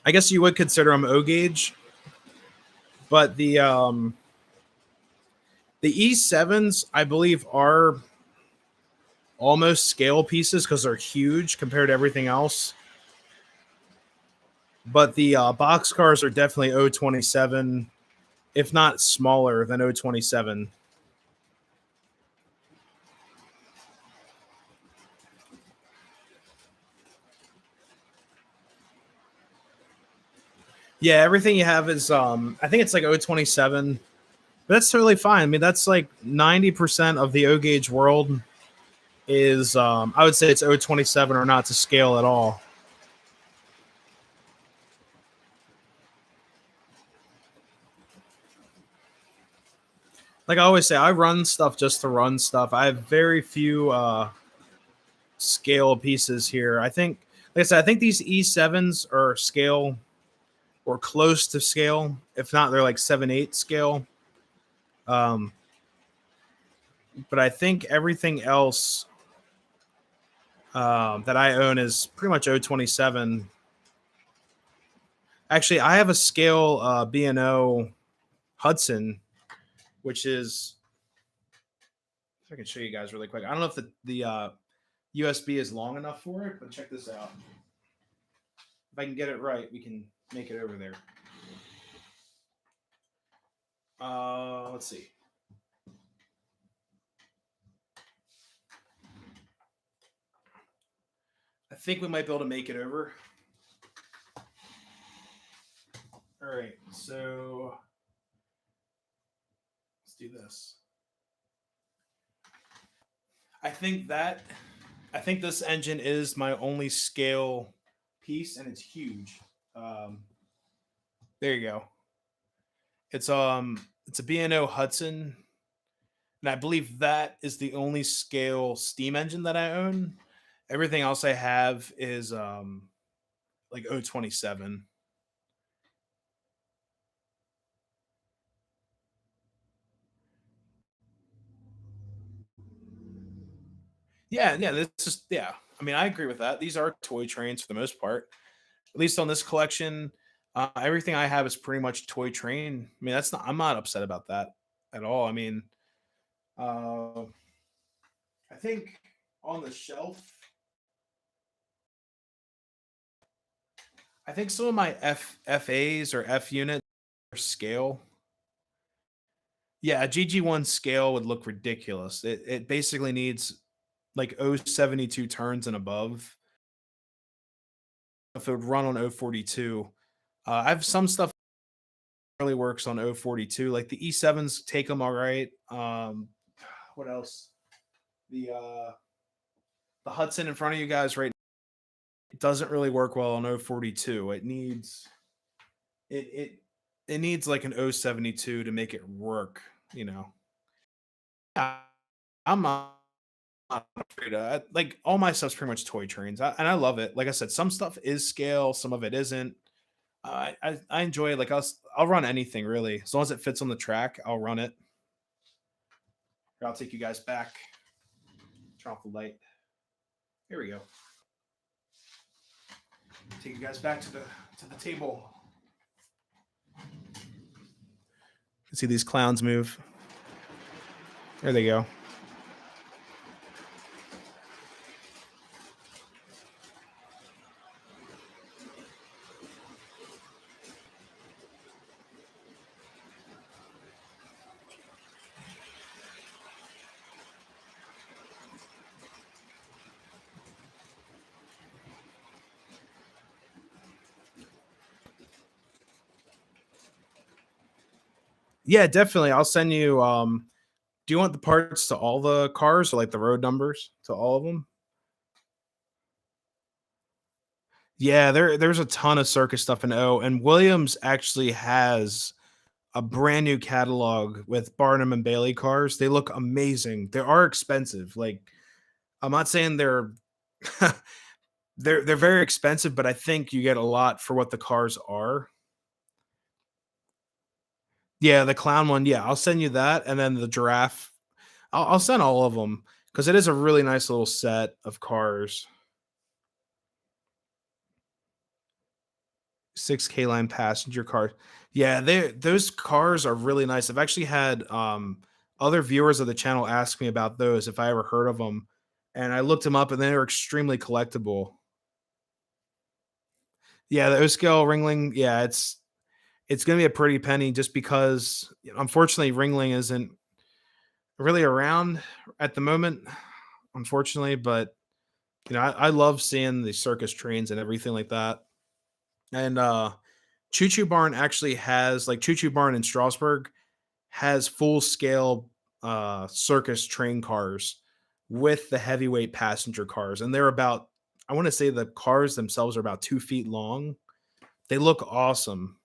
I guess you would consider them O gauge, but the E7s, I believe, are almost scale pieces because they're huge compared to everything else. But the box cars are definitely O27, if not smaller than O27. Yeah, everything you have is I think it's like O27. But that's totally fine. I mean, that's like 90% of the O gauge world is I would say it's O27 or not to scale at all. Like I always say, I run stuff just to run stuff. I have very few scale pieces here. I think, like I said, I think these E7s are scale or close to scale. If not, they're like 7/8 scale. But I think everything else that I own is pretty much O27. Actually, I have a scale B&O Hudson, which is, if I can show you guys really quick. I don't know if the USB is long enough for it, but check this out. If I can get it right, we can make it over there. Let's see. think we might be able to make it over. All right, so let's do this. I think that I think this engine is my only scale piece, and it's huge. Um, there you go. It's a B&O Hudson, and I believe that is the only scale steam engine that I own. Everything else I have is like 027. Yeah, yeah, this is yeah. I mean, I agree with that. These are toy trains for the most part. At least on this collection, everything I have is pretty much toy train. I mean, that's not. I'm not upset about that at all. I mean, uh, I think on the shelf, I think some of my FAs or F units are scale. Yeah, a GG1 scale would look ridiculous. It basically needs like 072 turns and above. If it would run on 042, I have some stuff that really works on 042. Like the E7s take them all right. What else? The the Hudson in front of you guys right now, it doesn't really work well on 042. It it needs like an 072 to make it work, you know. Yeah, I'm not afraid of like all my stuff's pretty much toy trains. And I love it. Like I said, some stuff is scale, some of it isn't. I enjoy it. Like I'll run anything really. As long as it fits on the track, I'll run it. Here, I'll take you guys back. Turn off the light. Here we go. Take you guys back to the table. See these clowns move. There they go. Yeah, definitely. I'll send you. Do you want the parts to all the cars or like the road numbers to all of them? Yeah, there's a ton of circus stuff in O, and Williams actually has a brand new catalog with Barnum and Bailey cars. They look amazing. They are expensive. Like I'm not saying they're they're very expensive, but I think you get a lot for what the cars are. Yeah, the clown one. Yeah, I'll send you that, and then the giraffe. I'll send all of them because it is a really nice little set of cars. 6K line passenger car. Yeah, those cars are really nice. I've actually had other viewers of the channel ask me about those if I ever heard of them, and I looked them up, and they're extremely collectible. Yeah, the O scale Ringling. Yeah, it's gonna be a pretty penny just because unfortunately Ringling isn't really around at the moment, unfortunately. But I love seeing the circus trains and everything like that. And Choo Choo Barn actually has like Choo Choo Barn in Strasbourg has full scale circus train cars with the heavyweight passenger cars, and they're about I want to say the cars themselves are about 2 feet long. They look awesome.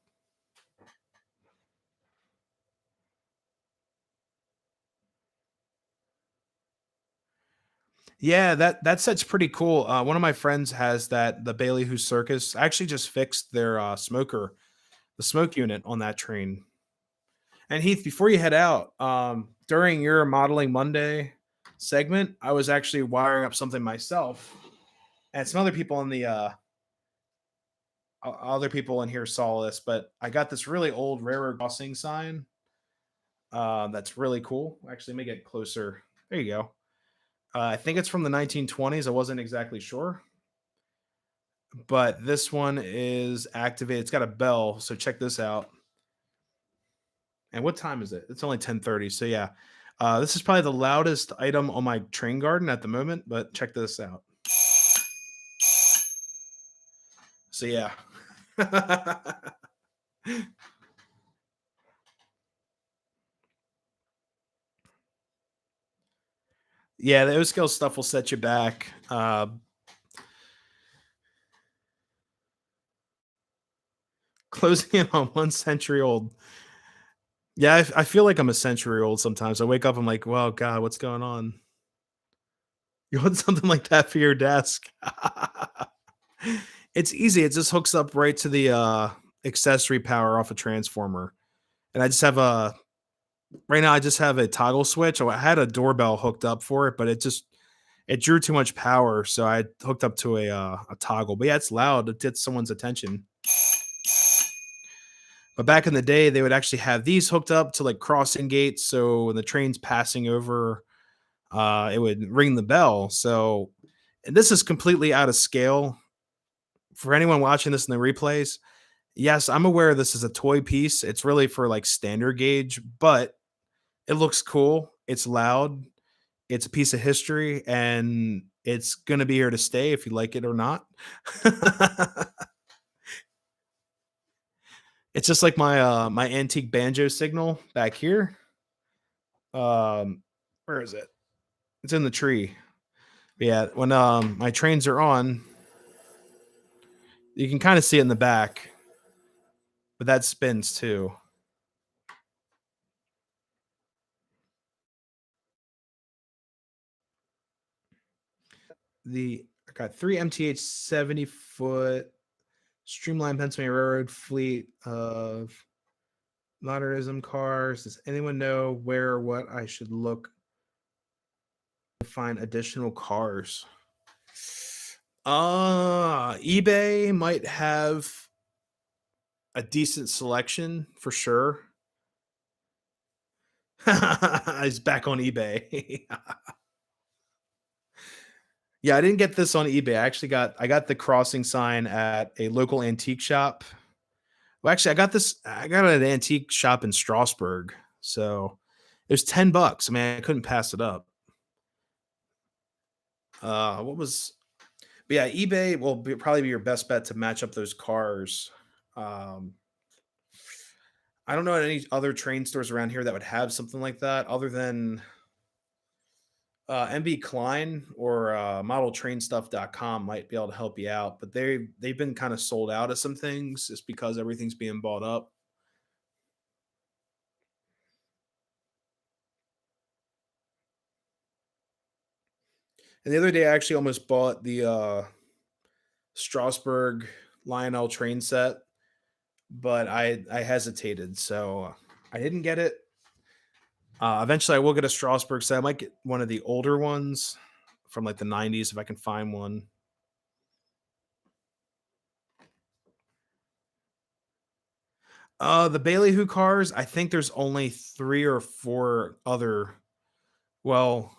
Yeah, that set's pretty cool. One of my friends has that the Bailey Who Circus. I actually just fixed their smoker, the smoke unit on that train. And Heath, before you head out, during your modeling Monday segment, I was actually wiring up something myself, and some other people in the other people in here saw this, but I got this really old railroad crossing sign. That's really cool. Actually, let me get closer. There you go. I think it's from the 1920s. I wasn't exactly sure, but this one is activated. It's got a bell, so check this out. And what time is it? It's only 10:30. So yeah, this is probably the loudest item on my train garden at the moment. But check this out. So yeah. Yeah, the O-scale stuff will set you back. Closing in on 1 century old. Yeah, I feel like I'm a century old sometimes. I wake up, I'm like, "Well, God, what's going on?" You want something like that for your desk? It's easy. It just hooks up right to the, accessory power off a transformer, and I just have a right now, I just have a toggle switch. Oh, I had a doorbell hooked up for it, but it drew too much power, so I hooked up to a toggle. But yeah, it's loud. It gets someone's attention. But back in the day, they would actually have these hooked up to like crossing gates, so when the train's passing over, it would ring the bell. So, and this is completely out of scale for anyone watching this in the replays. Yes, I'm aware this is a toy piece. It's really for like standard gauge, but it looks cool. It's loud. It's a piece of history, and it's gonna be here to stay if you like it or not. It's just like my antique banjo signal back here. Um, where is it? It's in the tree. Yeah, when my trains are on, you can kind of see it in the back, but that spins too. I got three MTH 70-foot streamlined Pennsylvania Railroad fleet of modernism cars. Does anyone know where or what I should look to find additional cars? eBay might have a decent selection for sure. It's back on eBay. Yeah, I didn't get this on eBay. I got the crossing sign at a local antique shop. Well, actually, I got it at an antique shop in Strasbourg. So it was $10. I mean, I couldn't pass it up. What was But yeah, eBay will probably be your best bet to match up those cars. Um, I don't know any other train stores around here that would have something like that other than MB Klein or modeltrainstuff.com might be able to help you out, but they've been kind of sold out of some things just because everything's being bought up. And the other day I actually almost bought the Strasbourg Lionel train set, but I hesitated, so I didn't get it. Eventually, I will get a Strasbourg set. I might get one of the older ones from like the '90s if I can find one. The Ballyhoo cars, I think there's only 3 or 4 other well,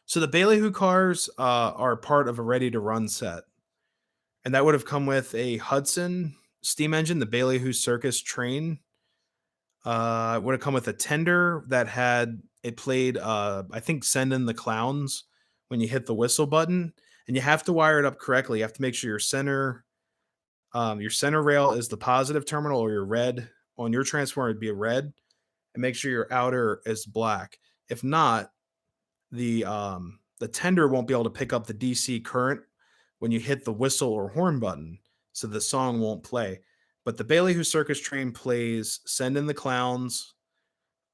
so the Ballyhoo cars, are part of a Ready to Run set, and that would have come with a Hudson steam engine, the Ballyhoo Circus train. It would have come with a tender that had it played, I think "Send in the Clowns" when you hit the whistle button, and you have to wire it up correctly. You have to make sure your center rail is the positive terminal or your red on your transformer would be a red, and make sure your outer is black. If not, the tender won't be able to pick up the DC current when you hit the whistle or horn button, so the song won't play. But the Ballyhoo Circus train plays "Send in the Clowns"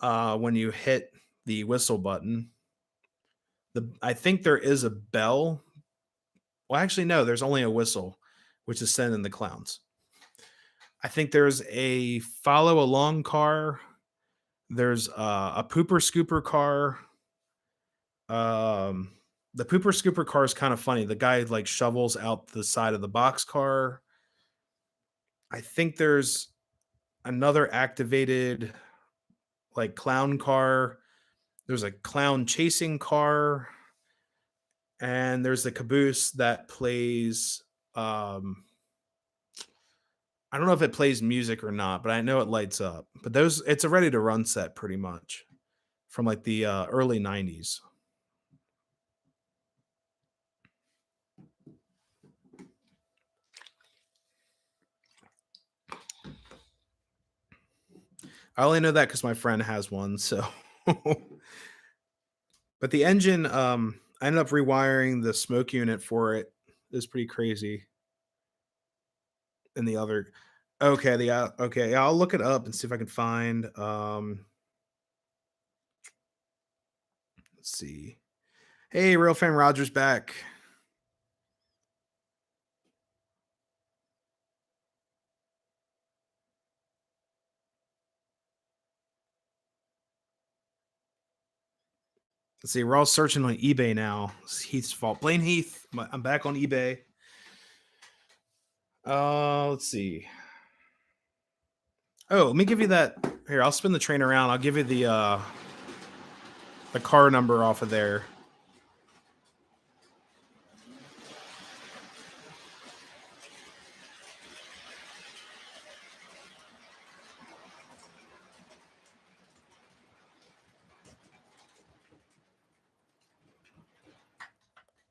when you hit the whistle button. I think there is a bell. Well, actually, no. There's only a whistle, which is "Send in the Clowns." I think there's a follow along car. There's a pooper scooper car. Um, the pooper scooper car is kind of funny. The guy like shovels out the side of the box car. I think there's another activated like clown car. There's a clown chasing car, and there's the caboose that plays. Um, I don't know if it plays music or not, but I know it lights up. But it's a ready to run set pretty much from like the early '90s. I only know that because my friend has one. So, but the engine, I ended up rewiring the smoke unit for it. It was pretty crazy. And the other, okay, okay, yeah, I'll look it up and see if I can find. Let's see. Hey, real fan Rogers back. Let's see. We're all searching on eBay now. It's Heath's fault. Blame Heath. I'm back on eBay. Let's see. Oh, let me give you that. Here, I'll spin the train around. I'll give you the car number off of there.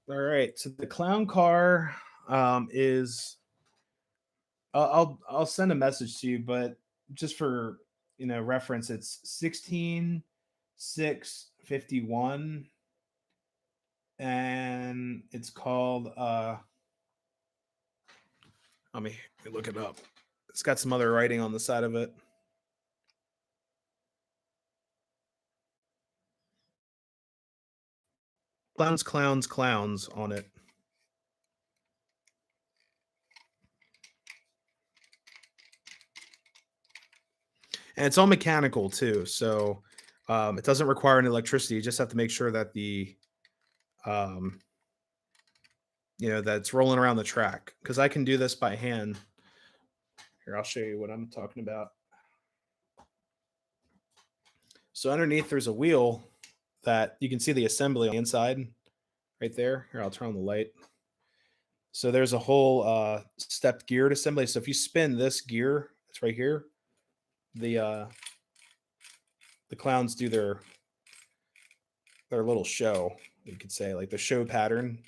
All right. So the clown car is I'll send a message to you, but just for reference, it's 16651, and it's called let me look it up. It's got some other writing on the side of it. Clowns, clowns, clowns on it. And it's all mechanical too, so it doesn't require any electricity. You just have to make sure that the um, that's rolling around the track, because I can do this by hand. Here, I'll show you what I'm talking about. So underneath there's a wheel that you can see the assembly on the inside right there. Here, I'll turn on the light. So there's a whole stepped geared assembly. So if you spin this gear, it's right here. The clowns do their little show, you could say, like the show pattern.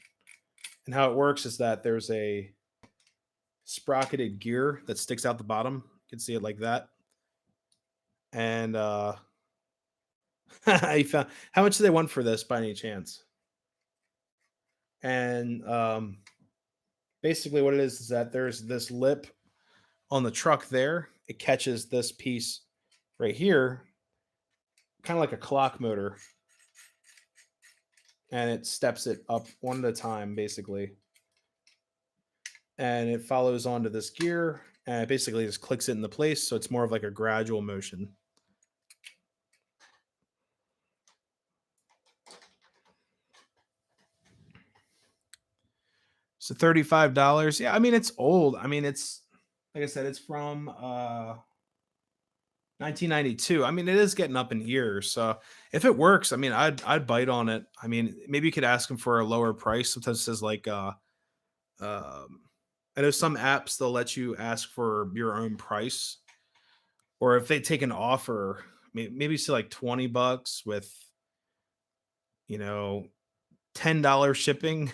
And how it works is that there's a sprocketed gear that sticks out the bottom. You can see it like that. And I found, how much do they want for this by any chance? And basically what it is that there's this lip on the truck there. It catches this piece right here, kind of like a clock motor, and it steps it up one at a time, basically. And it follows onto this gear, and it basically just clicks it into place. So it's more of like a gradual motion. So $35. Yeah, I mean it's old. I mean it's, like I said, it's from 1992. I mean it is getting up in years. So if it works, I mean I'd bite on it. I mean maybe you could ask them for a lower price. Sometimes it says like um I know some apps they'll let you ask for your own price, or if they take an offer, maybe say like $20 with you know $10 shipping.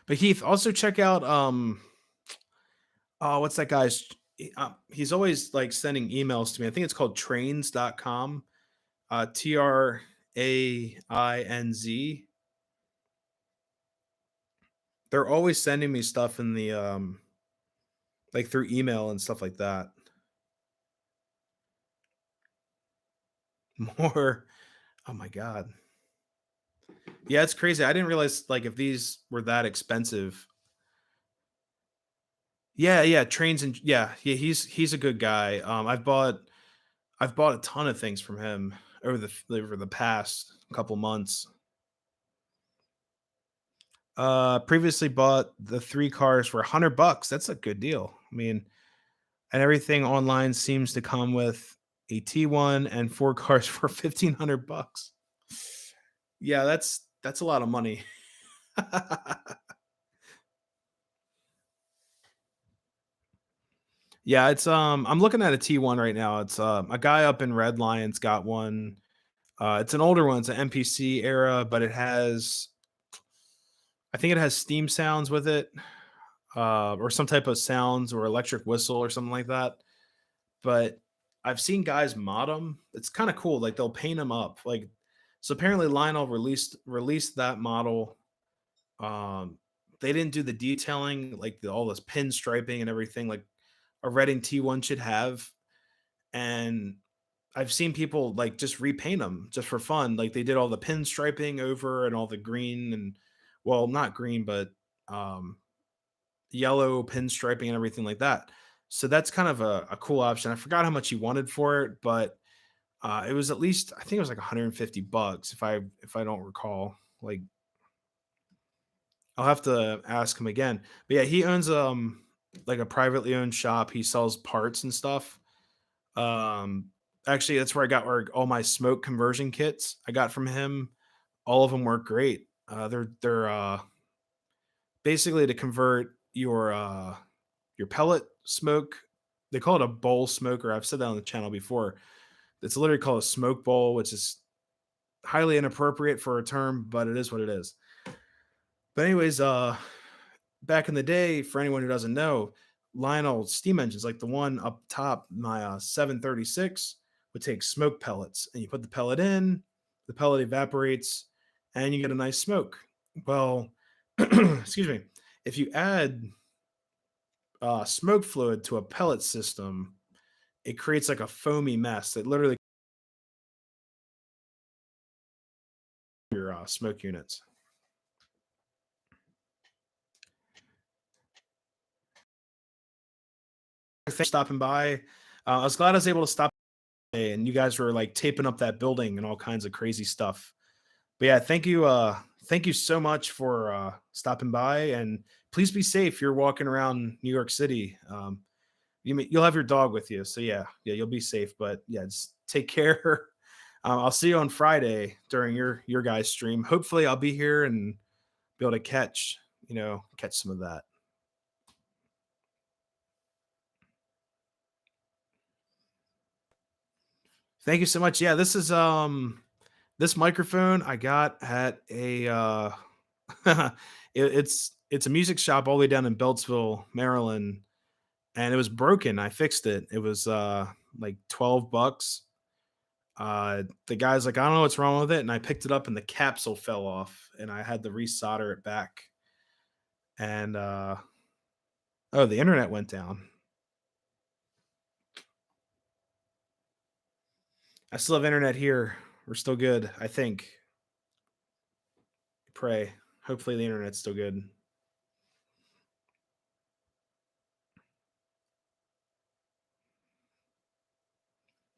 But Heath, also check out oh, what's that guy's? He's always like sending emails to me. I think it's called trains.com. TRAINZ. They're always sending me stuff in the like through email and stuff like that. More, oh my god. Yeah, it's crazy. I didn't realize like if these were that expensive. Yeah, yeah, trains and yeah, yeah, he's a good guy. I've bought a ton of things from him over the past couple months. Previously bought the 3 cars for $100. That's a good deal. I mean, and everything online seems to come with a T1 and 4 cars for $1,500. Yeah, that's a lot of money. Yeah, it's I'm looking at a T1 right now. It's a guy up in Red Lion's got one. It's an older one. It's an MPC era, but it has, I think it has Steam sounds with it. or some type of sounds or electric whistle or something like that. But I've seen guys mod them. It's kind of cool. Like they'll paint them up. Like so apparently Lionel released that model. Um, they didn't do the detailing, like all this pinstriping and everything like a Reading T1 should have. And I've seen people like just repaint them just for fun. Like they did all the pinstriping over and all the green and well, not green, but um yellow pinstriping and everything like that. So that's kind of a cool option. I forgot how much he wanted for it, but it was at least I think it was like 150 bucks if I don't recall. Like I'll have to ask him again. But yeah, he owns like a privately owned shop. He sells parts and stuff. Um Actually that's where I got where all my smoke conversion kits I got from him. All of them work great. They're basically to convert your pellet smoke. They call it a bowl smoker. I've said that on the channel before. It's literally called a smoke bowl, which is highly inappropriate for a term, but it is what it is. But anyways, back in the day, for anyone who doesn't know, Lionel steam engines, like the one up top, my 736, would take smoke pellets, and you put the pellet in, the pellet evaporates, and you get a nice smoke. Well, excuse me, if you add smoke fluid to a pellet system, it creates like a foamy mess that literally your smoke units. Thanks for stopping by. I was glad I was able to stop by and you guys were like taping up that building and all kinds of crazy stuff. But yeah, thank you so much for stopping by and please be safe. You're walking around New York City. You'll have your dog with you, so yeah, you'll be safe. But yeah, just take care. I'll see you on Friday during your guys' stream. Hopefully, I'll be here and be able to catch some of that. Thank you so much. Yeah, this is this microphone I got at a it's a music shop all the way down in Beltsville, Maryland, and it was broken. I fixed it. It was like 12 bucks. The guy's like, I don't know what's wrong with it, and I picked it up and the capsule fell off and I had to resolder it back. And oh, the internet went down. I still have internet here. We're still good, I think. Pray. Hopefully the internet's still good.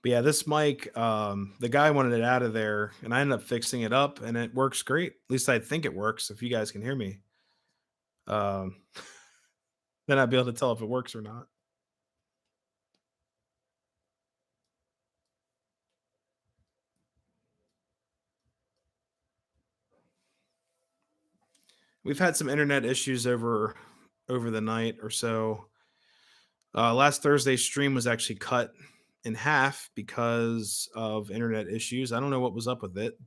But yeah, this mic, the guy wanted it out of there, and I ended up fixing it up, and it works great. At least I think it works. If you guys can hear me, um, then I'd be able to tell if it works or not. We've had some internet issues over the night or so. Last Thursday's stream was actually cut in half because of internet issues. I don't know what was up with it,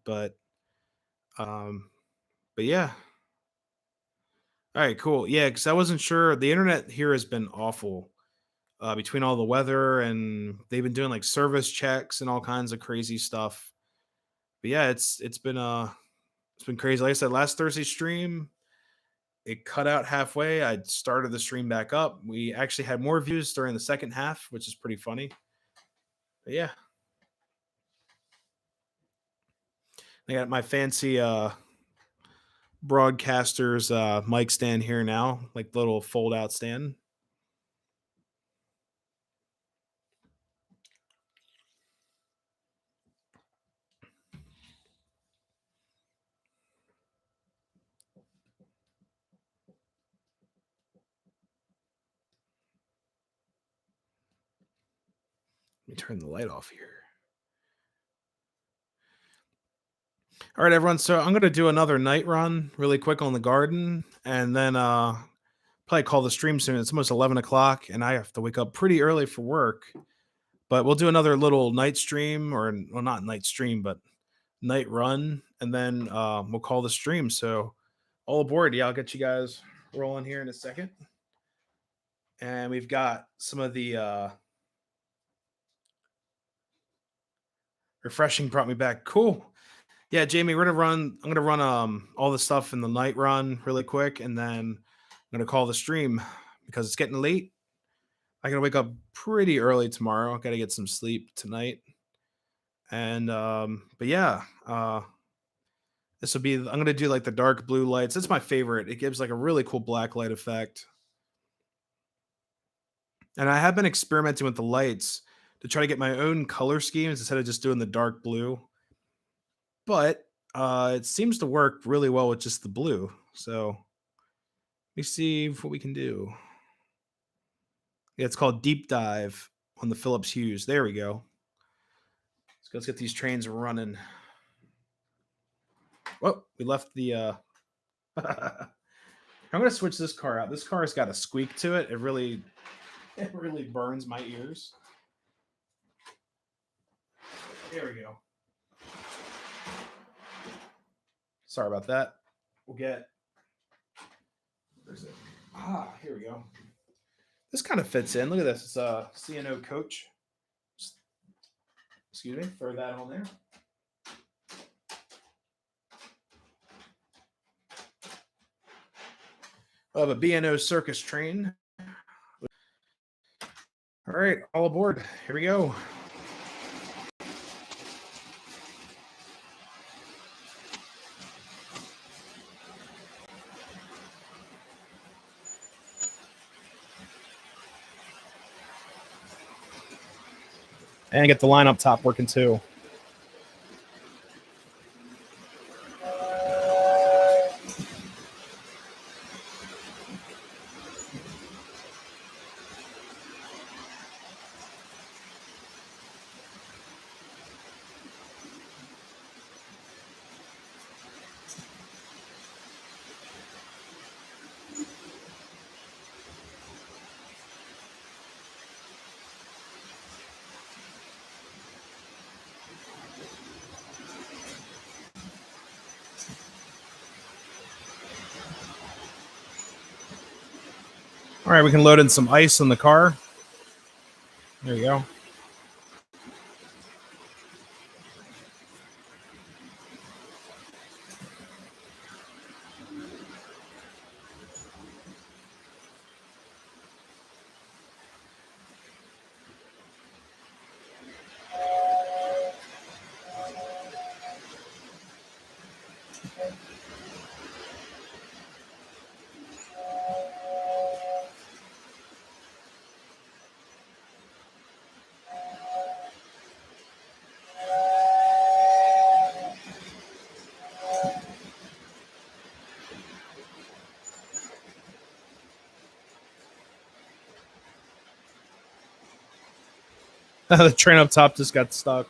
um, but yeah. All right, cool. Yeah, because I wasn't sure. The internet here has been awful between all the weather, and they've been doing like service checks and all kinds of crazy stuff. But yeah, it's been crazy. Like I said, last Thursday stream it cut out halfway. I started the stream back up. We actually had more views during the second half, which is pretty funny. But yeah, I got my fancy broadcaster's mic stand here now, like little fold out stand. Let me turn the light off here. All right, everyone. So I'm going to do another night run really quick on the garden and then probably call the stream soon. It's almost 11 o'clock and I have to wake up pretty early for work. But we'll do another little night stream or, well, not night stream, but night run. And then we'll call the stream. So all aboard. Yeah, I'll get you guys rolling here in a second. And we've got some of the refreshing brought me back. Cool. Yeah, Jamie, we're gonna run. I'm gonna run all the stuff in the night run really quick, and then I'm gonna call the stream because it's getting late. I gotta wake up pretty early tomorrow. I gotta get some sleep tonight. And but yeah, this will be. I'm gonna do like the dark blue lights. It's my favorite. It gives like a really cool black light effect. And I have been experimenting with the lights to try to get my own color schemes instead of just doing the dark blue. But it seems to work really well with just the blue. So let me see what we can do. Yeah, it's called Deep Dive on the Philips Hue. There we go. Let's get these trains running. Oh, we left the. I'm gonna switch this car out. This car's got a squeak to it. It really burns my ears. There we go. Sorry about that. We'll get. Where's it? Here we go. This kind of fits in. Look at this. It's a CNO coach. Excuse me. Throw that on there. I have a B&O circus train. All right, all aboard. Here we go. And get the line up top working too. All right, we can load in some ice in the car. There you go. The train up top just got stuck.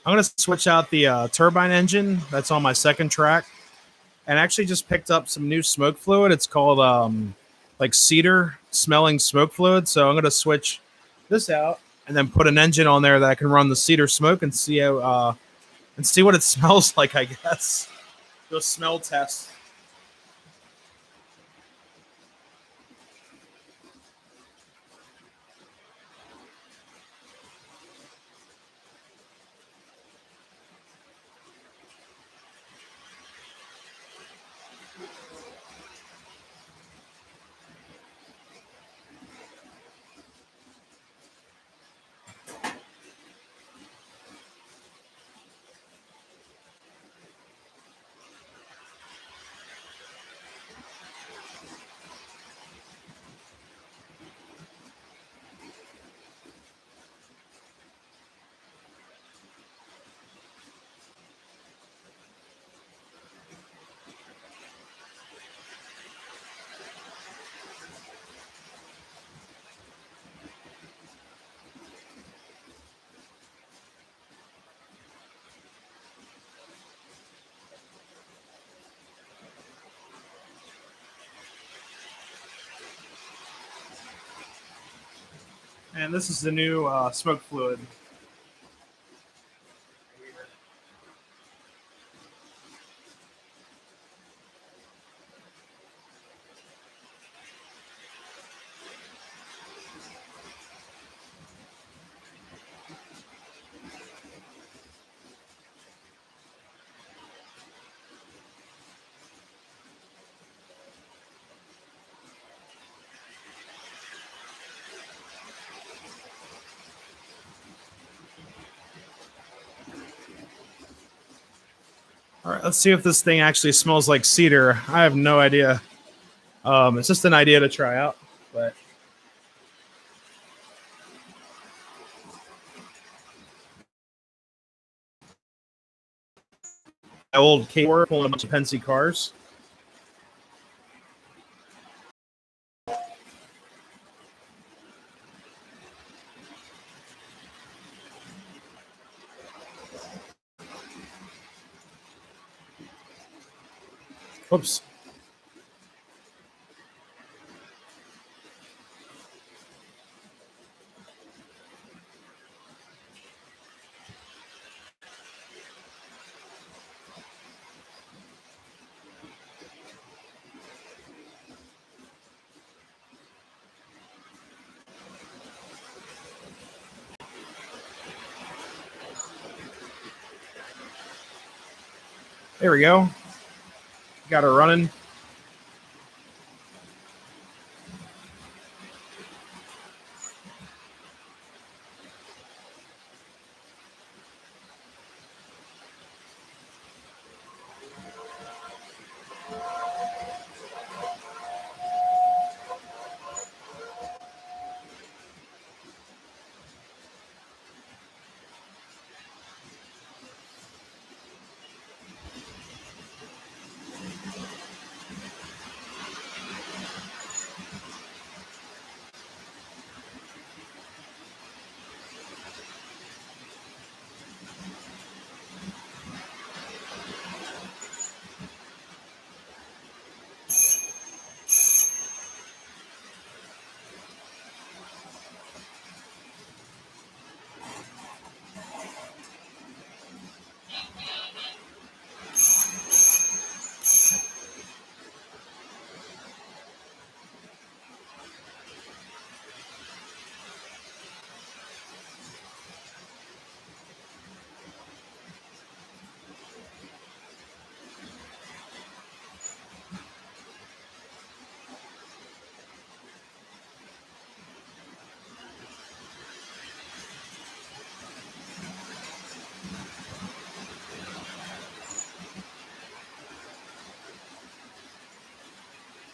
I'm going to switch out the turbine engine that's on my second track and actually just picked up some new smoke fluid. It's called like cedar smelling smoke fluid. So I'm going to switch this out and then put an engine on there that I can run the cedar smoke and see how and see what it smells like, I guess. Do a smell test. And this is the new smoke fluid. All right, let's see if this thing actually smells like cedar. I have no idea. It's just an idea to try out, but my old K4 pulling a bunch of Penske cars. Whoops. There we go. Got her running.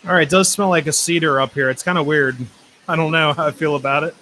All right, it does smell like a cedar up here. It's kind of weird. I don't know how I feel about it.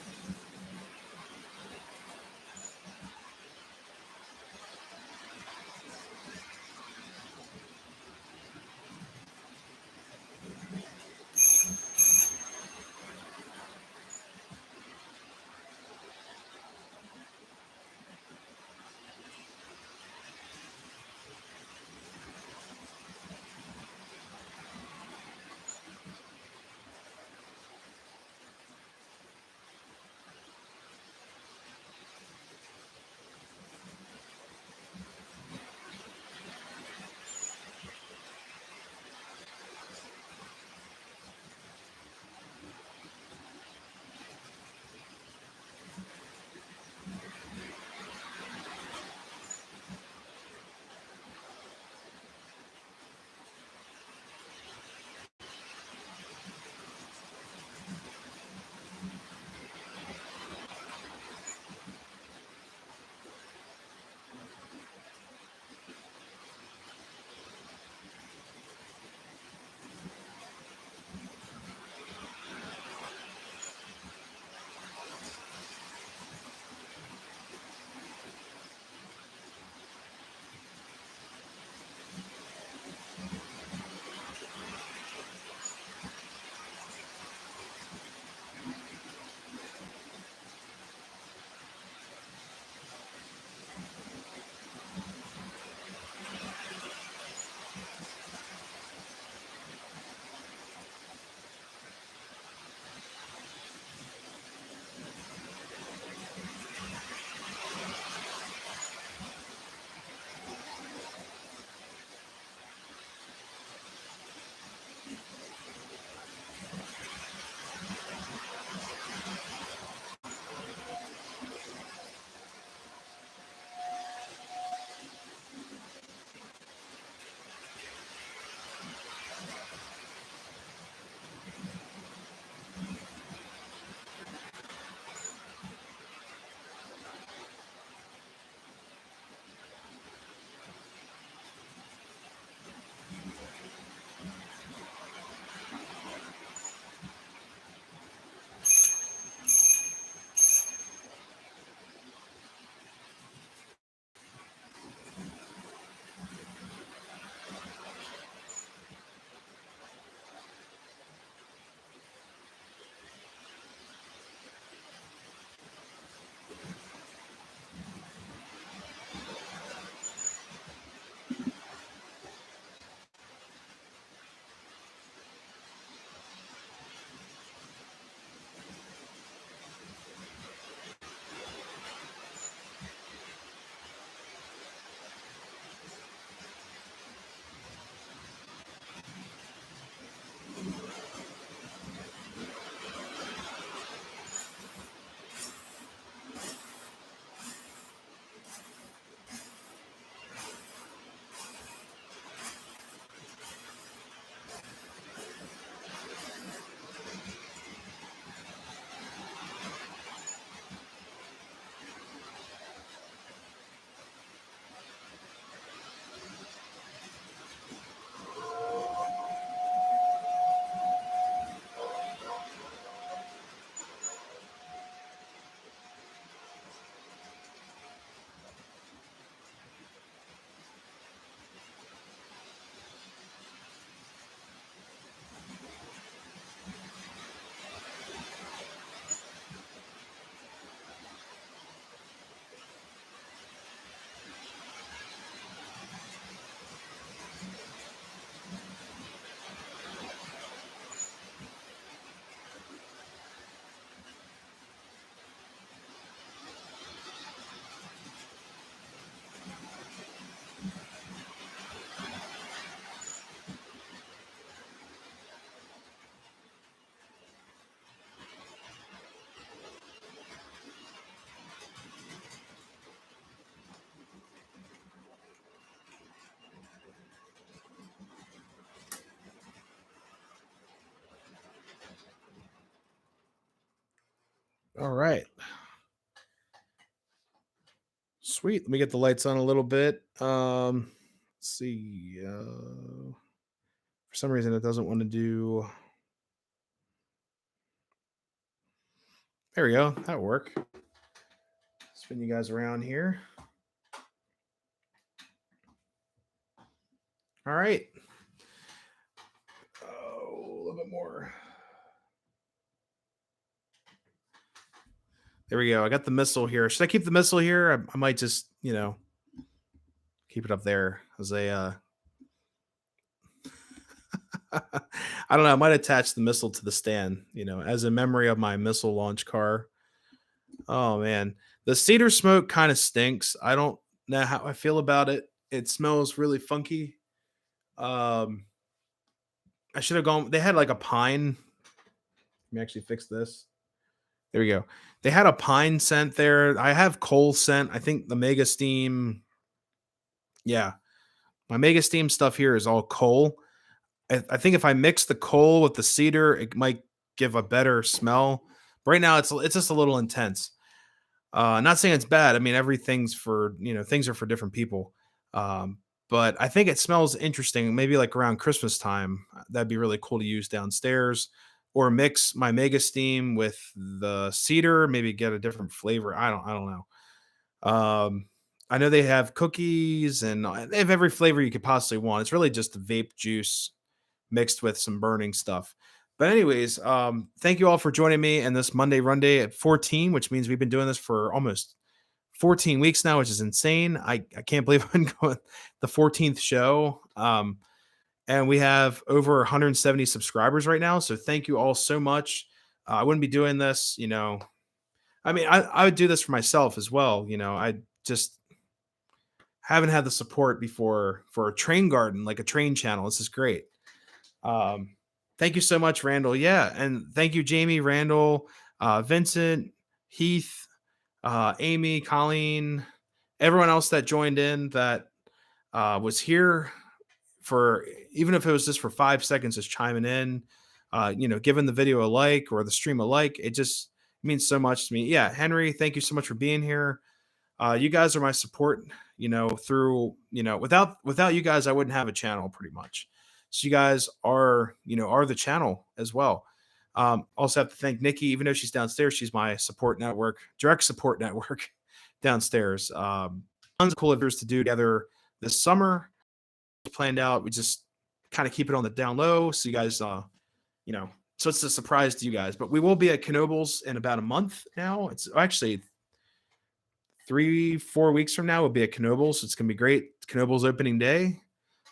All right. Sweet. Let me get the lights on a little bit. Let's see. For some reason, it doesn't want to do. There we go. That'll work. Spin you guys around here. All right. Oh, a little bit more. There we go. I got the missile here. Should I keep the missile here? I might just, keep it up there as a. I don't know. I might attach the missile to the stand, as a memory of my missile launch car. Oh man, the cedar smoke kind of stinks. I don't know how I feel about it. It smells really funky. Um, I should have gone. They had like a pine. Let me actually fix this. There we go. They had a pine scent there. I have coal scent. I think the Mega Steam. Yeah, my Mega Steam stuff here is all coal. I think if I mix the coal with the cedar, it might give a better smell. But right now, it's just a little intense. Not saying it's bad. I mean, everything's for things are for different people. Um, but I think it smells interesting. Maybe like around Christmas time, that'd be really cool to use downstairs, or mix my Mega Steam with the cedar. Maybe get a different flavor. I don't know. I know they have cookies and they have every flavor you could possibly want. It's really just the vape juice mixed with some burning stuff. But anyways, thank you all for joining me in this Monday Runday at 14, which means we've been doing this for almost 14 weeks now, which is insane. I can't believe I'm going the 14th show. And we have over 170 subscribers right now. So thank you all so much. I wouldn't be doing this, I mean, I would do this for myself as well. I just haven't had the support before for a train garden, like a train channel. This is great. Um, Thank you so much, Randall. Yeah, and thank you, Jamie, Randall, Vincent, Heath, Amy, Colleen, everyone else that joined in that was here for even if it was just for 5 seconds, just chiming in, giving the video a like or the stream a like. It just means so much to me. Yeah, Henry, thank you so much for being here. You guys are my support. Through without you guys, I wouldn't have a channel pretty much. So you guys are the channel as well. Also have to thank Nikki, even though she's downstairs, she's my support network, direct support network downstairs. Tons of cool events to do together this summer. Planned out. We just kind of keep it on the down low. So you guys, so it's a surprise to you guys. But we will be at Knoebels in about a month now. It's actually 3-4 weeks from now. We'll be at Knoebels. So it's gonna be great. It's Knoebels opening day.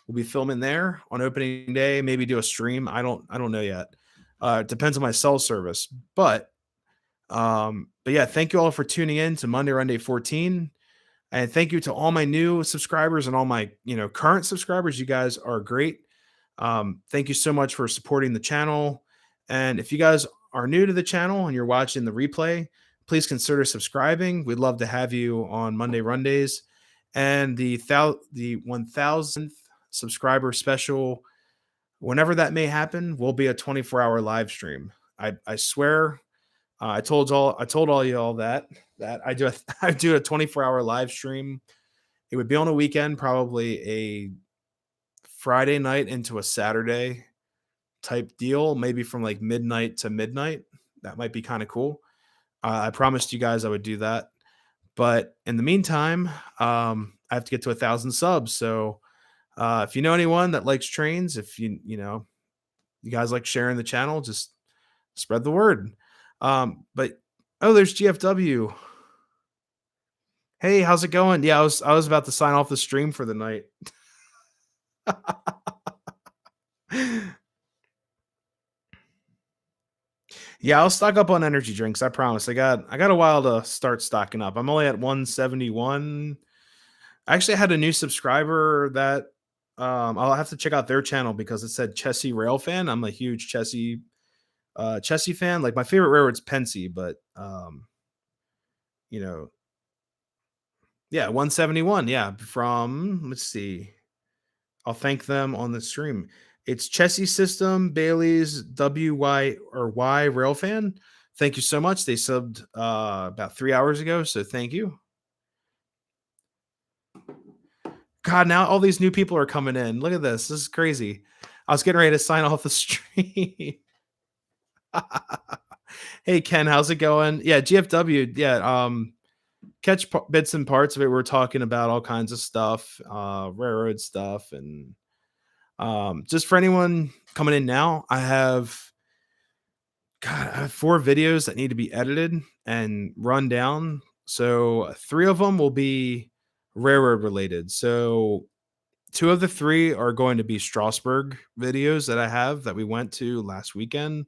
We'll be filming there on opening day. Maybe do a stream. I don't know yet. It depends on my cell service. But yeah, thank you all for tuning in to Monday Runday 14. And thank you to all my new subscribers and all my current subscribers. You guys are great. Thank you so much for supporting the channel. And if you guys are new to the channel and you're watching the replay, please consider subscribing. We'd love to have you on Monday Rundays. And the 1000th subscriber special, whenever that may happen, will be a 24-hour live stream. I swear. I told all y'all that I do I do a 24-hour live stream. It would be on a weekend, probably a Friday night into a Saturday type deal, maybe from like midnight to midnight. That might be kind of cool. I promised you guys I would do that. But in the meantime, I have to get to 1,000 subs. So if you know anyone that likes trains, if you guys like sharing the channel, just spread the word. But there's GFW. Hey, how's it going? Yeah, I was about to sign off the stream for the night. Yeah, I'll stock up on energy drinks. I promise. I got a while to start stocking up. I'm only at 171. I actually had a new subscriber that I'll have to check out their channel because it said Chessie Rail fan. I'm a huge Chessie fan. Like my favorite railroad's Pensy, but yeah, 171. Yeah, from let's see. I'll thank them on the stream. It's Chessie System, Bailey's, WY or Y Railfan. Thank you so much. They subbed about 3 hours ago, so thank you. God, now all these new people are coming in. Look at this. This is crazy. I was getting ready to sign off the stream. Hey Ken, how's it going? Yeah, GFW. Yeah, catch bits and parts of it. We're talking about all kinds of stuff, railroad stuff, and just for anyone coming in now, I have 4 videos that need to be edited and run down. So 3 of them will be railroad related. So 2 of the 3 are going to be Strasbourg videos that I have that we went to last weekend.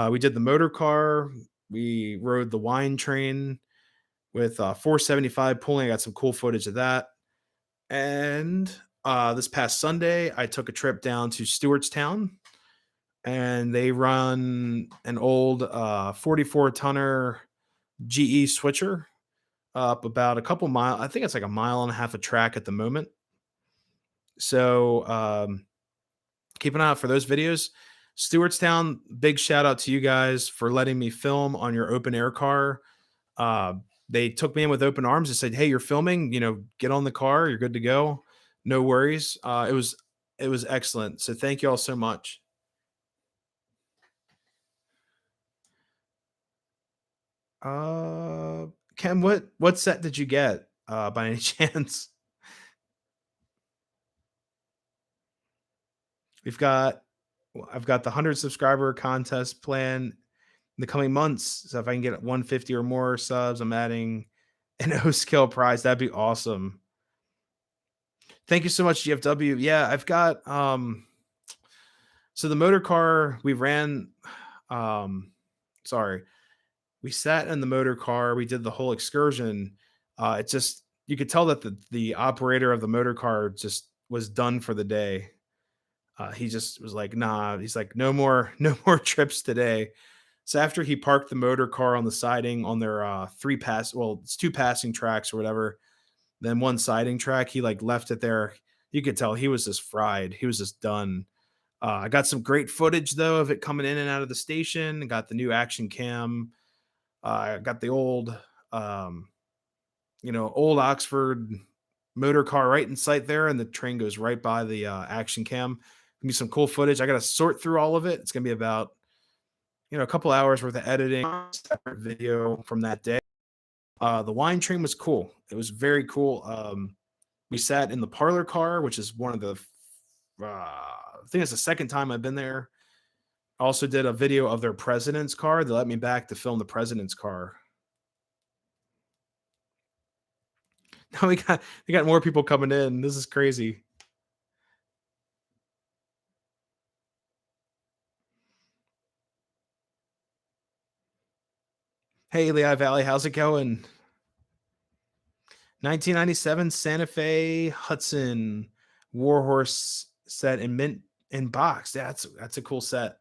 We did the motor car. We rode the wine train with 475 pulling. I got some cool footage of that. And this past Sunday, I took a trip down to Stewartstown, and they run an old 44 tonner GE switcher up about a couple mile. I think it's like a mile and a half of track at the moment. So keep an eye out for those videos. Stewartstown, big shout out to you guys for letting me film on your open air car. Uh, they took me in with open arms and said, "Hey, you're filming. Get on the car. You're good to go. No worries." It was excellent. So thank you all so much. Uh, Ken, what set did you get? By any chance? We've got I've got the 100 subscriber contest plan in the coming months. So if I can get 150 or more subs, I'm adding an O scale prize. That'd be awesome. Thank you so much, GFW. Yeah, I've got so the motor car we ran sorry, we sat in the motor car, we did the whole excursion. It just you could tell that the operator of the motor car just was done for the day. He just was like, "Nah." He's like, "No more, no more trips today." So after he parked the motor car on the siding on their 3 pass, well, it's 2 passing tracks or whatever, then 1 siding track, he like left it there. You could tell he was just fried. He was just done. I got some great footage though of it coming in and out of the station. Got the new action cam. I got the um, old Oxford motor car right in sight there, and the train goes right by the action cam. Give me some cool footage. I got to sort through all of it. It's gonna be about a couple hours worth of editing, separate video from that day. The wine train was cool. It was very cool. We sat in the parlor car, which is one of the. I think it's the second time I've been there. Also did a video of their president's car. They let me back to film the president's car. Now we got more people coming in. This is crazy. Hey, Lehigh Valley, how's it going? 1997 Santa Fe Hudson Warhorse set in mint in box. That's a cool set.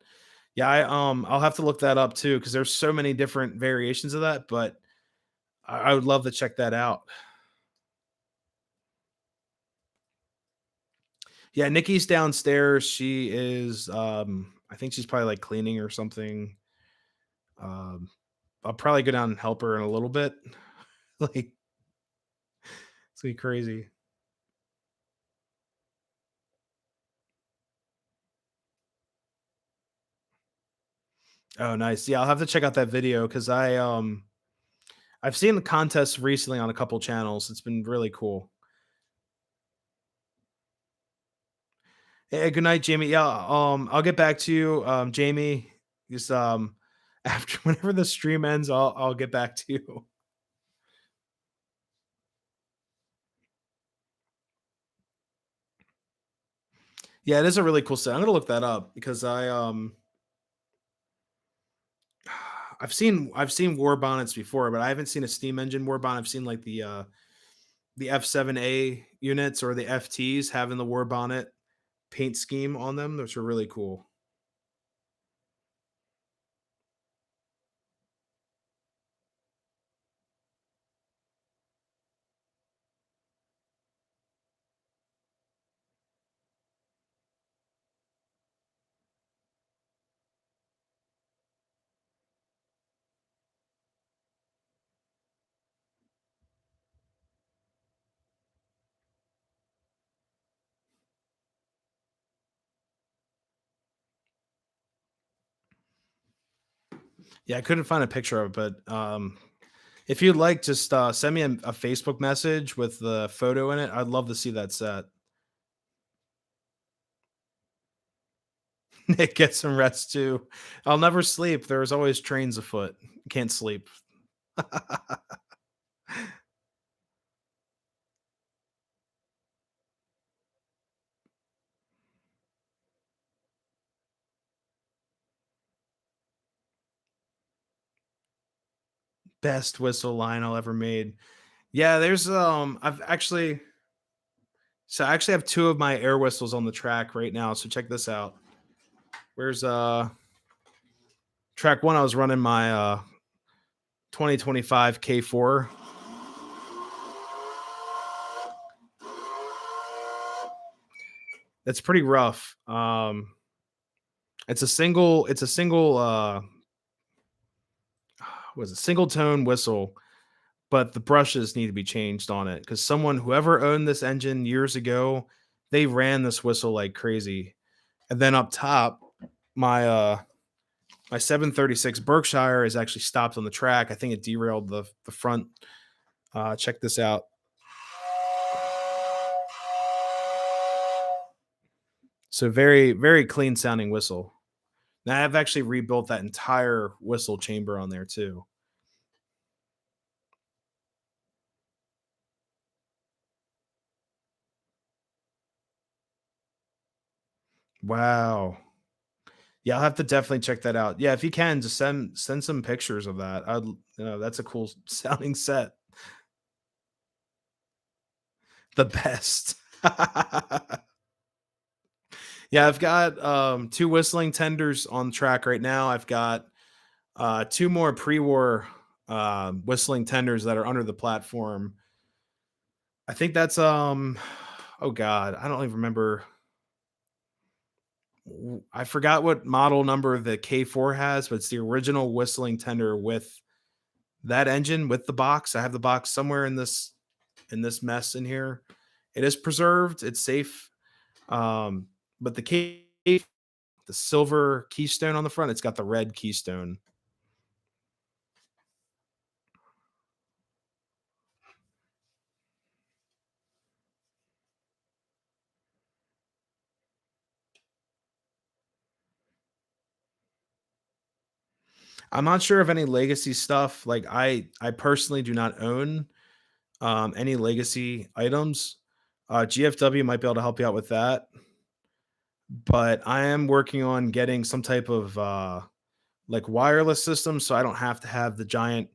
Yeah, I'll have to look that up too because there's so many different variations of that, but I would love to check that out. Yeah, Nikki's downstairs. She is I think she's probably like cleaning or something. Um I'll probably go down and help her in a little bit. Like it's gonna be crazy. Oh, nice. Yeah, I'll have to check out that video because I've seen the contest recently on a couple channels. It's been really cool. Hey, good night, Jamie. Yeah, I'll get back to you, Jamie. Just after whenever the stream ends, I'll get back to you. Yeah, it is a really cool set. I'm gonna look that up because I've seen war bonnets before, but I haven't seen a steam engine war bonnet. I've seen like the F7A units or the FTs having the war bonnet paint scheme on them. Those are really cool. Yeah, I couldn't find a picture of it, but if you'd like, just send me a Facebook message with the photo in it. I'd love to see that set. Nick, get some rest too. I'll never sleep. There's always trains afoot. Can't sleep. Best whistle line I'll ever made. Yeah, there's I've actually so I actually have two of my air whistles on the track right now. So check this out. Where's track one? I was running my 2025 K4. That's pretty rough. It's a single was a single tone whistle, but the brushes need to be changed on it because whoever owned this engine years ago, they ran this whistle like crazy. And then up top, my my 736 Berkshire is actually stopped on the track. I think it derailed the front. Check this out. So very very clean sounding whistle. Now I've actually rebuilt that entire whistle chamber on there too. Wow. Yeah, I'll have to definitely check that out. Yeah, if you can, just send some pictures of that. That's a cool sounding set. The best. Yeah, I've got two whistling tenders on track right now. I've got two more pre-war whistling tenders that are under the platform. I think that's oh god, I don't even remember. I forgot what model number the K4 has, but it's the original whistling tender with that engine with the box. I have the box somewhere in this mess in here. It is preserved. It's safe. Um, but the silver keystone on the front, it's got the red keystone. I'm not sure of any legacy stuff. Like I personally do not own any legacy items. GFW might be able to help you out with that, but I am working on getting some type of like wireless system so I don't have to have the giant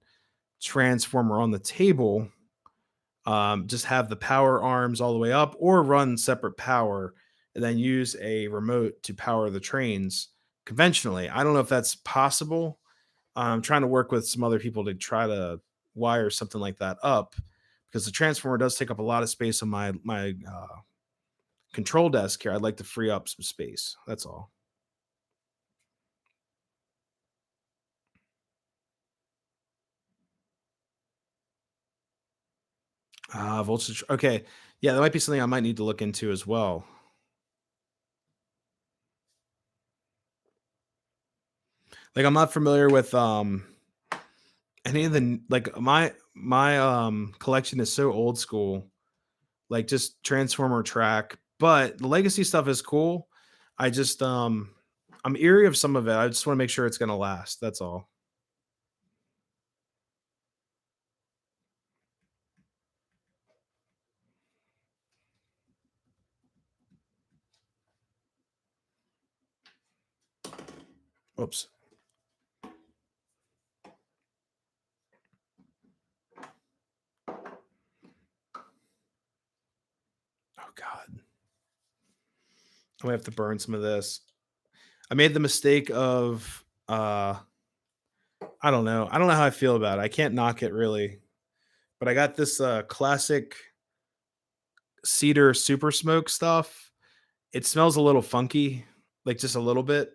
transformer on the table. Just have the power arms all the way up or run separate power and then use a remote to power the trains conventionally. I don't know if that's possible. I'm trying to work with some other people to try to wire something like that up because the transformer does take up a lot of space on my control desk here. I'd like to free up some space. That's all. Voltage. Okay. Yeah, that might be something I might need to look into as well. Like I'm not familiar with any of the like my collection is so old school, like just Transformer track, but the legacy stuff is cool. I just I'm eerie of some of it. I just want to make sure it's gonna last. That's all. Oops. Oh god. I'm gonna have to burn some of this. I made the mistake of I don't know. I don't know how I feel about it. I can't knock it really. But I got this classic cedar super smoke stuff. It smells a little funky, like just a little bit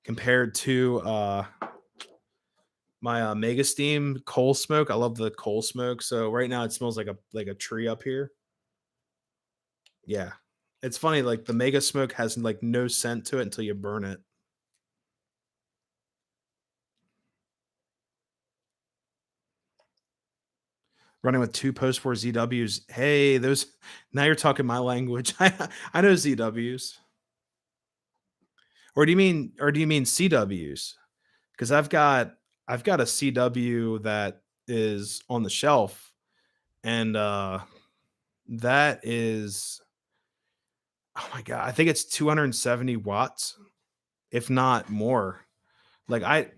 compared to my mega steam coal smoke. I love the coal smoke. So right now it smells like a tree up here. Yeah. It's funny, like the mega smoke has like no scent to it until you burn it. running with 2 post-war ZWs. Hey, those now you're talking my language. I know ZWs. Or do you mean CWs? Because I've got a CW that is on the shelf, and that is, oh my god, I think it's 270 watts, if not more. Like I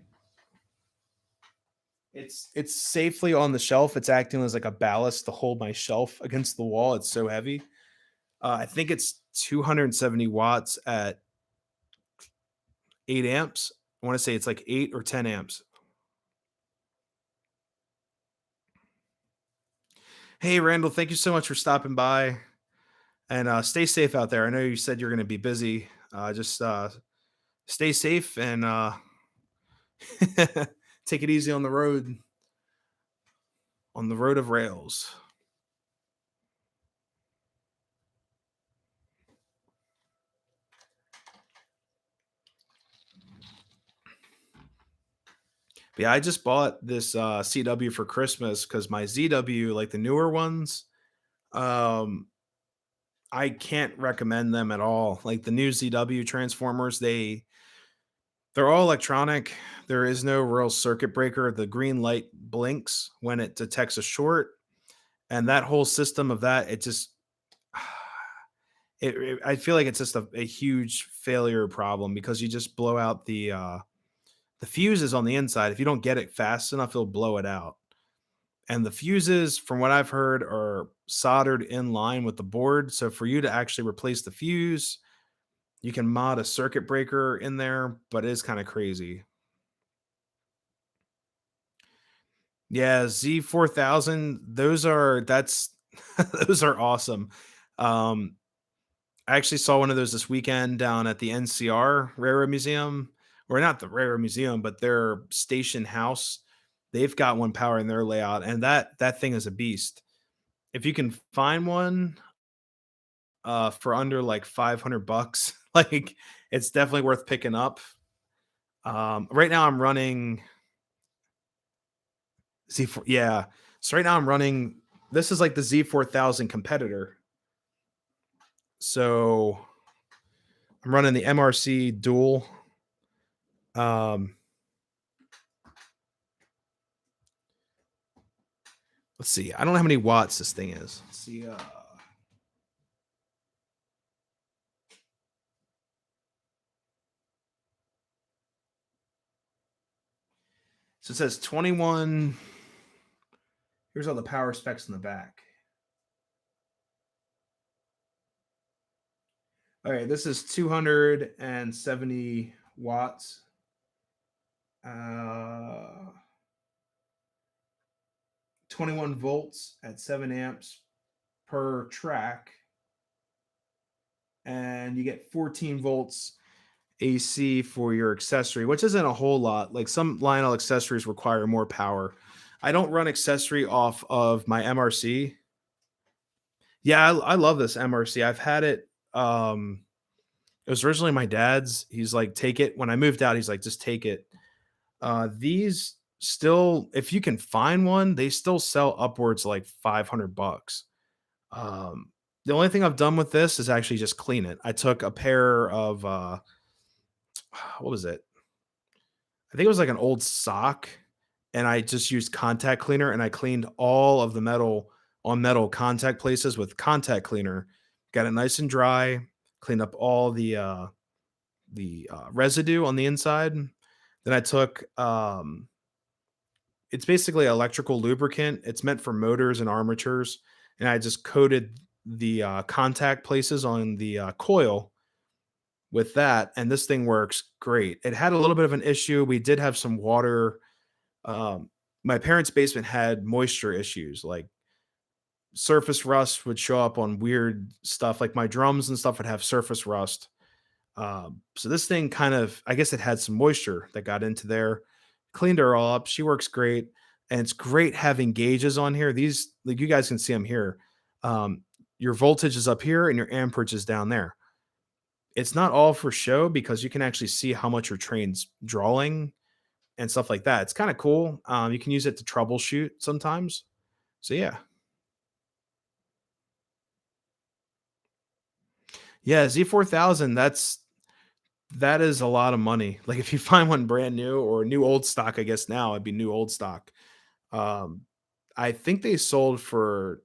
it's safely on the shelf. It's acting as like a ballast to hold my shelf against the wall. It's so heavy. I think it's 270 watts at 8 amps. I want to say it's like 8 or 10 amps. Hey, Randall, thank you so much for stopping by, and stay safe out there. I know you said you're going to be busy. Just stay safe and take it easy on the road of rails. But yeah, I just bought this CW for Christmas because my ZW, like the newer ones, um, I can't recommend them at all. Like the new ZW transformers, they're all electronic. There is no real circuit breaker. The green light blinks when it detects a short, and that whole system of that, it just I feel like it's just a huge failure problem because you just blow out the fuses on the inside. If you don't get it fast enough, it'll blow it out. And the fuses, from what I've heard, are soldered in line with the board. So for you to actually replace the fuse, you can mod a circuit breaker in there, but it is kind of crazy. Yeah, Z4000, that's those are awesome. Um, I actually saw one of those this weekend down at the NCR Railroad Museum, or not the Railroad Museum, but their station house. They've got one powering their layout, and that thing is a beast. If you can find one for under like 500 bucks, like it's definitely worth picking up. Right now I'm running Z4. Yeah. So right now I'm running, this is like the Z4000 competitor. So I'm running the MRC dual. Um, let's see. I don't know how many watts this thing is. Let's see. So it says 21. Here's all the power specs in the back. All right, this is 270 watts. Uh, 21 volts at 7 amps per track, and you get 14 volts AC for your accessory, which isn't a whole lot. Like some Lionel accessories require more power. I don't run accessory off of my MRC. Yeah, I love this MRC. I've had it. It was originally my dad's. He's like, take it. When I moved out, he's like, just take it. These still, if you can find one, they still sell upwards like 500 bucks. Um, the only thing I've done with this is actually just clean it. I took a pair of what was it? I think it was like an old sock, and I just used contact cleaner and I cleaned all of the metal on metal contact places with contact cleaner. Got it nice and dry, cleaned up all the residue on the inside. Then I took it's basically electrical lubricant. It's meant for motors and armatures, and I just coated the contact places on the coil with that, and this thing works great. It had a little bit of an issue. We did have some water. Um, my parents' basement had moisture issues, like surface rust would show up on weird stuff. Like my drums and stuff would have surface rust. So this thing kind of, I guess it had some moisture that got into there. Cleaned her all up. She works great, and it's great having gauges on here. These, like you guys can see them here. Um, your voltage is up here, and your amperage is down there. It's not all for show because you can actually see how much your train's drawing and stuff like that. It's kind of cool. You can use it to troubleshoot sometimes. So yeah. Yeah, Z4000, that is a lot of money. Like if you find one brand new or new old stock, I guess now it'd be new old stock. Um, I think they sold for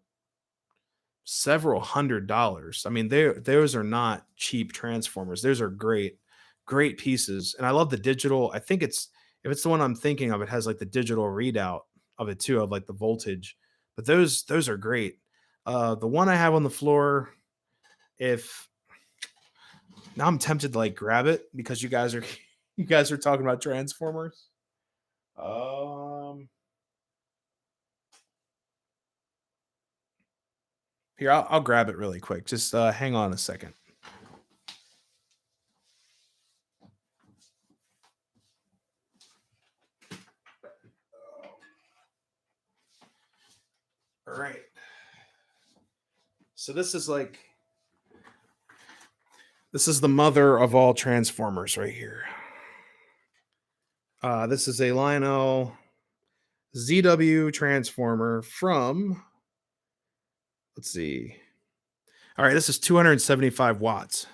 several $100s. I mean, those are not cheap transformers. Those are great, great pieces. And I love the digital. I think it's if it's the one I'm thinking of, it has like the digital readout of it too, of like the voltage. But those are great. The one I have on the floor, if now I'm tempted to like grab it because you guys are you guys are talking about transformers. Um Here, I'll grab it really quick. Just hang on a second. All right. So this is the mother of all transformers right here. This is a Lionel ZW transformer from, let's see. All right, this is 275 watts.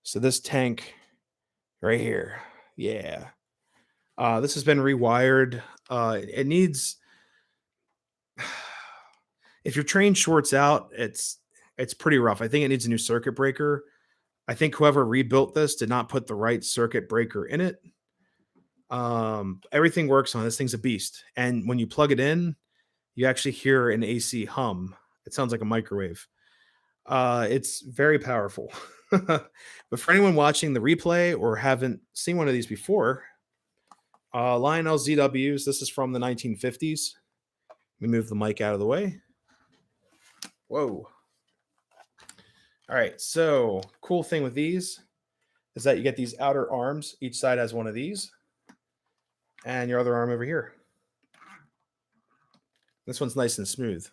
So this tank right here. Yeah. This has been rewired. It needs if your train shorts out, it's pretty rough. I think it needs a new circuit breaker. I think whoever rebuilt this did not put the right circuit breaker in it. Everything works on it. This thing's a beast. And when you plug it in, you actually hear an AC hum. It sounds like a microwave. It's very powerful. But for anyone watching the replay or haven't seen one of these before, Lionel ZWs, this is from the 1950s. Let me move the mic out of the way. Whoa. All right. So, cool thing with these is that you get these outer arms. Each side has one of these, and your other arm over here. This one's nice and smooth.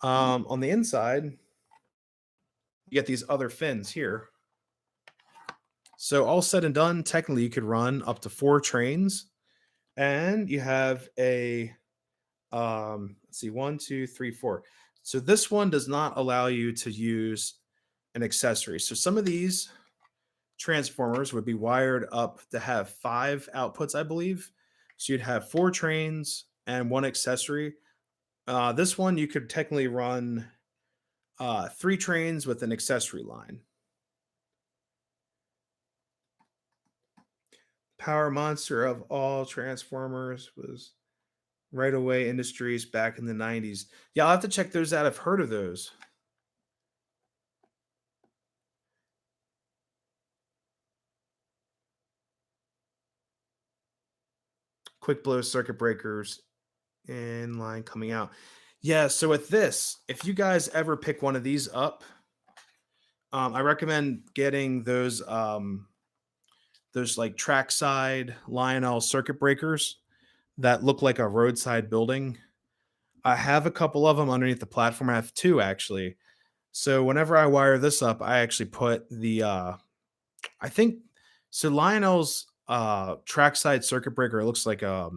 On the inside, you get these other fins here. So, all said and done, technically, you could run up to 4 trains, and you have a let's see, 1, 2, 3, 4. So, this one does not allow you to use an accessory. So, some of these transformers would be wired up to have 5 outputs, I believe. So you'd have 4 trains and 1 accessory. This one you could technically run 3 trains with an accessory line. Power monster of all transformers was Right Away Industries back in the 90s. Yeah, I'll have to check those out. I've heard of those. Quick blow circuit breakers in line coming out. Yeah, so with this, if you guys ever pick one of these up, I recommend getting those like trackside Lionel circuit breakers that look like a roadside building. I have a couple of them underneath the platform. I have 2 actually. So whenever I wire this up, I actually put the I think so Lionel's trackside circuit breaker it looks like a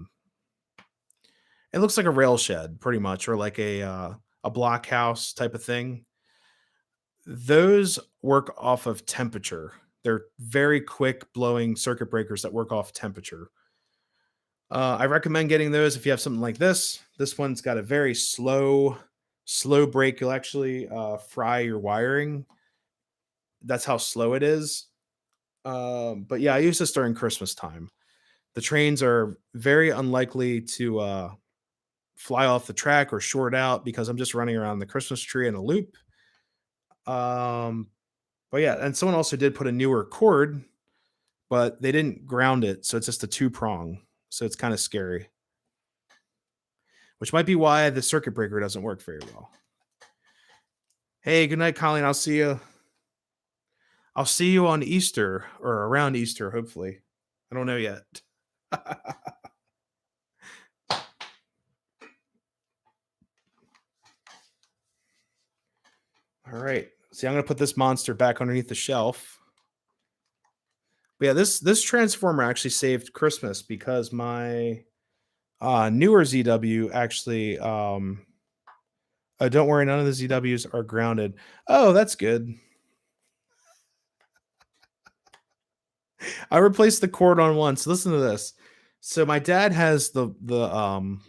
rail shed pretty much or like a blockhouse type of thing. Those work off of temperature. They're very quick blowing circuit breakers that work off temperature. I recommend getting those if you have something like this. This one's got a very slow break. You'll actually fry your wiring. That's how slow it is. But yeah, I use this during Christmas time. The trains are very unlikely to fly off the track or short out because I'm just running around the Christmas tree in a loop. Um, but yeah, and someone also did put a newer cord, but they didn't ground it, so it's just a 2 prong. So it's kind of scary, which might be why the circuit breaker doesn't work very well. Hey, good night, Colleen. I'll see you on Easter or around Easter, hopefully. I don't know yet. All right. See, I'm gonna put this monster back underneath the shelf. But yeah, this transformer actually saved Christmas because my Newer ZW actually, don't worry, none of the ZWs are grounded. Oh, that's good. I replaced the cord on one. So listen to this. So my dad has the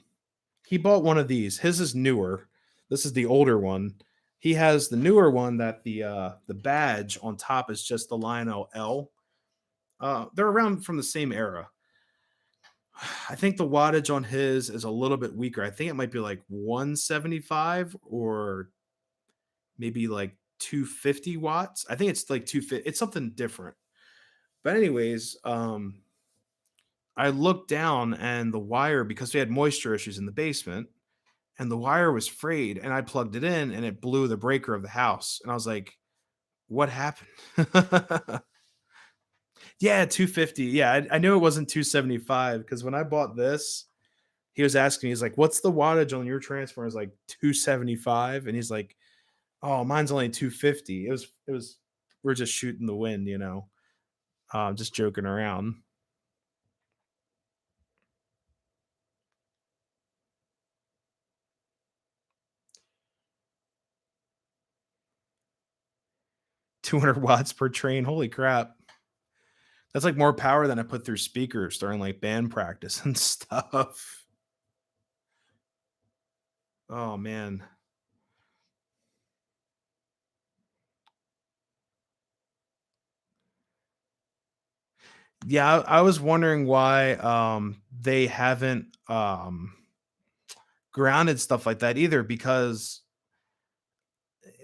he bought one of these. His is newer. This is the older one. He has the newer one that the badge on top is just the Lionel L. They're around from the same era. I think the wattage on his is a little bit weaker. I think it might be like 175 or maybe like 250 watts. I think it's like 250. It's something different. But anyways, I looked down and the wire, because we had moisture issues in the basement, and the wire was frayed, and I plugged it in and it blew the breaker of the house. And I was like, what happened? Yeah, 250. Yeah, I knew it wasn't 275 because when I bought this, he was asking me, he's like, what's the wattage on your transformer? I was like, 275. And he's like, oh, mine's only 250. We're just shooting the wind, just joking around. 200 watts per train. Holy crap. That's like more power than I put through speakers during like band practice and stuff. Oh man. Yeah, I was wondering why they haven't grounded stuff like that either, because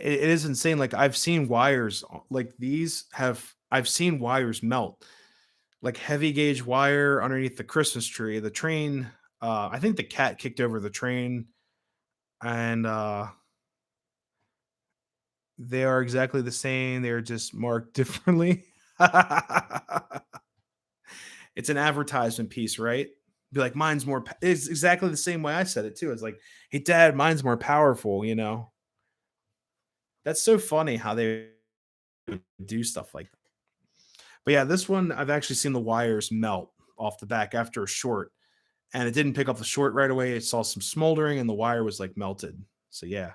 it is insane. Like I've seen wires like these have I've seen wires melt, like heavy gauge wire underneath the Christmas tree. The train, I think the cat kicked over the train, and they are exactly the same. They're just marked differently. It's an advertisement piece, right? Be like, mine's more. It's exactly the same way I said it too. It's like, hey, Dad, mine's more powerful. That's so funny how they do stuff like that. But yeah, this one I've actually seen the wires melt off the back after a short, and it didn't pick up the short right away. It saw some smoldering, and the wire was like melted. So yeah,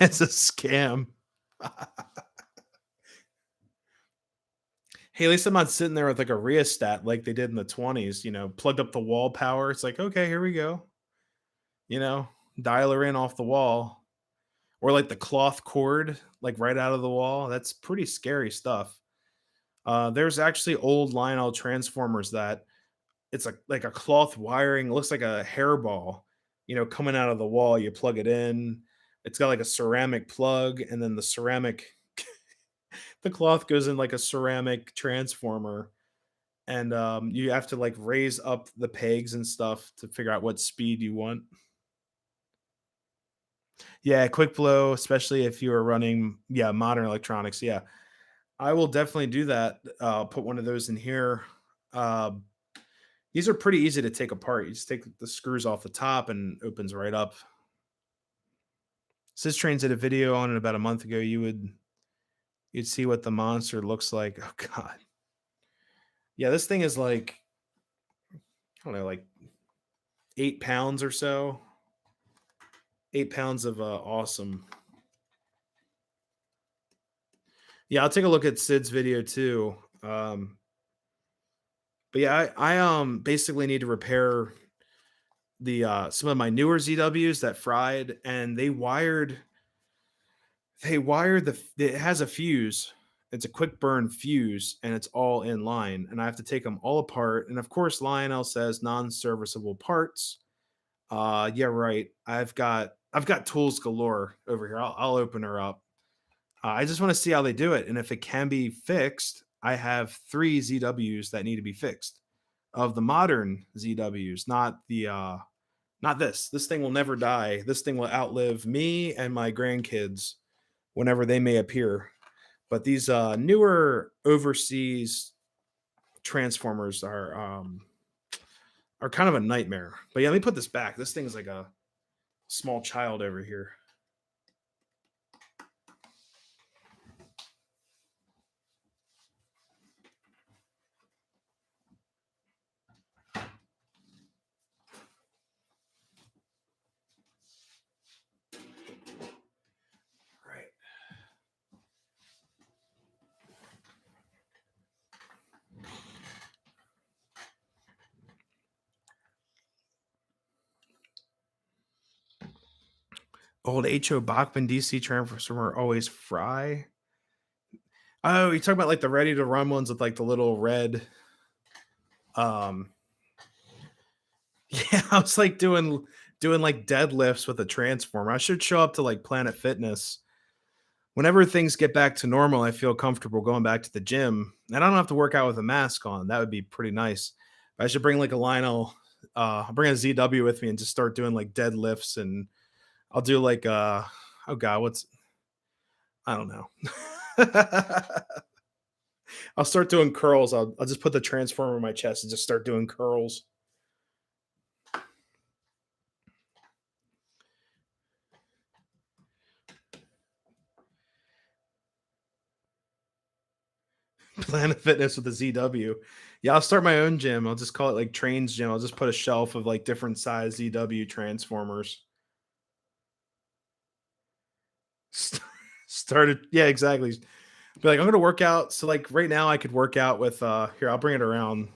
it's a scam. Hey, at least I'm not sitting there with like a rheostat like they did in the 20s, plugged up the wall power. It's like, okay, here we go. You know, dial her in off the wall. Or like the cloth cord, like right out of the wall. That's pretty scary stuff. There's actually old Lionel transformers that it's like a cloth wiring, it looks like a hairball, coming out of the wall. You plug it in. It's got like a ceramic plug, and then the cloth goes in like a ceramic transformer, and you have to like raise up the pegs and stuff to figure out what speed you want. Yeah, quick blow, especially if you are running, yeah, modern electronics. Yeah, I will definitely do that. Put one of those in here. Uh, these are pretty easy to take apart. You just take the screws off the top and it opens right up. Sis Trains did a video on it about a month ago. You'd see what the monster looks like. Oh god. Yeah, this thing is like, I don't know, like 8 pounds or so. 8 pounds of awesome. Yeah, I'll take a look at Sid's video too. But yeah, I basically need to repair the some of my newer ZWs that fried, and they wired it has a fuse. It's a quick burn fuse, and it's all in line, and I have to take them all apart. And of course, Lionel says non-serviceable parts. Yeah, right. I've got tools galore over here. I'll open her up. I just want to see how they do it, and if it can be fixed. I have 3 ZWs that need to be fixed of the modern ZWs, not this. This thing will never die. This thing will outlive me and my grandkids whenever they may appear. But these newer overseas transformers are kind of a nightmare. But yeah, let me put this back. This thing's like a small child over here. Old H.O. Bachman DC transformer always fry. Oh, you talking about like the ready to run ones with like the little red. Um, yeah, I was like doing like deadlifts with a transformer. I should show up to like Planet Fitness whenever things get back to normal. I feel comfortable going back to the gym, and I don't have to work out with a mask on. That would be pretty nice. I should bring like a Lionel. I'll bring a ZW with me and just start doing like deadlifts, and I'll do like oh god, what's I don't know. I'll start doing curls. I'll just put the transformer in my chest and just start doing curls. Planet Fitness with a ZW. Yeah, I'll start my own gym. I'll just call it like Trains Gym. I'll just put a shelf of like different size ZW transformers. St- Started, yeah, exactly. Be like, I'm gonna work out. So like right now, I could work out with here. I'll bring it around.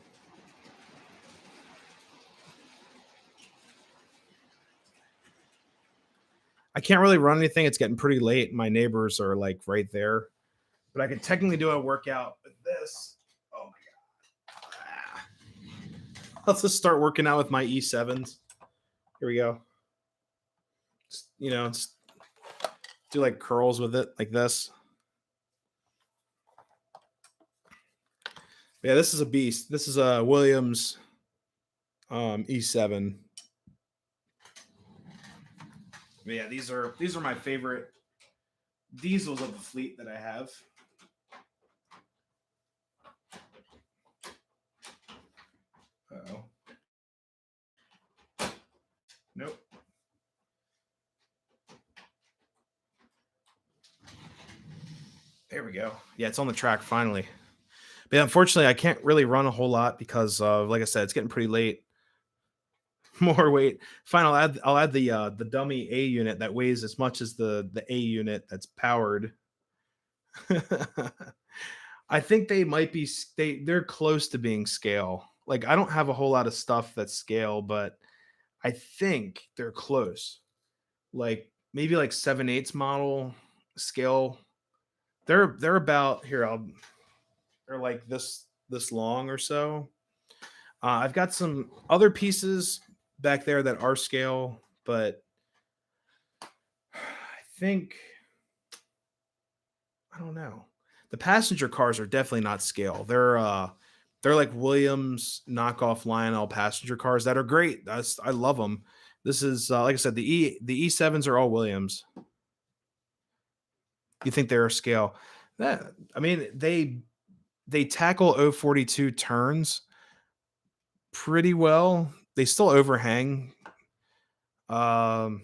I can't really run anything. It's getting pretty late. My neighbors are like right there, but I could technically do a workout with this. Oh my god! Let's just start working out with my E7s. Here we go. Just, just do like curls with it like this. Yeah, this is a beast. This is a Williams E7. Yeah, these are my favorite diesels of the fleet that I have. Oh, nope. There we go. Yeah, it's on the track finally. But yeah, unfortunately, I can't really run a whole lot because, like I said, it's getting pretty late. More weight. Fine, I'll add the dummy A unit that weighs as much as the A unit that's powered. I think they might be they're close to being scale. Like I don't have a whole lot of stuff that's scale, but I think they're close. Like maybe like 7/8 model scale. They're about here. They're like this long or so. I've got some other pieces back there that are scale, but I think I don't know. The passenger cars are definitely not scale. They're like Williams knockoff Lionel passenger cars that are great. I love them. This is like I said, the E7s are all Williams. You think they're scale? That I mean they tackle 042 turns pretty well. They still overhang. Um,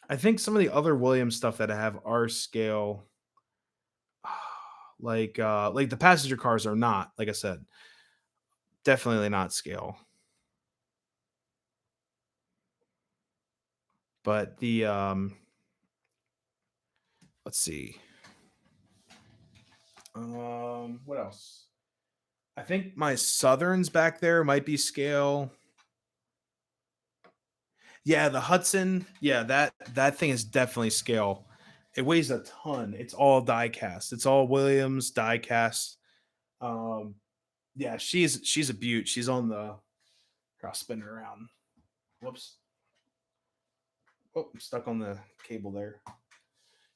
I think some of the other Williams stuff that I have are scale. Like the passenger cars are not, like I said, definitely not scale. But the let's see. What else? I think my Southerns back there might be scale. Yeah, the Hudson. Yeah, that thing is definitely scale. It weighs a ton. It's all die cast. It's all Williams die cast. Um, yeah, she's a beaut. She's on the. Here, I'll spin her around. Whoops. Oh, I'm stuck on the cable there.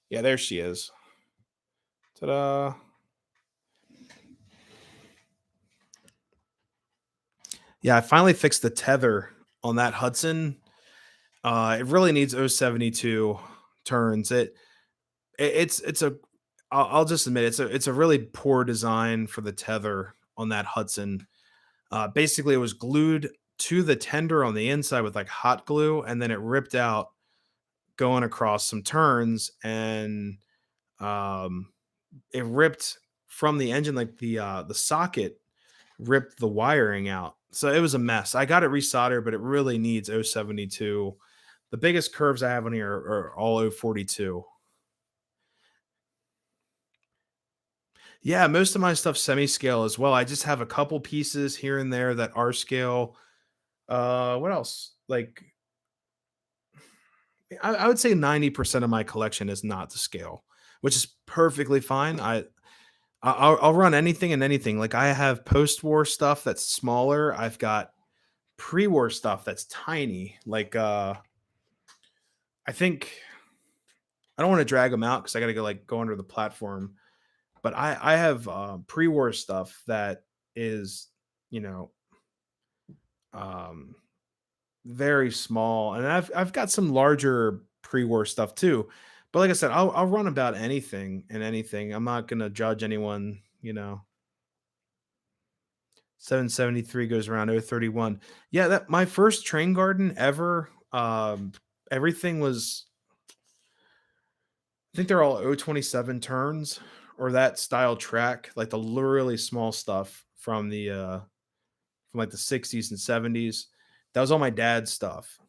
Yeah, there she is. Ta-da! Yeah, I finally fixed the tether on that Hudson. It really needs 072 turns. It's a I'll just admit it's a really poor design for the tether on that Hudson. Basically, it was glued to the tender on the inside with like hot glue, and then it ripped out going across some turns, and um, it ripped from the engine, like the socket ripped the wiring out. So it was a mess. I got it resoldered, but it really needs 072. The biggest curves I have on here are all 042. Yeah, most of my stuff's semi-scale as well. I just have a couple pieces here and there that are scale. What else? Like, I would say 90% of my collection is not to scale, which is perfectly fine. I'll run anything and anything. Like I have post-war stuff that's smaller. I've got pre-war stuff that's tiny. Like I think I don't want to drag them out because I got to go under the platform. But I have pre-war stuff that is, you know, um, very small, and I've got some larger pre-war stuff too. But like I said, I'll run about anything and anything. I'm not gonna judge anyone. 773 goes around 031. Yeah, that my first train garden ever. Everything was, I think they're all 027 turns or that style track, like the really small stuff from like the 60s and 70s. That was all my dad's stuff.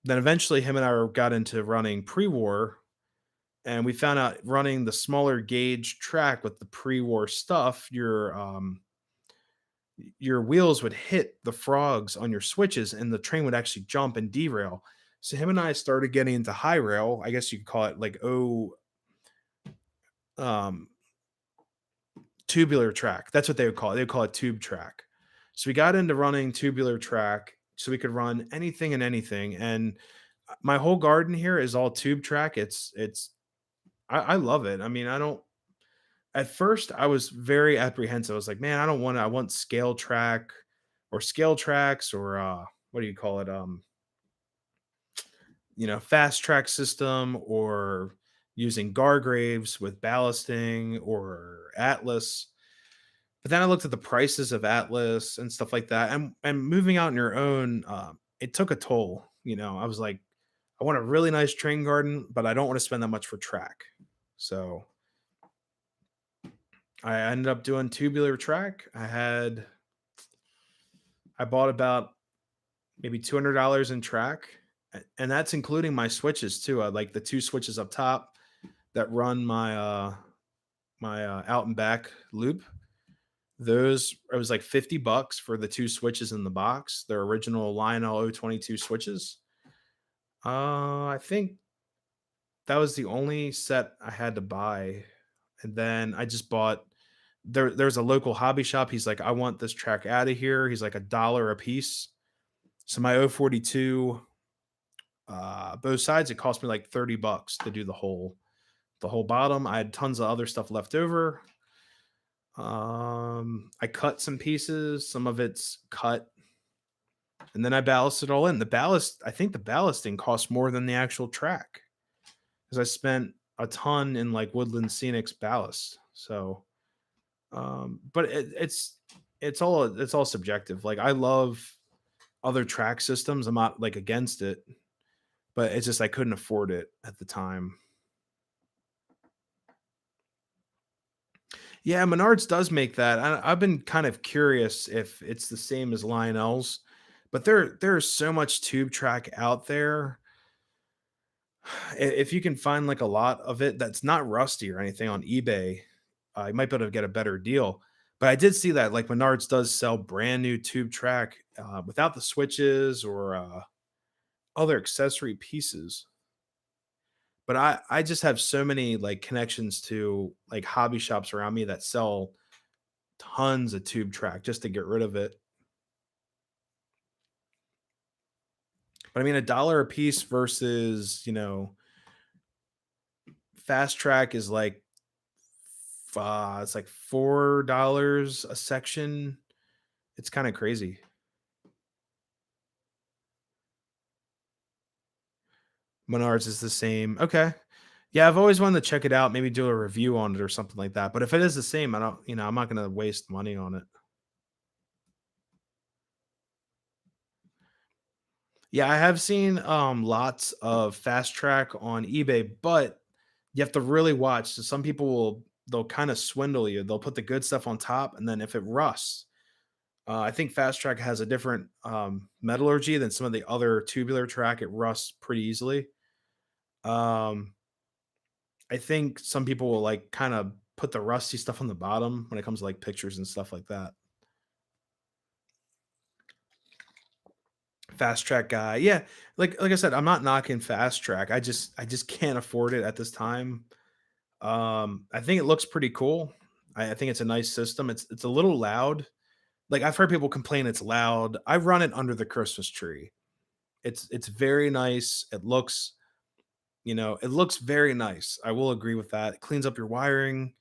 Then eventually him and I got into running pre-war, and we found out running the smaller gauge track with the pre-war stuff, your wheels would hit the frogs on your switches and the train would actually jump and derail. So him and I started getting into high rail. I guess you could call it like um tubular track. That's what they would call it. They would call it tube track. So we got into running tubular track so we could run anything and anything. And my whole garden here is all tube track. I love it. I mean, I don't at first I was very apprehensive. I was like, man, I want scale track or scale tracks or what do you call it? Fast track system or using Gargraves with ballasting or Atlas. But then I looked at the prices of Atlas and stuff like that, and moving out on your own, it took a toll. I was like, I want a really nice train garden, but I don't want to spend that much for track. So I ended up doing tubular track. I bought about maybe $200 in track, and that's including my switches too. I like the two switches up top that run my out and back loop. Those it was like $50 for the two switches in the box. Their original Lionel 022 switches. I think that was the only set I had to buy. And then I just bought there's a local hobby shop. He's like, I want this track out of here. He's like $1 a piece. So my 042, both sides, it cost me like $30 to do the whole bottom. I had tons of other stuff left over. I cut some pieces, some of it's cut, and then I ballasted all in. I think the ballasting cost more than the actual track because I spent a ton in like Woodland Scenics ballast. So, but it's all subjective. Like I love other track systems. I'm not like against it, but it's just I couldn't afford it at the time. Yeah, Menards does make that. I've been kind of curious if it's the same as Lionel's, but there's so much tube track out there. If you can find like a lot of it that's not rusty or anything on eBay, you might be able to get a better deal. But I did see that like Menards does sell brand new tube track without the switches or other accessory pieces. But I just have so many like connections to like hobby shops around me that sell tons of tube track just to get rid of it. But I mean, $1 a piece versus, fast track is like, it's like $4 a section. It's kind of crazy. Menards is the same. Okay. Yeah, I've always wanted to check it out, maybe do a review on it or something like that. But if it is the same, I don't, I'm not going to waste money on it. Yeah, I have seen lots of fast track on eBay, but you have to really watch. So some people they'll kind of swindle you. They'll put the good stuff on top, and then if it rusts, I think fast track has a different metallurgy than some of the other tubular track. It rusts pretty easily. Um, I think some people will like kind of put the rusty stuff on the bottom when it comes to like pictures and stuff like that. Fast Track guy. Yeah, like I said, I'm not knocking Fast Track. I just can't afford it at this time. I think it looks pretty cool. I think it's a nice system. It's a little loud. Like I've heard people complain it's loud. I run it under the Christmas tree. It's very nice. It looks, it looks very nice. I will agree with that. It cleans up your wiring.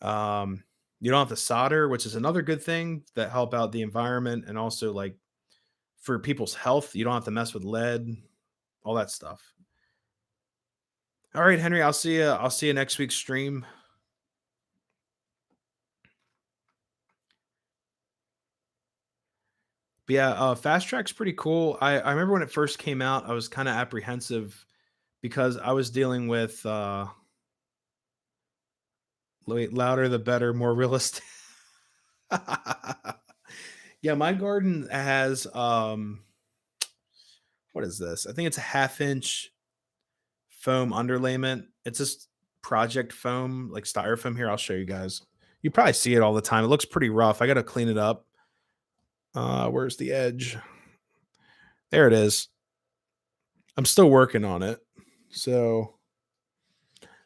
Um, you don't have to solder, which is another good thing that help out the environment and also like for people's health. You don't have to mess with lead, all that stuff. All right, Henry, I'll see you. I'll see you next week's stream. But yeah, Fast Track's pretty cool. I remember when it first came out, I was kind of apprehensive because I was dealing with wait, louder the better, more realistic. Yeah, my garden has what is this? I think it's a half inch foam underlayment. It's just project foam, like styrofoam. Here, I'll show you guys. You probably see it all the time. It looks pretty rough. I got to clean it up. Where's the edge? There it is. I'm still working on it. So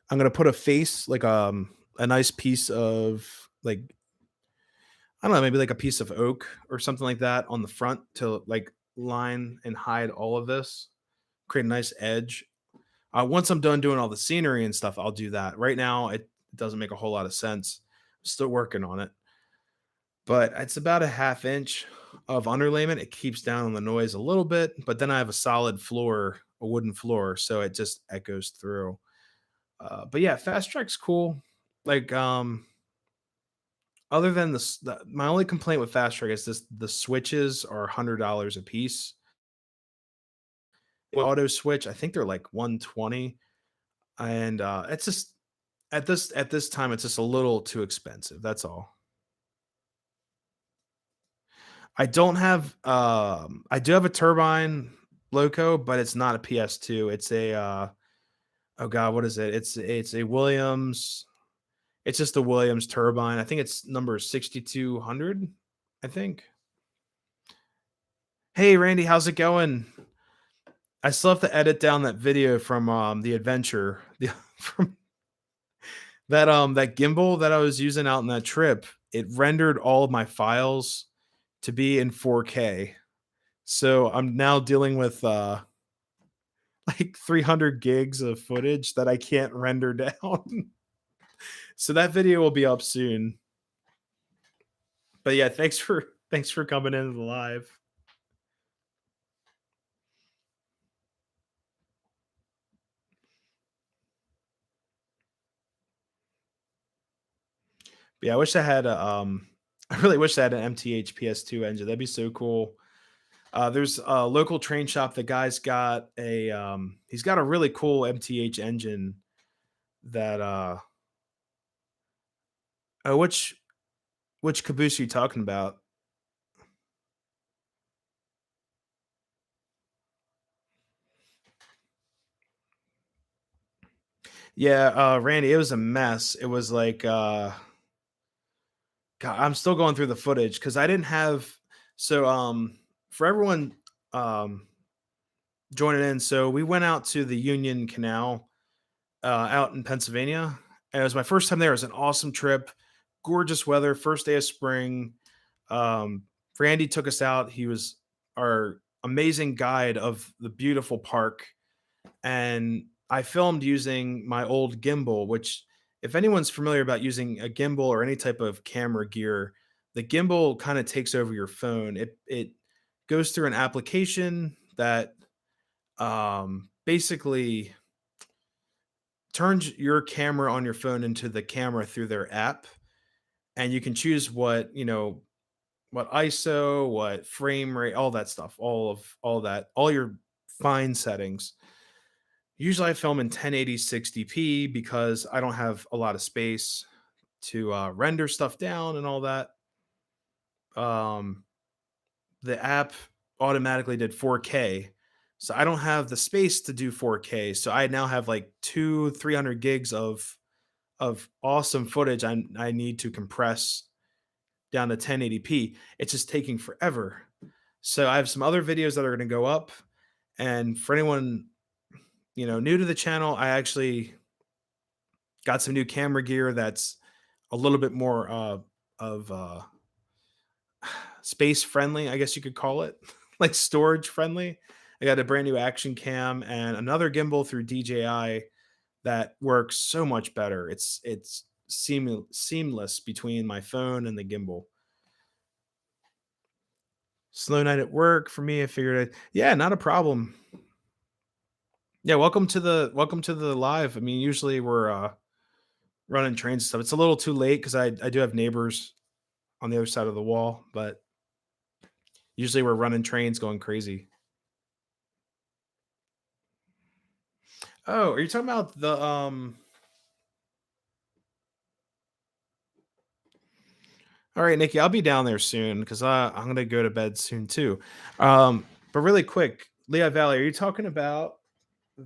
I'm gonna put a face, like a nice piece of like I don't know, maybe like a piece of oak or something like that on the front to like line and hide all of this, create a nice edge. Once I'm done doing all the scenery and stuff, I'll do that. Right now, it doesn't make a whole lot of sense. I'm still working on it, but it's about a half inch of underlayment. It keeps down on the noise a little bit, but then I have a solid floor, a wooden floor, so it just echoes through. But yeah, Fast Track's cool. Like, other than my only complaint with Fast Track is this: the switches are $100 a piece. Auto switch, I think they're like 120, and it's just at this time, it's just a little too expensive. That's all. I do have a turbine loco, but it's not a PS2. It's a oh god, what is it? It's a Williams. It's just a Williams turbine. I think it's number 6200. I think. Hey Randy, how's it going? I still have to edit down that video from the adventure, the from that gimbal that I was using out in that trip. It rendered all of my files to be in 4K. So I'm now dealing with like 300 gigs of footage that I can't render down. So that video will be up soon. But yeah, thanks for coming into the live. But yeah, I wish I had a I really wish I had an MTH PS2 engine. That'd be so cool. There's a local train shop. The guy's got a he's got a really cool MTH engine that oh, which caboose are you talking about? Yeah, Randy, it was a mess. It was like God, I'm still going through the footage because I didn't have so for everyone um joining in. So we went out to the Union Canal out in Pennsylvania. And it was my first time there. It was an awesome trip, gorgeous weather, first day of spring. Um, Randy took us out. He was our amazing guide of the beautiful park. And I filmed using my old gimbal, which, if anyone's familiar about using a gimbal or any type of camera gear, the gimbal kind of takes over your phone. It goes through an application that basically turns your camera on your phone into the camera through their app, and you can choose what ISO, what frame rate, all that stuff, all that, all your fine settings. Usually I film in 1080 60p because I don't have a lot of space to render stuff down and all that. Um, the app automatically did 4K. So I don't have the space to do 4K. So I now have like 300 gigs of awesome footage I need to compress down to 1080p. It's just taking forever. So I have some other videos that are going to go up. And for anyone, new to the channel, I actually got some new camera gear that's a little bit more of space friendly, I guess you could call it, like storage friendly. I got a brand new action cam and another gimbal through DJI that works so much better. It's seamless between my phone and the gimbal. Slow night at work for me. I figured, yeah, not a problem. Yeah, welcome to the live. I mean, usually we're running trains and stuff. It's a little too late because I do have neighbors on the other side of the wall, but usually we're running trains going crazy. Oh, are you talking about the All right, Nikki, I'll be down there soon because I'm gonna go to bed soon too. But really quick, Lehigh Valley, are you talking about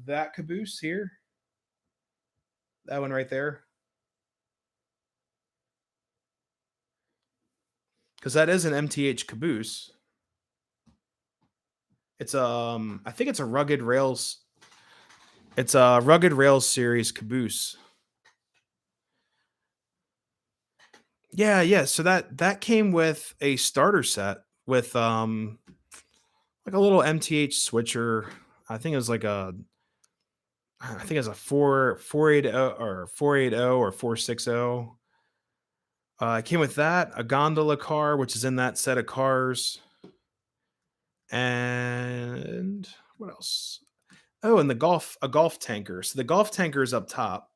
that caboose here? That one right there? Because that is an MTH caboose. It's I think it's a rugged rails. It's a rugged rails series caboose. Yeah, yeah. So that came with a starter set with like a little MTH switcher. I think it was like I think it's a 480 or 480 or 460. It came with that, a gondola car, which is in that set of cars, and what else? Oh, and a golf tanker. So the golf tanker is up top.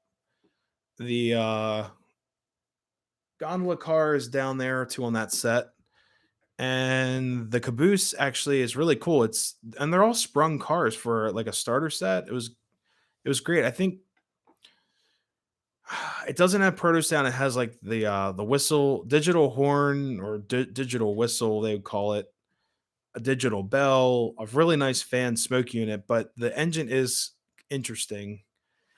The gondola car is down there too on that set, and the caboose actually is really cool. And they're all sprung cars for like a starter set. It was great. I think it doesn't have proto sound. It has like the whistle, digital horn or digital whistle they would call it, a digital bell, a really nice fan smoke unit, but the engine is interesting.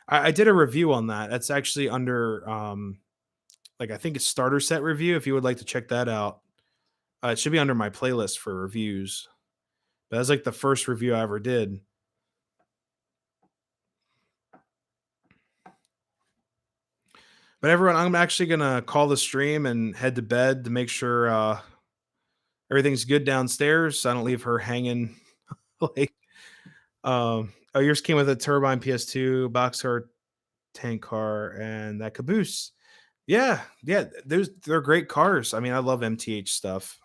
I did a review on that. That's actually under like I think it's starter set review. If you would like to check that out, it should be under my playlist for reviews. But that's like the first review I ever did. But everyone, I'm actually gonna call the stream and head to bed to make sure everything's good downstairs. So I don't leave her hanging. Like, oh, yours came with a turbine PS2, boxcar, tank car, and that caboose. Yeah, yeah, they're great cars. I mean, I love MTH stuff.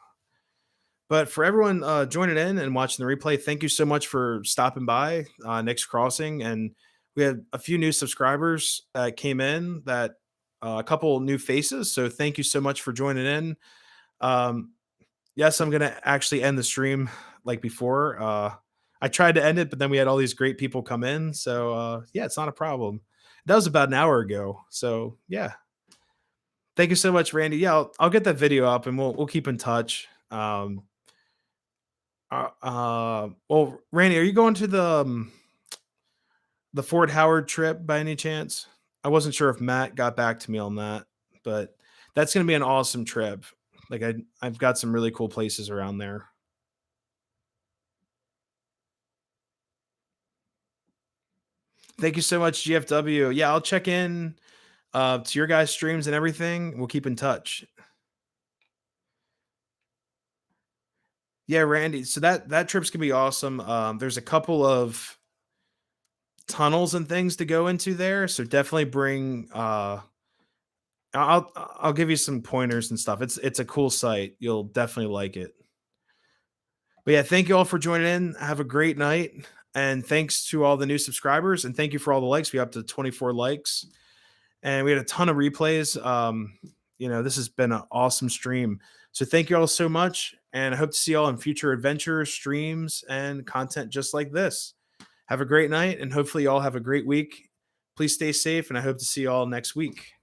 But for everyone joining in and watching the replay, thank you so much for stopping by Nick's Crossing. And we had a few new subscribers that came in, that a couple new faces. So thank you so much for joining in. Um, yes, I'm gonna actually end the stream like before. I tried to end it, but then we had all these great people come in. So yeah, it's not a problem. That was about an hour ago. So yeah, thank you so much, Randy. Yeah, I'll get that video up and we'll keep in touch. Well, Randy, are you going to the Fort Howard trip by any chance? I wasn't sure if Matt got back to me on that, but that's going to be an awesome trip. Like I've got some really cool places around there. Thank you so much, GFW. Yeah, I'll check in to your guys' streams and everything. We'll keep in touch. Yeah, Randy. So that trip's gonna be awesome. There's a couple of tunnels and things to go into there, so definitely bring. I'll give you some pointers and stuff. It's a cool site. You'll definitely like it. But yeah, thank you all for joining in. Have a great night, and thanks to all the new subscribers, and thank you for all the likes. We up to 24 likes, and we had a ton of replays. This has been an awesome stream. So thank you all so much, and I hope to see you all in future adventures, streams, and content just like this. Have a great night, and hopefully you all have a great week. Please stay safe, and I hope to see you all next week.